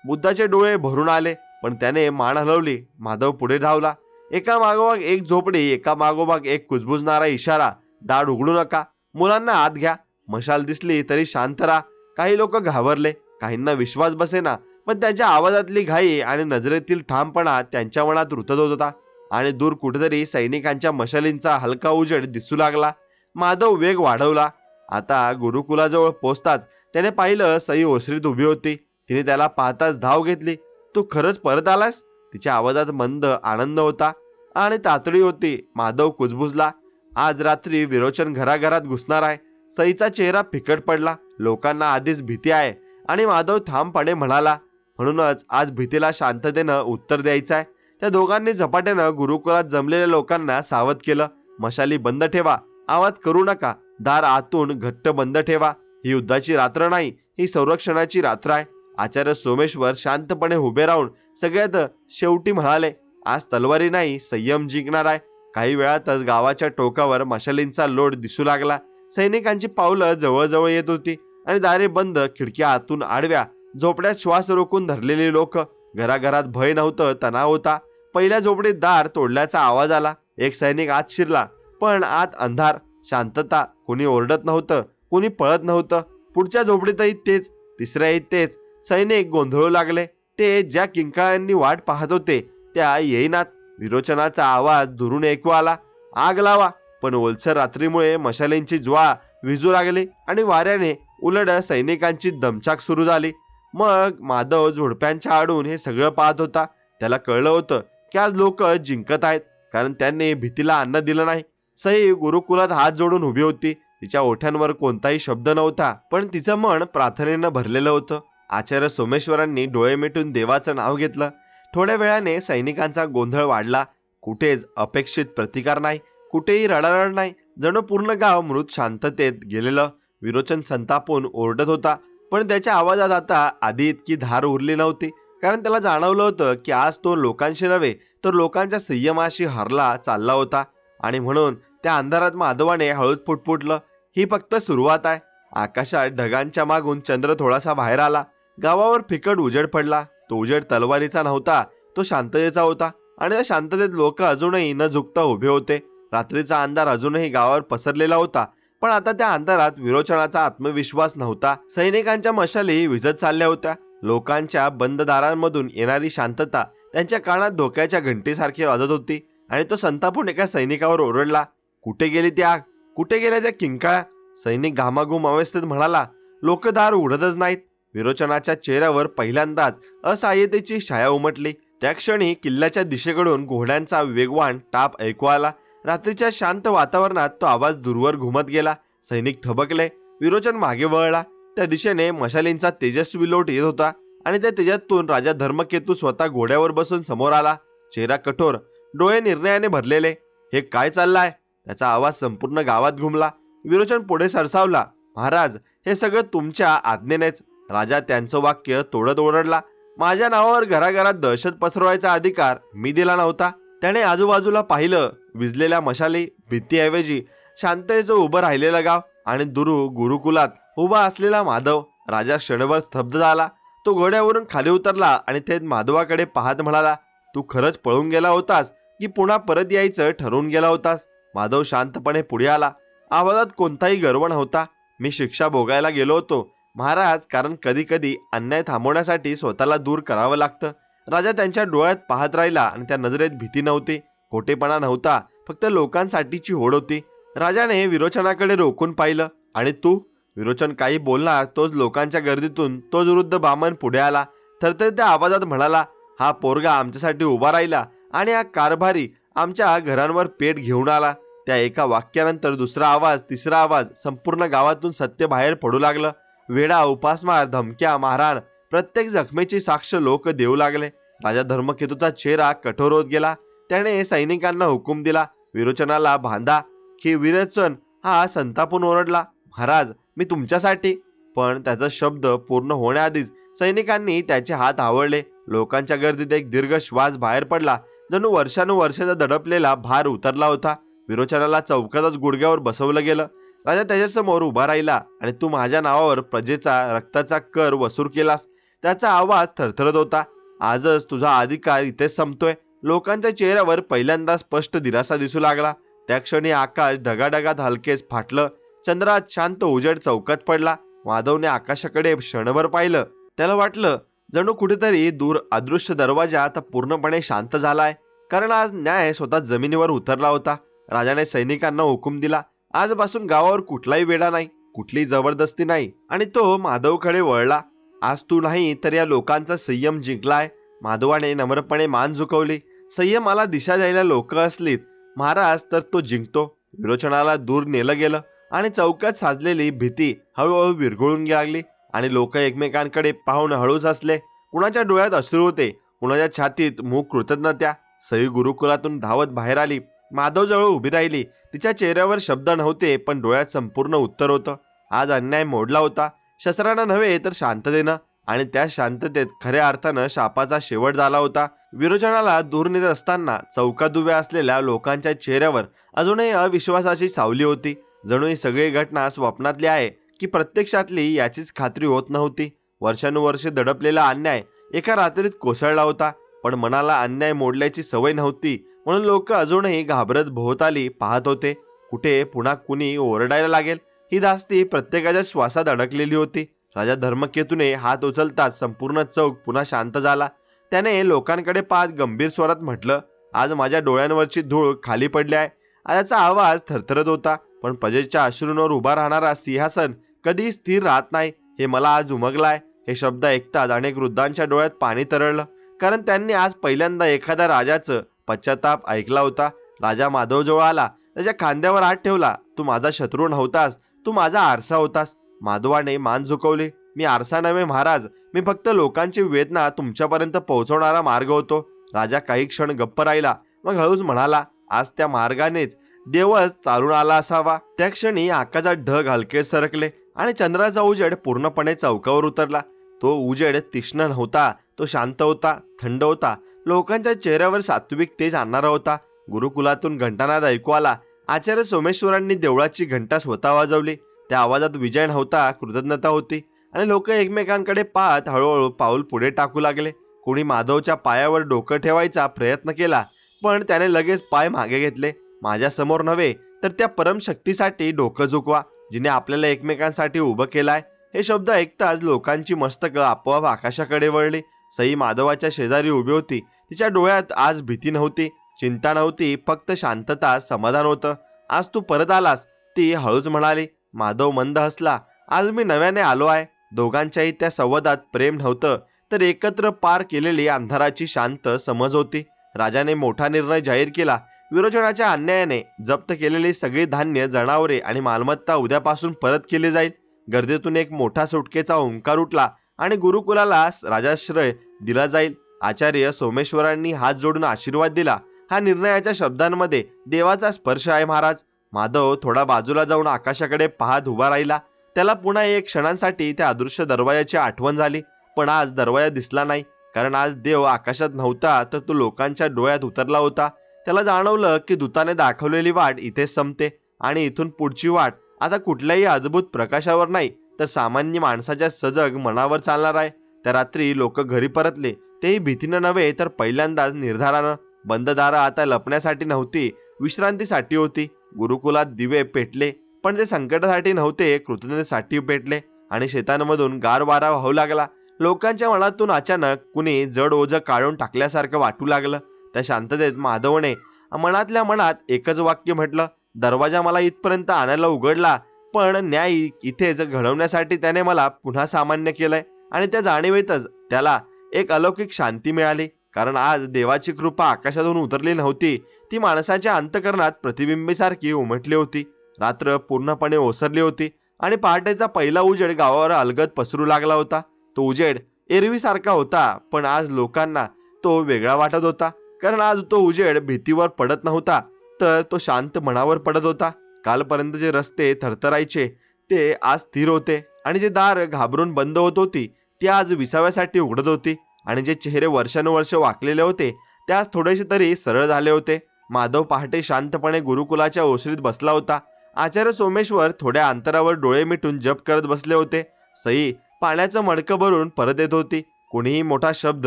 बुद्धाचे डोळे भरून आले, पण त्याने मान हलवली. माधव पुढे धावला. एका मागोमाग एक झोपडी, एका मागोमाग एक कुजबुजणारा इशारा. दार उघडू नका, मुलांना आत घ्या, मशाल दिसली तरी शांत राहा. काही लोक घाबरले, काहींना विश्वास बसेना, पण त्यांच्या आवाजातली घाई आणि नजरेतील ठामपणा त्यांच्या मनात रुतत होता. आणि दूर कुठेतरी सैनिकांच्या मशालींचा हलका उजेड दिसू लागला. माधव वेग वाढवला. आता गुरुकुलाजवळ पोचताच त्याने पाहिलं, सई ओसरीत उभी होती. तिने त्याला पाहताच धाव घेतली. तू खरंच परत आलास? तिच्या आवाजात मंद आनंद होता आणि तातडी होती. माधव कुजबुजला. आज रात्री विरोचन घराघरात घुसणार आहे. सईचा चेहरा फिकट पडला. लोकांना आधीच भीती आहे. आणि माधव ठामपणे म्हणाला, म्हणूनच आज भीतीला शांततेनं उत्तर द्यायचं आहे. त्या दोघांनी झपाट्यानं गुरुकुलात जमलेल्या लोकांना सावध केलं. मशाली बंद ठेवा, आवाज करू नका, दार आतून घट्ट बंद ठेवा. ही युद्धाची रात्र नाही, ही संरक्षणाची रात्र आहे. आचार्य सोमेश्वर शांतपणे उभे राहून सगळ्यात शेवटी म्हणाले, आज तलवारी नाही, संयम जिंकणार आहे. काही वेळातच गावाच्या टोकावर मशालींचा लोट दिसू लागला. सैनिकांची पावलं जवळजवळ येत होती आणि दारे बंद, खिडक्या आतून आडव्या. झोपड्यात श्वास रोखून धरलेली लोक. घराघरात भय नव्हतं, तणाव होता. पहिल्या झोपडीत दार तोडल्याचा आवाज आला. एक सैनिक आत शिरला, पण आत अंधार, शांतता. कोणी ओरडत नव्हतं, कोणी पळत नव्हतं. पुढच्या झोपडीतही तेच, तिसऱ्याही तेच. सैनिक गोंधळू लागले. ते ज्या किंकाळ्यांनी वाट पाहत होते त्या येईनात. विरोचनाचा आवाज दुरून ऐकू आला, आग लावा. पण ओलसर रात्रीमुळे मशालींची ज्वाळा विझू लागली आणि वाऱ्याने उलट सैनिकांची दमछाक सुरू झाली. मग माधव झोडप्यांच्या आडून हे सगळं पाहत होता. त्याला कळलं होतं की आज लोक जिंकत आहेत, कारण त्यांनी भीतीला अन्न दिलं नाही. सई गुरुकुलात हात जोडून उभी होती. तिच्या ओठांवर कोणताही शब्द नव्हता, पण तिचं मन प्रार्थनेनं भरलेलं होतं. आचार्य सोमेश्वरांनी डोळे मिटून देवाचं नाव घेतलं. थोड्या वेळाने सैनिकांचा गोंधळ वाढला. कुठेच अपेक्षित प्रतिकार नाही, कुठेही रडारड नाही. जणू पूर्ण गाव मृत शांततेत गेलेलं. विरोचन संतापून ओरडत होता, पण त्याच्या आवाजात आता आधी इतकी धार उरली नव्हती. कारण त्याला जाणवलं होतं की आज तो लोकांशी नव्हे तर लोकांच्या संयमाशी हरला चालला होता. आणि म्हणून त्या अंधारात माधवाने हळूच फुटफुटलं, ही फक्त सुरुवात आहे. आकाशात ढगांच्या मागून चंद्र थोडासा बाहेर आला. गावावर फिकट उजेड पडला. तो उजेड तलवारीचा नव्हता, तो शांततेचा होता. आणि त्या शांततेत लोक अजूनही न झुकता उभे होते. रात्रीचा अंधार अजूनही गावावर पसरलेला होता, पण आता त्या अंधारात विरोचनाचा आत्मविश्वास नव्हता. सैनिकांच्या मशाली विझत चालल्या होत्या. लोकांच्या बंद दारांमधून येणारी शांतता त्यांच्या कानात धोक्याच्या घंटीसारखी वाजत होती. आणि तो संतापून एका सैनिकावर ओरडला, कुठे गेली ती आग? कुठे गेल्या त्या किंकाळ्या? सैनिक घामाघूम अवस्थेत म्हणाला, लोक दार उघडतच नाहीत. विरोचनाच्या चेहऱ्यावर पहिल्यांदाच असहाय्यतेची छाया उमटली. त्या क्षणी किल्ल्याच्या दिशेकडून घोड्यांचा वेगवान टाप ऐकू आला. रात्रीच्या शांत वातावरणात तो आवाज दूरवर घुमत गेला. सैनिक थबकले. विरोचन मागे वळला. त्या दिशेने मशालींचा तेजस्वी लोट येत होता आणि त्या तेजातून राजा धर्मकेतू स्वतः घोड्यावर बसून समोर आला. चेहरा कठोर, डोळे निर्णयाने भरलेले. हे काय चाललंय? त्याचा आवाज संपूर्ण गावात घुमला. विरोचन पुढे सरसावला. महाराज, हे सगळं तुमच्या आज्ञेनेच. राजा त्यांचं वाक्य तोडत ओरडला, माझ्या नावावर घराघरात दहशत पसरवायचा अधिकार मी दिला नव्हता. त्याने आजूबाजूला पाहिलं. विजलेल्या मशाली, भीतीऐवजी शांततेचं उभं राहिलेलं गाव आणि गुरुकुलात उभा असलेला माधव. राजा क्षणभर स्तब्ध झाला. तो घोड्यावरून खाली उतरला आणि थेट माधवाकडे पाहत म्हणाला, तू खरंच पळून गेला होतास की पुन्हा परत यायचं ठरवून गेला होतास? माधव शांतपणे पुढे आला. आवाजात कोणताही गर्व नव्हता. मी शिक्षा भोगायला गेलो होतो महाराज, कारण कधी कधी अन्याय थांबवण्यासाठी स्वतःला दूर करावं लागतं. राजा त्यांच्या डोळ्यात पाहत राहिला आणि त्या नजरेत भीती नव्हती, खोटेपणा नव्हता, फक्त लोकांसाठीची होड होती. राजाने विरोचनाकडे रोखून पाहिलं. आणि तू? विरोचन काही बोलणार तोच लोकांच्या गर्दीतून तोच वृद्ध बामण पुढे आला. थरथर त्या आवाजात म्हणाला, हा पोरगा आमच्यासाठी उभा राहिला आणि हा कारभारी आमच्या घरांवर पेट घेऊन आला. त्या एका वाक्यानंतर दुसरा आवाज, तिसरा आवाज. संपूर्ण गावातून सत्य बाहेर पडू लागलं. वेडा, उपासमार, धमक्या, मारहाण, प्रत्येक जखमेची साक्ष लोक देऊ लागले. राजा धर्मकेतूचा चेहरा कठोर होत गेला. त्याने सैनिकांना हुकूम दिला, विरोचनाला बांधा. की विरोचन हा संतापून ओरडला, महाराज मी तुमच्यासाठी. पण त्याचा शब्द पूर्ण होण्याआधीच सैनिकांनी त्याचे हात आवळले. लोकांच्या गर्दीत एक दीर्घ श्वास बाहेर पडला. जणू वर्षानुवर्षाचा दडपलेला भार उतरला होता. विरोचनाला चौकातच गुडघ्यावर बसवलं गेलं. राजा त्याच्यासमोर उभा राहिला. आणि तू माझ्या नावावर प्रजेचा रक्ताचा कर वसूल केलास. त्याचा आवाज थरथरत होता. आजच तुझा अधिकार इथेच संपतोय. लोकांच्या चेहऱ्यावर पहिल्यांदा स्पष्ट दिलासा दिसू लागला. त्या क्षणी आकाश ढगाढगात हलकेच फाटलं. चंद्रात शांत उजेड चौकात पडला. माधवने आकाशाकडे क्षणभर पाहिलं. त्याला वाटलं जणू कुठेतरी दूर अदृश्य दरवाजा आता पूर्णपणे शांत झालाय. कारण आज न्याय स्वतः जमिनीवर उतरला होता. राजाने सैनिकांना हुकूम दिला, आजपासून गावावर कुठलाही वेढा नाही, कुठलीही जबरदस्ती नाही. आणि तो माधवकडे वळला. आज तू नाही तर या लोकांचा संयम जिंकलाय. माधवाने नम्रपणे मान झुकवली. संयमाला दिशा द्यायला लोक असलीत महाराज तर तो जिंकतो. विरोचनाला दूर नेलं गेलं आणि चौकात साजलेली भीती हळूहळू विरघळून लागली. आणि लोक एकमेकांकडे पाहून हळूच हसले. कुणाच्या डोळ्यात अश्रू होते, कुणाच्या छातीत मूक कृतज्ञता. सई गुरुकुलातून धावत बाहेर आली. माधवजवळ उभी राहिली. तिच्या चेहऱ्यावर शब्द नव्हते, पण डोळ्यात संपूर्ण उत्तर होतं. आज अन्याय मोडला होता, शस्त्रानं नव्हे तर शांततेनं. आणि त्या शांततेत खऱ्या अर्थानं शापाचा शेवट झाला होता. विरोचनाला दूर नेत असताना चौकात उभ्या असलेल्या लोकांच्या चेहऱ्यावर अजूनही अविश्वासाची सावली होती. जणू ही सगळी घटना स्वप्नातली आहे की प्रत्यक्षातली याचीच खात्री होत नव्हती. वर्षानुवर्षे दडपलेला अन्याय एका रात्रीत कोसळला होता. पण मनाला अन्याय मोडल्याची सवय नव्हती, म्हणून लोक अजूनही घाबरत भोवताली पाहत होते. कुठे पुन्हा कुणी ओरडायला लागेल ही धास्ती प्रत्येकाच्या श्वासात अडकलेली होती. राजा धर्मकेतूने हात उचलताच संपूर्ण चौक पुन्हा शांत झाला. त्याने लोकांकडे पाहत गंभीर स्वरात म्हटलं, आज माझ्या डोळ्यांवरची धूळ खाली पडली आहे. त्याचा आवाज थरथरत होता. पण प्रजेच्या अश्रूंवर उभा राहणारा सिंहासन कधी स्थिर राहत नाही हे मला आज उमगलाय. हे शब्द ऐकताच अनेक वृद्धांच्या डोळ्यात पाणी तरळलं. कारण त्यांनी आज पहिल्यांदा एखाद्या राजाचं पश्चाताप ऐकला होता. राजा माधवजवळ आला, त्याच्या खांद्यावर हात ठेवला. तू माझा शत्रू नव्हतास, तू माझा आरसा होतास. माधवाने मान झुकवली. मी आरसा नव्हे महाराज, मी फक्त लोकांची वेदना तुमच्यापर्यंत पोहोचवणारा मार्ग होतो. राजा काही क्षण गप्प राहिला, मग हळूच म्हणाला, आज त्या मार्गानेच देवच चालून आला असावा. त्या क्षणी आकाशात ढग हलके सरकले आणि चंद्राचा उजेड पूर्णपणे चौकावर उतरला. तो उजेड तीक्ष्ण नव्हता, तो शांत होता, थंड होता, लोकांच्या चेहऱ्यावर सात्विक तेज आणणारा होता. गुरुकुलातून घंटानाद ऐकू आला. आचार्य सोमेश्वरांनी देवळाची घंटा स्वतः वाजवली. त्या आवाजात विजय नव्हता, कृतज्ञता होती. आणि लोक एकमेकांकडे पाहत हळूहळू पाऊल पुढे टाकू लागले. कोणी माधवच्या पायावर डोकं ठेवायचा प्रयत्न केला, पण त्याने लगेच पाय मागे घेतले. माझ्या समोर नव्हे तर त्या परमशक्तीसाठी डोकं झुकवा, जिने आपल्याला एकमेकांसाठी उभं केलाय. हे शब्द ऐकताच लोकांची मस्तकं आपोआप आकाशाकडे वळली. सई माधवाच्या शेजारी उभी होती. तिच्या डोळ्यात आज भीती नव्हती, चिंता नव्हती, फक्त शांतता, समाधान होतं. आज तू परत आलास, ती हळूच म्हणाली. माधव मंद हसला. आज मी नव्याने आलो आहे. दोघांच्याही त्या संवादात प्रेम नव्हतं, तर एकत्र पार केलेली अंधाराची शांत समज होती. राजाने मोठा निर्णय जाहीर केला. विरोचनाच्या अन्यायाने जप्त केलेली सगळी धान्य, जनावरे आणि मालमत्ता उद्यापासून परत केली जाईल. गर्दीतून एक मोठा सुटकेचा ओंकार उठला आणि गुरुकुलाला राजाश्रय दिला जाईल. आचार्य सोमेश्वरांनी हात जोडून आशीर्वाद दिला. हा निर्णयाच्या शब्दांमध्ये देवाचा स्पर्श आहे महाराज. माधव थोडा बाजूला जाऊन आकाशाकडे पाहत उभा राहिला. त्याला पुन्हा एक क्षणांसाठी त्या अदृश्य दरवाजाची आठवण झाली. पण आज दरवाजा दिसला नाही, कारण आज देव आकाशात नव्हता, तर तो लोकांच्या डोळ्यात उतरला होता. त्याला जाणवलं की दूताने दाखवलेली वाट इथेच संपते आणि इथून पुढची वाट आता कुठल्याही अद्भुत प्रकाशावर नाही, तर सामान्य माणसाच्या सजग मनावर चालणार आहे. त्या रात्री लोक घरी परतले, तेही भीतीनं नव्हे तर पहिल्यांदाच निर्धारानं. बंद दारं आता लपण्यासाठी नव्हती, विश्रांतीसाठी होती. गुरुकुलात दिवे पेटले, पण ते संकटासाठी नव्हते, कृतज्ञतेसाठी पेटले. आणि शेतांमधून गार वारा वाहू लागला. लोकांच्या मनातून अचानक कुणी जड ओझं काढून टाकल्यासारखं वाटू लागलं. त्या शांततेत माधवने मनातल्या मनात एकच वाक्य म्हटलं, दरवाजा मला इथपर्यंत आणायला उघडला, पण न्याय इथेच घडवण्यासाठी त्याने मला पुन्हा सामान्य केलंय. आणि त्या जाणीवेतच त्याला एक अलौकिक शांती मिळाली. कारण आज देवाची कृपा आकाशातून उतरली नव्हती, ती माणसाच्या अंतकरणात प्रतिबिंबीसारखी उमटली होती. रात्र पूर्णपणे ओसरली होती. आणि पहाटेचा पहिला उजेड गावावर अलगद पसरू लागला होता. तो उजेड एरवीसारखा होता, पण आज लोकांना तो वेगळा वाटत होता. कारण आज तो उजेड भीतीवर पडत नव्हता, तर तो शांत मनावर पडत होता. कालपर्यंत जे रस्ते थरथरायचे ते आज स्थिर होते, आणि जे दार घाबरून बंद होत होती ती आज विसाव्यासाठी उघडत होती, आणि जे चेहरे वर्षानुवर्ष वाकलेले होते ते आज थोडेसे तरी सरळ झाले होते. माधव पहाटे शांतपणे गुरुकुलाच्या ओसरीत बसला होता. आचार्य सोमेश्वर थोड्या अंतरावर डोळे मिटून जप करत बसले होते. सई पाण्याचं मडकं भरून परत येत होती. कोणीही मोठा शब्द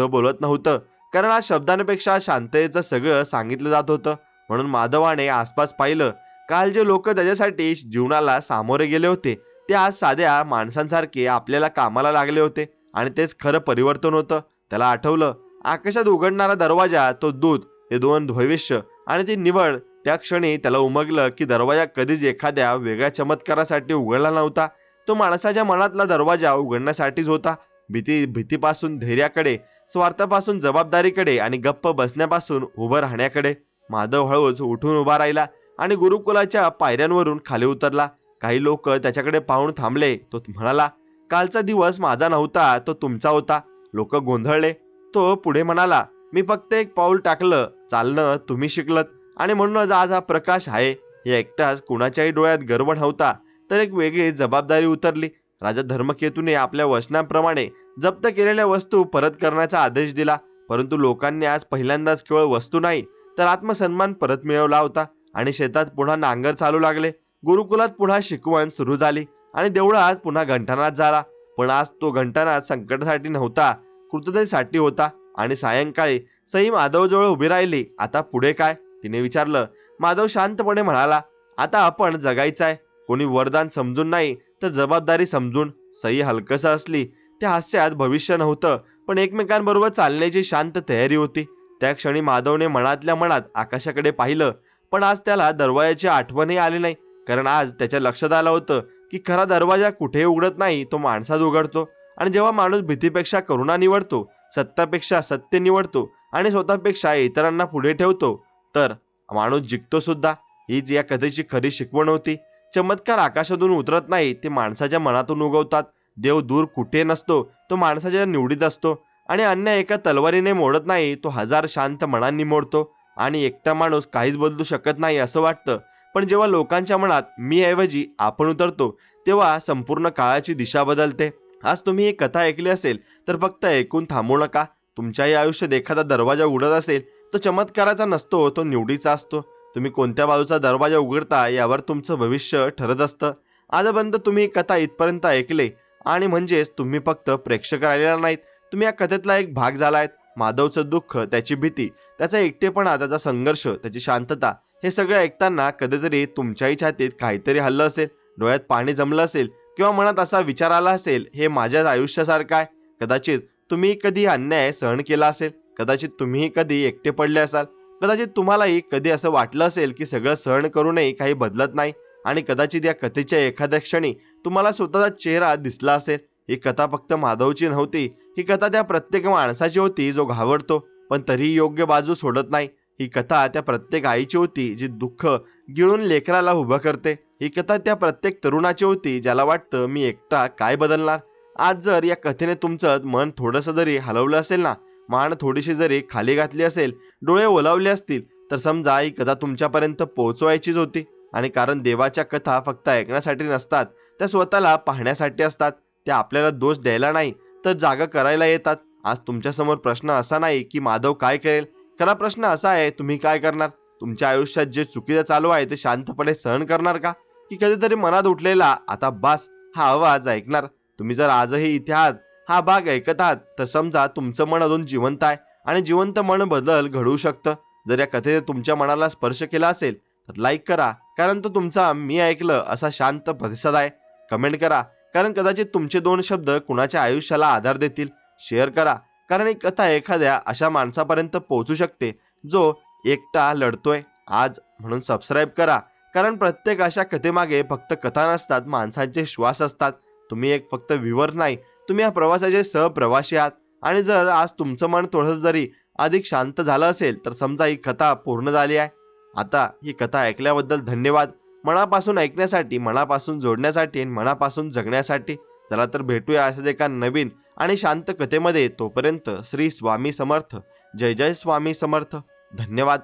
बोलत नव्हतं, कारण आज शब्दांपेक्षा शांततेचं सगळं सांगितलं जात होतं. म्हणून माधवाने आसपास पाहिलं. काल जे लोक त्याच्यासाठी जीवनाला सामोरे गेले होते ते आज साध्या माणसांसारखे आपल्याला कामाला लागले होते, आणि तेच खरं परिवर्तन होतं. त्याला आठवलं, आकाशात उघडणारा दरवाजा, तो दूत, हे दोन भविष्य आणि ती निवड. त्या क्षणी त्याला उमगलं की दरवाजा कधीच एखाद्या वेगळ्या चमत्कारासाठी उघडला नव्हता. तो माणसाच्या मनातला दरवाजा उघडण्यासाठीच होता. भीतीपासून धैर्याकडे, स्वार्थापासून जबाबदारीकडे, आणि गप्प बसण्यापासून उभं राहण्याकडे. माधव हळूच उठून उभा राहिला आणि गुरुकुलाच्या पायऱ्यांवरून खाली उतरला. काही लोक त्याच्याकडे पाहून थांबले. तो म्हणाला, कालचा दिवस माझा नव्हता, तो तुमचा होता. लोक गोंधळले. तो पुढे म्हणाला, मी फक्त एक पाऊल टाकलं, चालणं तुम्ही शिकलत, आणि म्हणूनच आज हा प्रकाश आहे. हे ऐकताच कुणाच्याही डोळ्यात गर्व नव्हता, तर एक वेगळी जबाबदारी उतरली. राजा धर्मकेतूने आपल्या वचनाप्रमाणे जप्त केलेल्या वस्तू परत करण्याचा आदेश दिला. परंतु लोकांनी आज पहिल्यांदाच केवळ वस्तू नाही तर आत्मसन्मान परत मिळवला होता, आणि शेतात पुन्हा नांगर चालू लागले. गुरुकुलात पुन्हा शिकवण सुरू झाली, आणि देवळात पुन्हा घंटानाद झाला. पण आज तो घंटानाद संकटासाठी नव्हता, कृतज्ञतेसाठी होता. आणि सायंकाळी सई माधवजवळ उभी राहिली. आता पुढे काय, तिने विचारलं. माधव शांतपणे म्हणाला, आता आपण जगायचं आहे, कोणी वरदान समजून नाही तर जबाबदारी समजून. सई हलकस असली. त्या हास्यात भविष्य नव्हतं, पण एकमेकांबरोबर चालण्याची शांत तयारी होती. त्या क्षणी माधवने मनातल्या मनात आकाशाकडे पाहिलं, पण आज त्याला दरवाजाची आठवणही आली नाही. कारण आज त्याच्या लक्षात आलं होतं की खरा दरवाजा कुठेही उघडत नाही, तो माणसात उघडतो. आणि जेव्हा माणूस भीतीपेक्षा करुणा निवडतो, सत्तापेक्षा सत्य निवडतो, आणि स्वतःपेक्षा इतरांना पुढे ठेवतो, तर माणूस जिंकतो सुद्धा. हीच या कथेची खरी शिकवण होती. चमत्कार आकाशातून उतरत नाही, ते माणसाच्या मनातून उगवतात. देव दूर कुठे नसतो, तो माणसाच्या निवडीत असतो. आणि अन्याय एका तलवारीने मोडत नाही, तो हजार शांत मनांनी मोडतो. आणि एकटा माणूस काहीच बदलू शकत नाही असं वाटतं, पण जेव्हा लोकांच्या मनात मी ऐवजी आपण उतरतो, तेव्हा संपूर्ण काळाची दिशा बदलते. आज तुम्ही ही कथा ऐकली असेल तर फक्त ऐकून थांबू नका. तुमच्याही आयुष्यात एखादा दरवाजा उघडत असेल, तो चमत्काराचा नसतो, तो निवडीचा असतो. तुम्ही कोणत्या बाजूचा दरवाजा उघडता यावर तुमचं भविष्य ठरत असतं. आजपर्यंत तुम्ही कथा इथपर्यंत ऐकले, आणि म्हणजेच तुम्ही फक्त प्रेक्षक राहिलेला नाहीत, तुम्ही या कथेतला एक भाग झालायत. माधवचं दुःख, त्याची भीती, त्याचा एकटेपणा, त्याचा संघर्ष, त्याची शांतता, हे सगळं ऐकताना कधीतरी तुमच्याही छातीत काहीतरी हल्लं असेल, डोळ्यात पाणी जमलं असेल, किंवा मनात असा विचार आला असेल, हे माझ्या आयुष्यासारखं आहे. कदाचित तुम्ही कधी अन्याय सहन केला असेल, कदाचित तुम्हीही कधी एकटे पडले असाल, कदाचित तुम्हालाही कधी असं वाटलं असेल की सगळं सहन करूनही काही बदलत नाही, आणि कदाचित या कथेच्या एखाद्या क्षणी तुम्हाला स्वतःचा चेहरा दिसला असेल. ही कथा फक्त माधवची नव्हती, ही कथा त्या प्रत्येक माणसाची होती जो घाबरतो पण तरीही योग्य बाजू सोडत नाही. ही कथा त्या प्रत्येक आईची होती जी दुःख गिळून लेकराला उभं करते. ही कथा त्या प्रत्येक तरुणाची होती ज्याला वाटतं मी एकटा काय बदलणार. आज जर या कथेने तुमचं मन थोडंसं जरी हलवलं असेल ना, मान थोडीशी जरी खाली घातली असेल, डोळे ओलावले असतील, तर समजा ही कथा तुमच्यापर्यंत पोहोचवायचीच होती. आणि कारण देवाच्या कथा फक्त ऐकण्यासाठी नसतात, त्या स्वतःला पाहण्यासाठी असतात. त्या आपल्याला दोष द्यायला नाही तर जागा करायला येतात. आज तुमच्यासमोर प्रश्न असा नाही की माधव काय करेल, खरा प्रश्न असा आहे तुम्ही काय करणार. तुमच्या आयुष्यात जे चुकीचं चालू आहे ते शांतपणे सहन करणार का, की कधीतरी मनात उठलेला आता बास हा आवाज ऐकणार. तुम्ही जर आजही इथे आहात, हा भाग ऐकत आहात, तर समजा तुमचं मन अजून जिवंत आहे, आणि जिवंत मन बदल घडवू शकतं. जर या कथेने तुमच्या मनाला स्पर्श केला असेल तर लाईक करा, कारण तो तुमचा मी ऐकलं असा शांत प्रतिसाद आहे. कमेंट करा, कारण कदाचित तुमचे 2 शब्द कुणाच्या आयुष्याला आधार देतील. शेअर करा, कारण ही कथा एखाद्या अशा माणसापर्यंत पोहोचू शकते जो एकटा लढतोय आज. म्हणून सबस्क्राईब करा, कारण प्रत्येक अशा कथेमागे फक्त कथा नसतात, माणसांचे श्वास असतात. तुम्ही एक फक्त व्ह्यूअर नाही, तुम्ही या प्रवासाचे सहप्रवासी आहात. आणि जर आज तुमचं मन थोडंसं जरी अधिक शांत झालं असेल तर समजा ही कथा पूर्ण झाली आहे. आता ही कथा ऐकल्याबद्दल धन्यवाद. मनापासून ऐकण्यासाठी, मनापासून जोडण्यासाठी आणि मनापासून जगण्यासाठी. चला तर भेटूया अशाच एका नवीन आणि शांत कथेमध्ये. तोपर्यंत श्री स्वामी समर्थ. जय जय स्वामी समर्थ. धन्यवाद.